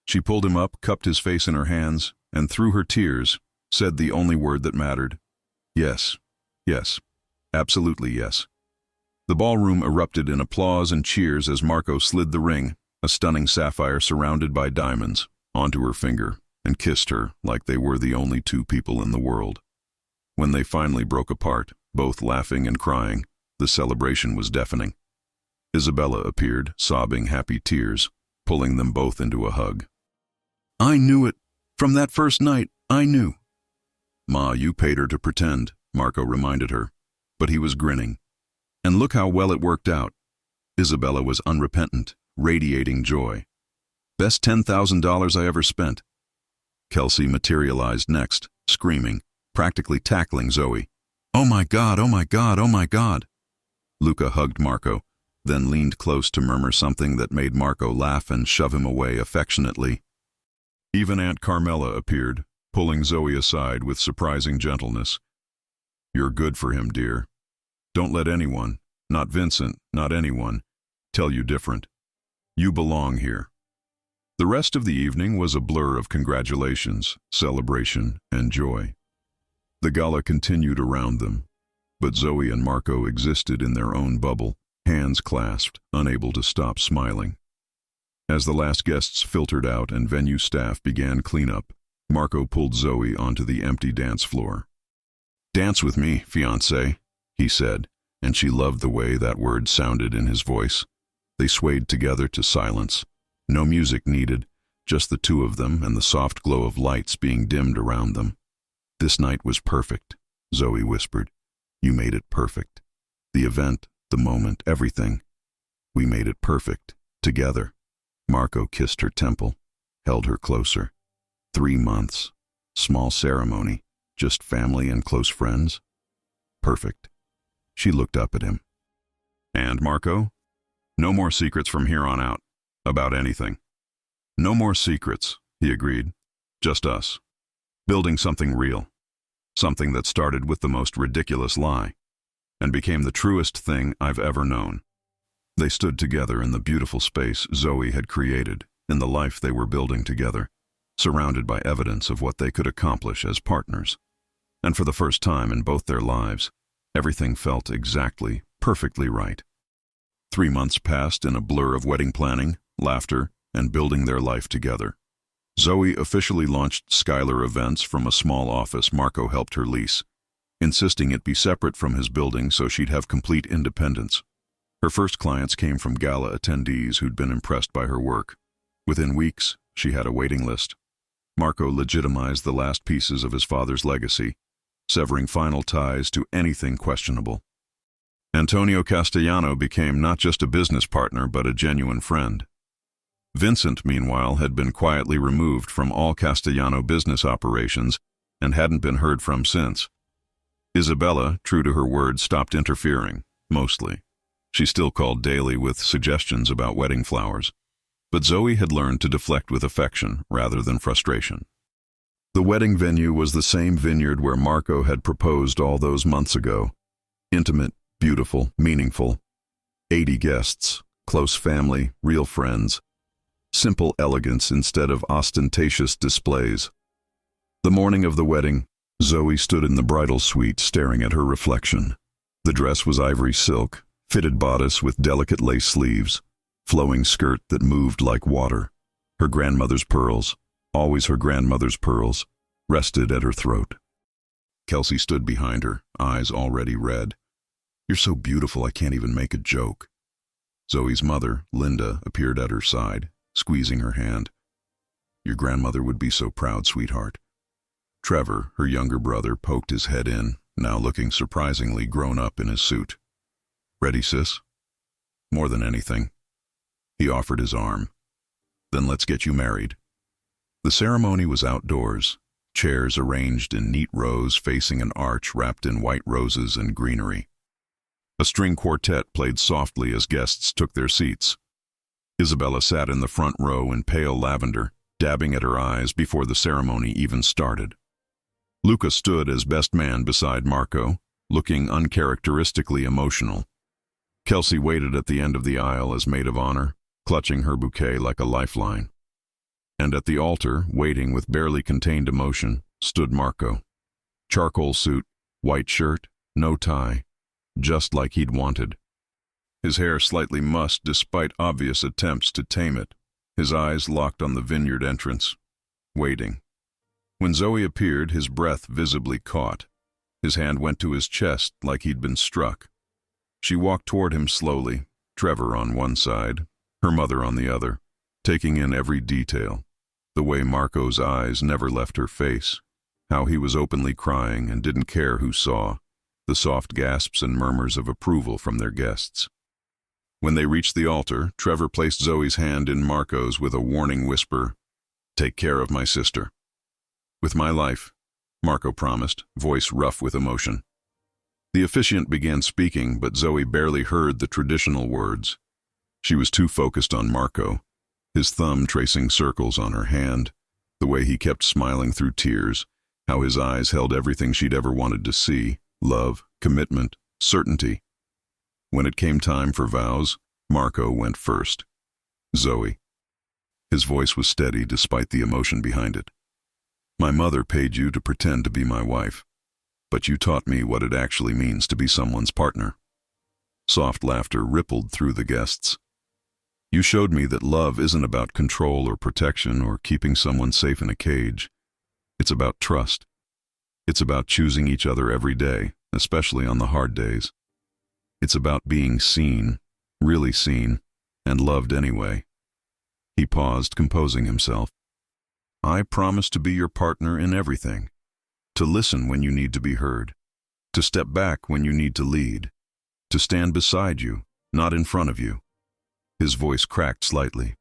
She pulled him up, cupped his face in her hands, and through her tears, said the only word that mattered. "Yes, yes." Absolutely yes. The ballroom erupted in applause and cheers as Marco slid the ring, a stunning sapphire surrounded by diamonds, onto her finger and kissed her like they were the only two people in the world. When they finally broke apart, both laughing and crying, the celebration was deafening. Isabella appeared, sobbing happy tears, pulling them both into a hug. I knew it. From that first night, I knew. Ma, you paid her to pretend, Marco reminded her, but he was grinning. And look how well it worked out. Isabella was unrepentant, radiating joy. Best $10,000 I ever spent. Kelsey materialized next, screaming, practically tackling Zoe. Oh my God, oh my God, oh my God. Luca hugged Marco, then leaned close to murmur something that made Marco laugh and shove him away affectionately. Even Aunt Carmela appeared, pulling Zoe aside with surprising gentleness. You're good for him, dear. Don't let anyone, not Vincent, not anyone, tell you different. You belong here. The rest of the evening was a blur of congratulations, celebration, and joy. The gala continued around them, but Zoe and Marco existed in their own bubble, hands clasped, unable to stop smiling. As the last guests filtered out and venue staff began cleanup, Marco pulled Zoe onto the empty dance floor. Dance with me, fiancé, he said, and she loved the way that word sounded in his voice. They swayed together to silence. No music needed, just the two of them and the soft glow of lights being dimmed around them. This night was perfect, Zoe whispered. You made it perfect. The event, the moment, everything. We made it perfect, together. Marco kissed her temple, held her closer. 3 months. Small ceremony, just family and close friends. Perfect. She looked up at him. And Marco? No more secrets from here on out, about anything. No more secrets, he agreed. Just us. Building something real. Something that started with the most ridiculous lie, and became the truest thing I've ever known. They stood together in the beautiful space Zoe had created, in the life they were building together, surrounded by evidence of what they could accomplish as partners. And for the first time in both their lives, everything felt exactly, perfectly right. 3 months passed in a blur of wedding planning, laughter, and building their life together. Zoe officially launched Skylar Events from a small office Marco helped her lease, insisting it be separate from his building so she'd have complete independence. Her first clients came from gala attendees who'd been impressed by her work. Within weeks, she had a waiting list. Marco legitimized the last pieces of his father's legacy, severing final ties to anything questionable. Antonio Castellano became not just a business partner but a genuine friend. Vincent, meanwhile, had been quietly removed from all Castellano business operations and hadn't been heard from since. Isabella, true to her word, stopped interfering, mostly. She still called daily with suggestions about wedding flowers. But Zoe had learned to deflect with affection rather than frustration. The wedding venue was the same vineyard where Marco had proposed all those months ago. Intimate, beautiful, meaningful. 80 guests, close family, real friends. Simple elegance instead of ostentatious displays. The morning of the wedding, Zoe stood in the bridal suite staring at her reflection. The dress was ivory silk, fitted bodice with delicate lace sleeves, flowing skirt that moved like water. Her grandmother's pearls, always her grandmother's pearls, rested at her throat. Kelsey stood behind her, eyes already red. You're so beautiful I can't even make a joke. Zoe's mother, Linda, appeared at her side, squeezing her hand. Your grandmother would be so proud, sweetheart. Trevor, her younger brother, poked his head in, now looking surprisingly grown up in his suit. Ready, sis? More than anything. He offered his arm. Then let's get you married. The ceremony was outdoors, chairs arranged in neat rows facing an arch wrapped in white roses and greenery. A string quartet played softly as guests took their seats. Isabella sat in the front row in pale lavender, dabbing at her eyes before the ceremony even started. Luca stood as best man beside Marco, looking uncharacteristically emotional. Kelsey waited at the end of the aisle as maid of honor, clutching her bouquet like a lifeline. And at the altar, waiting with barely contained emotion, stood Marco. Charcoal suit, white shirt, no tie, just like he'd wanted. His hair slightly mussed despite obvious attempts to tame it. His eyes locked on the vineyard entrance, waiting. When Zoe appeared, his breath visibly caught. His hand went to his chest like he'd been struck. She walked toward him slowly, Trevor on one side, her mother on the other, taking in every detail. The way Marco's eyes never left her face, how he was openly crying and didn't care who saw, the soft gasps and murmurs of approval from their guests. When they reached the altar, Trevor placed Zoe's hand in Marco's with a warning whisper, "Take care of my sister." "With my life," Marco promised, voice rough with emotion. The officiant began speaking, but Zoe barely heard the traditional words. She was too focused on Marco, his thumb tracing circles on her hand, the way he kept smiling through tears, how his eyes held everything she'd ever wanted to see: love, commitment, certainty. When it came time for vows, Marco went first. "Zoe." His voice was steady despite the emotion behind it. "My mother paid you to pretend to be my wife, but you taught me what it actually means to be someone's partner." Soft laughter rippled through the guests. "You showed me that love isn't about control or protection or keeping someone safe in a cage. It's about trust. It's about choosing each other every day, especially on the hard days. It's about being seen, really seen, and loved anyway." He paused, composing himself. "I promise to be your partner in everything, to listen when you need to be heard, to step back when you need to lead, to stand beside you, not in front of you." His voice cracked slightly.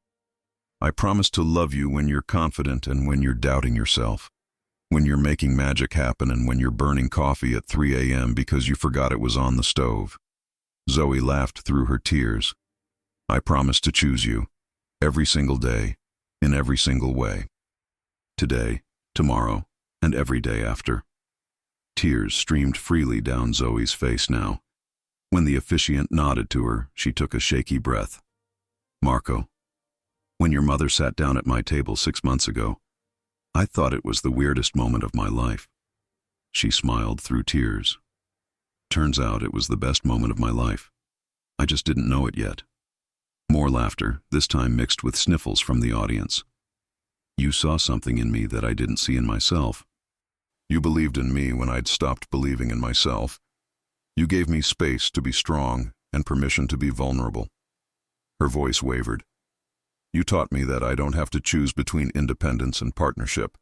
"I promise to love you when you're confident and when you're doubting yourself, when you're making magic happen and when you're burning coffee at 3 a.m. because you forgot it was on the stove." Zoe laughed through her tears. "I promise to choose you, every single day, in every single way. Today, tomorrow, and every day after." Tears streamed freely down Zoe's face now. When the officiant nodded to her, she took a shaky breath. "Marco, when your mother sat down at my table 6 months ago, I thought it was the weirdest moment of my life." She smiled through tears. "Turns out it was the best moment of my life. I just didn't know it yet." More laughter, this time mixed with sniffles from the audience. "You saw something in me that I didn't see in myself. You believed in me when I'd stopped believing in myself. You gave me space to be strong and permission to be vulnerable." Her voice wavered. "You taught me that I don't have to choose between independence and partnership,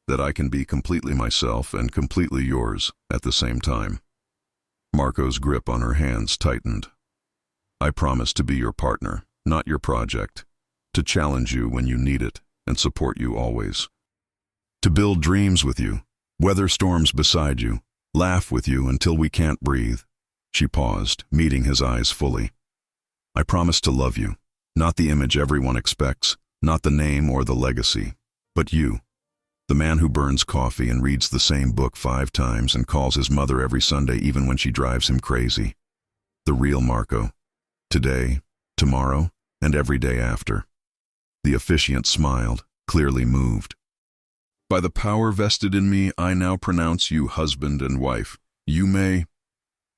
that I can be completely myself and completely yours at the same time." Marco's grip on her hands tightened. "I promise to be your partner, not your project, to challenge you when you need it and support you always. To build dreams with you, weather storms beside you, laugh with you until we can't breathe." She paused, meeting his eyes fully. "I promise to love you, not the image everyone expects, not the name or the legacy, but you. The man who burns coffee and reads the same book 5 times and calls his mother every Sunday even when she drives him crazy. The real Marco. Today, tomorrow, and every day after." The officiant smiled, clearly moved. "By the power vested in me, I now pronounce you husband and wife. You may—"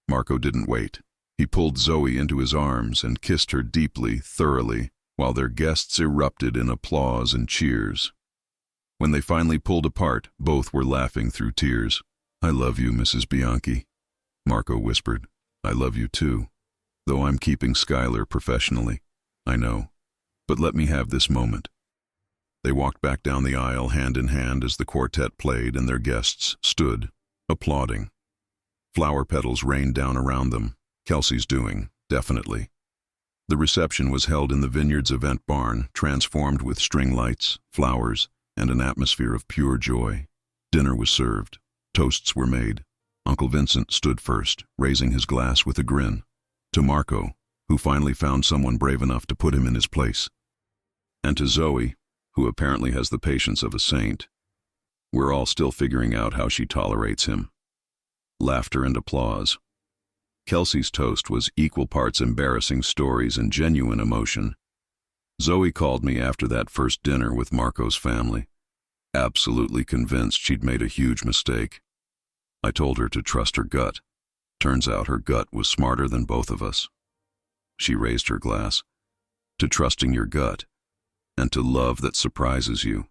Marco didn't wait. He pulled Zoe into his arms and kissed her deeply, thoroughly, while their guests erupted in applause and cheers. When they finally pulled apart, both were laughing through tears. "I love you, Mrs. Bianchi," Marco whispered. "I love you too, though I'm keeping Skylar professionally. I know, but let me have this moment." They walked back down the aisle hand in hand as the quartet played and their guests stood, applauding. Flower petals rained down around them. Kelsey's doing, definitely. The reception was held in the Vineyards event barn, transformed with string lights, flowers, and an atmosphere of pure joy. Dinner was served. Toasts were made. Uncle Vincent stood first, raising his glass with a grin. To Marco, who finally found someone brave enough to put him in his place. And to Zoe, who apparently has the patience of a saint. We're all still figuring out how she tolerates him. Laughter and applause. Kelsey's toast was equal parts embarrassing stories and genuine emotion. Zoe called me after that first dinner with Marco's family, absolutely convinced she'd made a huge mistake. I told her to trust her gut, Turns out her gut was smarter than both of us. She raised her glass. To trusting your gut, and to love that surprises you.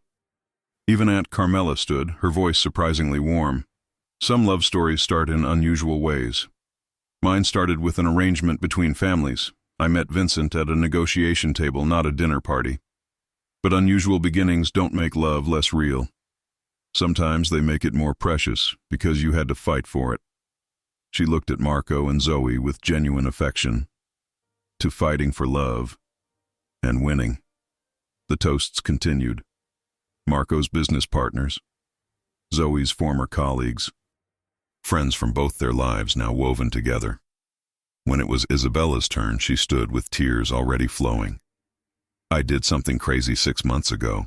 Even Aunt Carmela stood, her voice surprisingly warm. Some love stories start in unusual ways. Mine started with an arrangement between families. I met Vincent at a negotiation table, not a dinner party. But unusual beginnings don't make love less real. Sometimes they make it more precious, because you had to fight for it. She looked at Marco and Zoe with genuine affection. To fighting for love. And winning. The toasts continued. Marco's business partners. Zoe's former colleagues. Friends from both their lives now woven together. When it was Isabella's turn, she stood with tears already flowing. I did something crazy 6 months ago.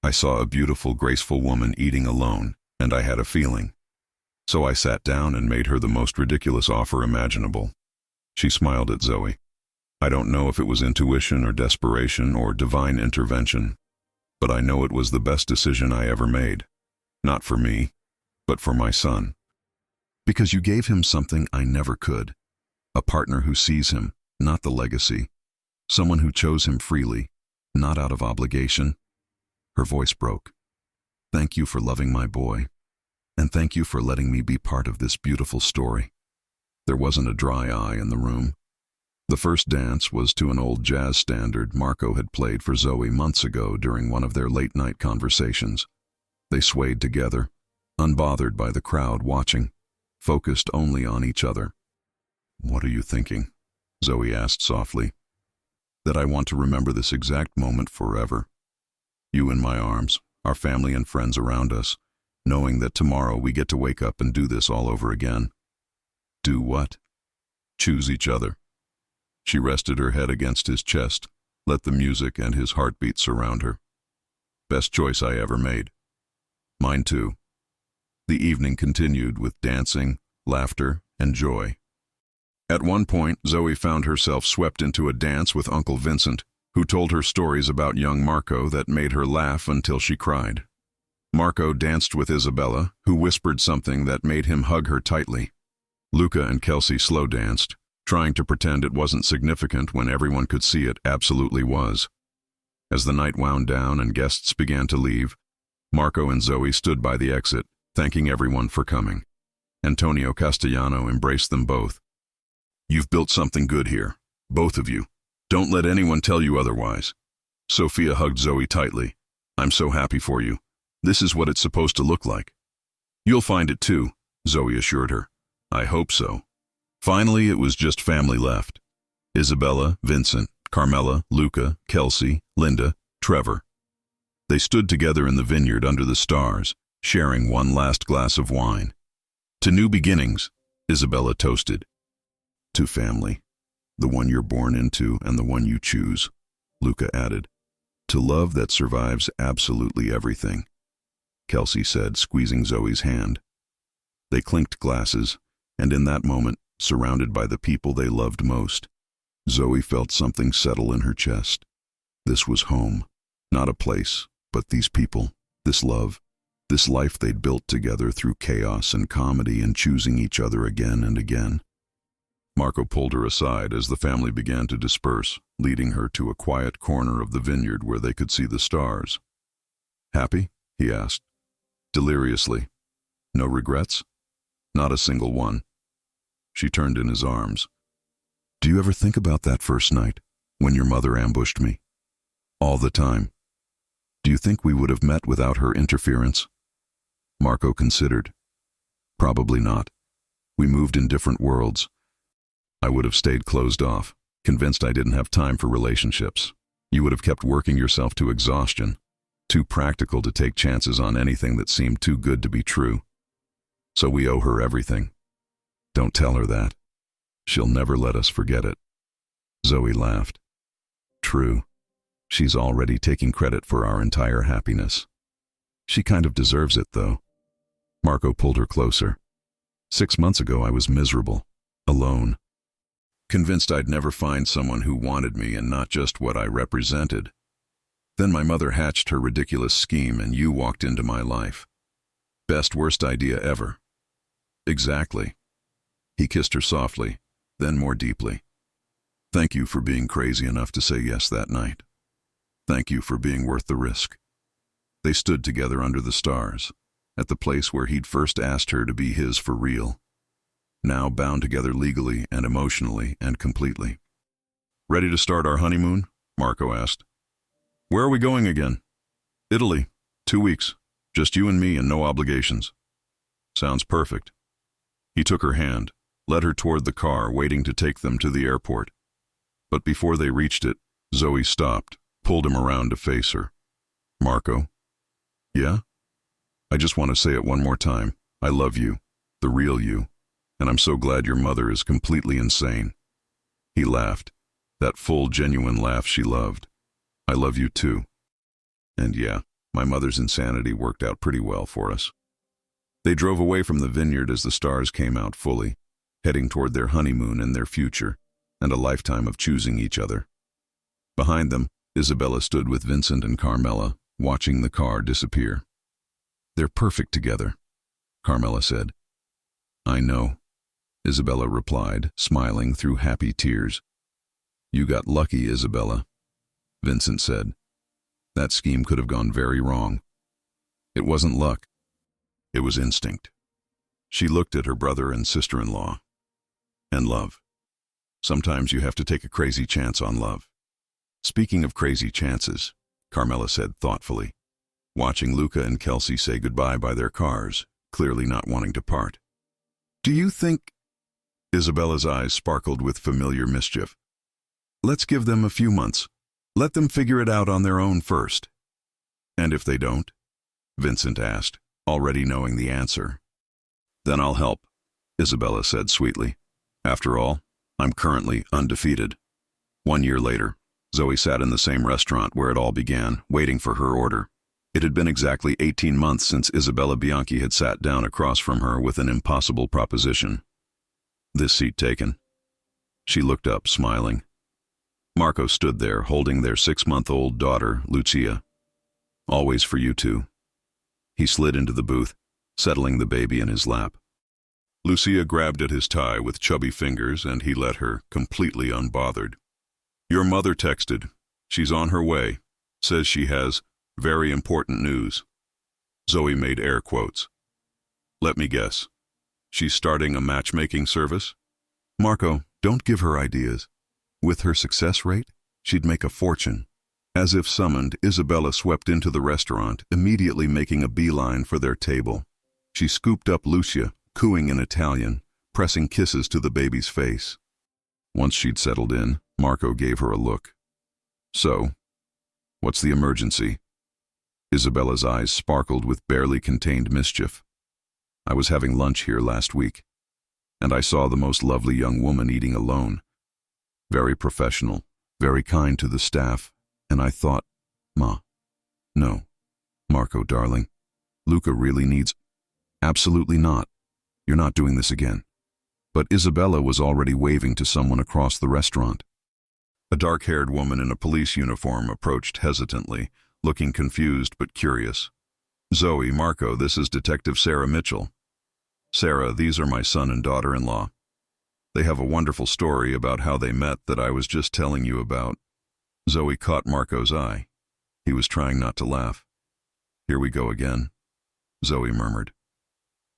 I saw a beautiful, graceful woman eating alone, and I had a feeling. So I sat down and made her the most ridiculous offer imaginable. She smiled at Zoe. I don't know if it was intuition or desperation or divine intervention, but I know it was the best decision I ever made. Not for me, but for my son. Because you gave him something I never could. A partner who sees him, not the legacy. Someone who chose him freely, not out of obligation. Her voice broke. Thank you for loving my boy, and thank you for letting me be part of this beautiful story. There wasn't a dry eye in the room. The first dance was to an old jazz standard Marco had played for Zoe months ago during one of their late-night conversations. They swayed together, unbothered by the crowd watching, focused only on each other. What are you thinking? Zoe asked softly. That I want to remember this exact moment forever. You in my arms, our family and friends around us, knowing that tomorrow we get to wake up and do this all over again. Do what? Choose each other. She rested her head against his chest, let the music and his heartbeat surround her. Best choice I ever made. Mine too. The evening continued with dancing, laughter, and joy. At one point, Zoe found herself swept into a dance with Uncle Vincent, who told her stories about young Marco that made her laugh until she cried. Marco danced with Isabella, who whispered something that made him hug her tightly. Luca and Kelsey slow danced, trying to pretend it wasn't significant when everyone could see it absolutely was. As the night wound down and guests began to leave, Marco and Zoe stood by the exit, thanking everyone for coming. Antonio Castellano embraced them both. You've built something good here, both of you. Don't let anyone tell you otherwise. Sophia hugged Zoe tightly. I'm so happy for you. This is what it's supposed to look like. You'll find it too, Zoe assured her. I hope so. Finally, it was just family left. Isabella, Vincent, Carmela, Luca, Kelsey, Linda, Trevor. They stood together in the vineyard under the stars, sharing one last glass of wine. To new beginnings, Isabella toasted. To family, the one you're born into and the one you choose, Luca added. To love that survives absolutely everything, Kelsey said, squeezing Zoe's hand. They clinked glasses, and in that moment, surrounded by the people they loved most, Zoe felt something settle in her chest. This was home, not a place, but these people, this love, this life they'd built together through chaos and comedy and choosing each other again and again. Marco pulled her aside as the family began to disperse, leading her to a quiet corner of the vineyard where they could see the stars. Happy? He asked, deliriously. No regrets? Not a single one. She turned in his arms. Do you ever think about that first night, when your mother ambushed me? All the time. Do you think we would have met without her interference? Marco considered. Probably not. We moved in different worlds. I would have stayed closed off, convinced I didn't have time for relationships. You would have kept working yourself to exhaustion, too practical to take chances on anything that seemed too good to be true. So we owe her everything. Don't tell her that. She'll never let us forget it. Zoe laughed. True. She's already taking credit for our entire happiness. She kind of deserves it, though. Marco pulled her closer. 6 months ago, I was miserable, alone. Convinced I'd never find someone who wanted me and not just what I represented. Then my mother hatched her ridiculous scheme and you walked into my life. Best worst idea ever. Exactly. He kissed her softly, then more deeply. Thank you for being crazy enough to say yes that night. Thank you for being worth the risk. They stood together under the stars, at the place where he'd first asked her to be his for real. Now bound together legally and emotionally and completely. Ready to start our honeymoon? Marco asked. Where are we going again? Italy. 2 weeks. Just you and me and no obligations. Sounds perfect. He took her hand, led her toward the car, waiting to take them to the airport. But before they reached it, Zoe stopped, pulled him around to face her. Marco? Yeah? I just want to say it one more time. I love you, the real you, and I'm so glad your mother is completely insane. He laughed, that full, genuine laugh she loved. I love you too. And yeah, my mother's insanity worked out pretty well for us. They drove away from the vineyard as the stars came out fully, heading toward their honeymoon and their future, and a lifetime of choosing each other. Behind them, Isabella stood with Vincent and Carmela, watching the car disappear. They're perfect together, Carmela said. I know, Isabella replied, smiling through happy tears. You got lucky, Isabella, Vincent said. That scheme could have gone very wrong. It wasn't luck. It was instinct. She looked at her brother and sister-in-law. And love. Sometimes you have to take a crazy chance on love. Speaking of crazy chances, Carmela said thoughtfully, watching Luca and Kelsey say goodbye by their cars, clearly not wanting to part. Do you think... Isabella's eyes sparkled with familiar mischief. Let's give them a few months. Let them figure it out on their own first. And if they don't? Vincent asked, already knowing the answer. Then I'll help, Isabella said sweetly. After all, I'm currently undefeated. 1 year later, Zoe sat in the same restaurant where it all began, waiting for her order. It had been exactly 18 months since Isabella Bianchi had sat down across from her with an impossible proposition. This seat taken. She looked up, smiling. Marco stood there, holding their 6-month-old daughter, Lucia. Always for you two. He slid into the booth, settling the baby in his lap. Lucia grabbed at his tie with chubby fingers, and he let her, completely unbothered. Your mother texted. She's on her way. Says she has very important news. Zoe made air quotes. Let me guess. She's starting a matchmaking service? Marco, don't give her ideas. With her success rate, she'd make a fortune. As if summoned, Isabella swept into the restaurant, immediately making a beeline for their table. She scooped up Lucia, cooing in Italian, pressing kisses to the baby's face. Once she'd settled in, Marco gave her a look. So, what's the emergency? Isabella's eyes sparkled with barely contained mischief. I was having lunch here last week, and I saw the most lovely young woman eating alone. Very professional, very kind to the staff, and I thought, Ma, no, Marco, darling, Luca really needs... Absolutely not. You're not doing this again. But Isabella was already waving to someone across the restaurant. A dark-haired woman in a police uniform approached hesitantly, looking confused but curious. Zoe, Marco, this is Detective Sarah Mitchell. Sarah, these are my son and daughter-in-law. They have a wonderful story about how they met that I was just telling you about. Zoe caught Marco's eye. He was trying not to laugh. Here we go again, Zoe murmured.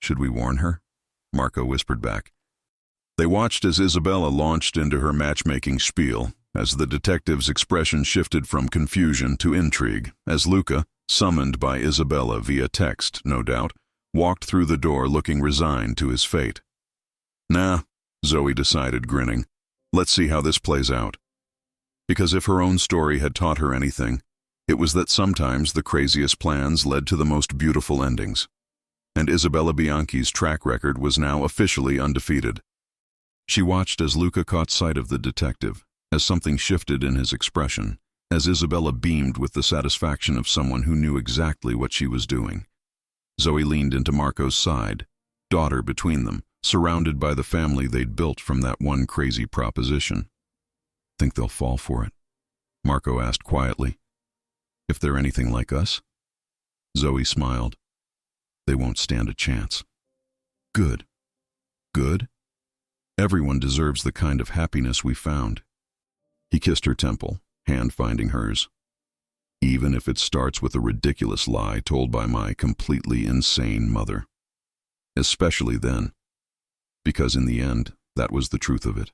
Should we warn her? Marco whispered back. They watched as Isabella launched into her matchmaking spiel, as the detective's expression shifted from confusion to intrigue, as Luca, summoned by Isabella via text, no doubt, walked through the door looking resigned to his fate. Nah, Zoe decided, grinning. Let's see how this plays out. Because if her own story had taught her anything, it was that sometimes the craziest plans led to the most beautiful endings. And Isabella Bianchi's track record was now officially undefeated. She watched as Luca caught sight of the detective, as something shifted in his expression, as Isabella beamed with the satisfaction of someone who knew exactly what she was doing. Zoe leaned into Marco's side, daughter between them, surrounded by the family they'd built from that one crazy proposition. Think they'll fall for it? Marco asked quietly. If they're anything like us? Zoe smiled. They won't stand a chance. Good. Good? Everyone deserves the kind of happiness we found. He kissed her temple, hand finding hers. Even if it starts with a ridiculous lie told by my completely insane mother. Especially then. Because in the end, that was the truth of it.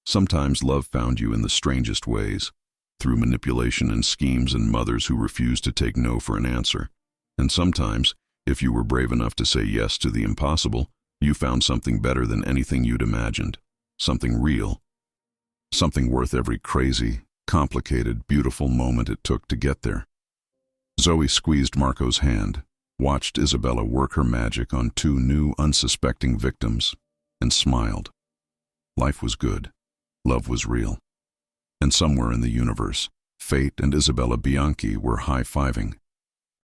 Sometimes love found you in the strangest ways, through manipulation and schemes and mothers who refused to take no for an answer. And sometimes, if you were brave enough to say yes to the impossible, you found something better than anything you'd imagined. Something real. Something worth every crazy, complicated, beautiful moment it took to get there. Zoe squeezed Marco's hand, watched Isabella work her magic on two new, unsuspecting victims, and smiled. Life was good. Love was real. And somewhere in the universe, Fate and Isabella Bianchi were high-fiving,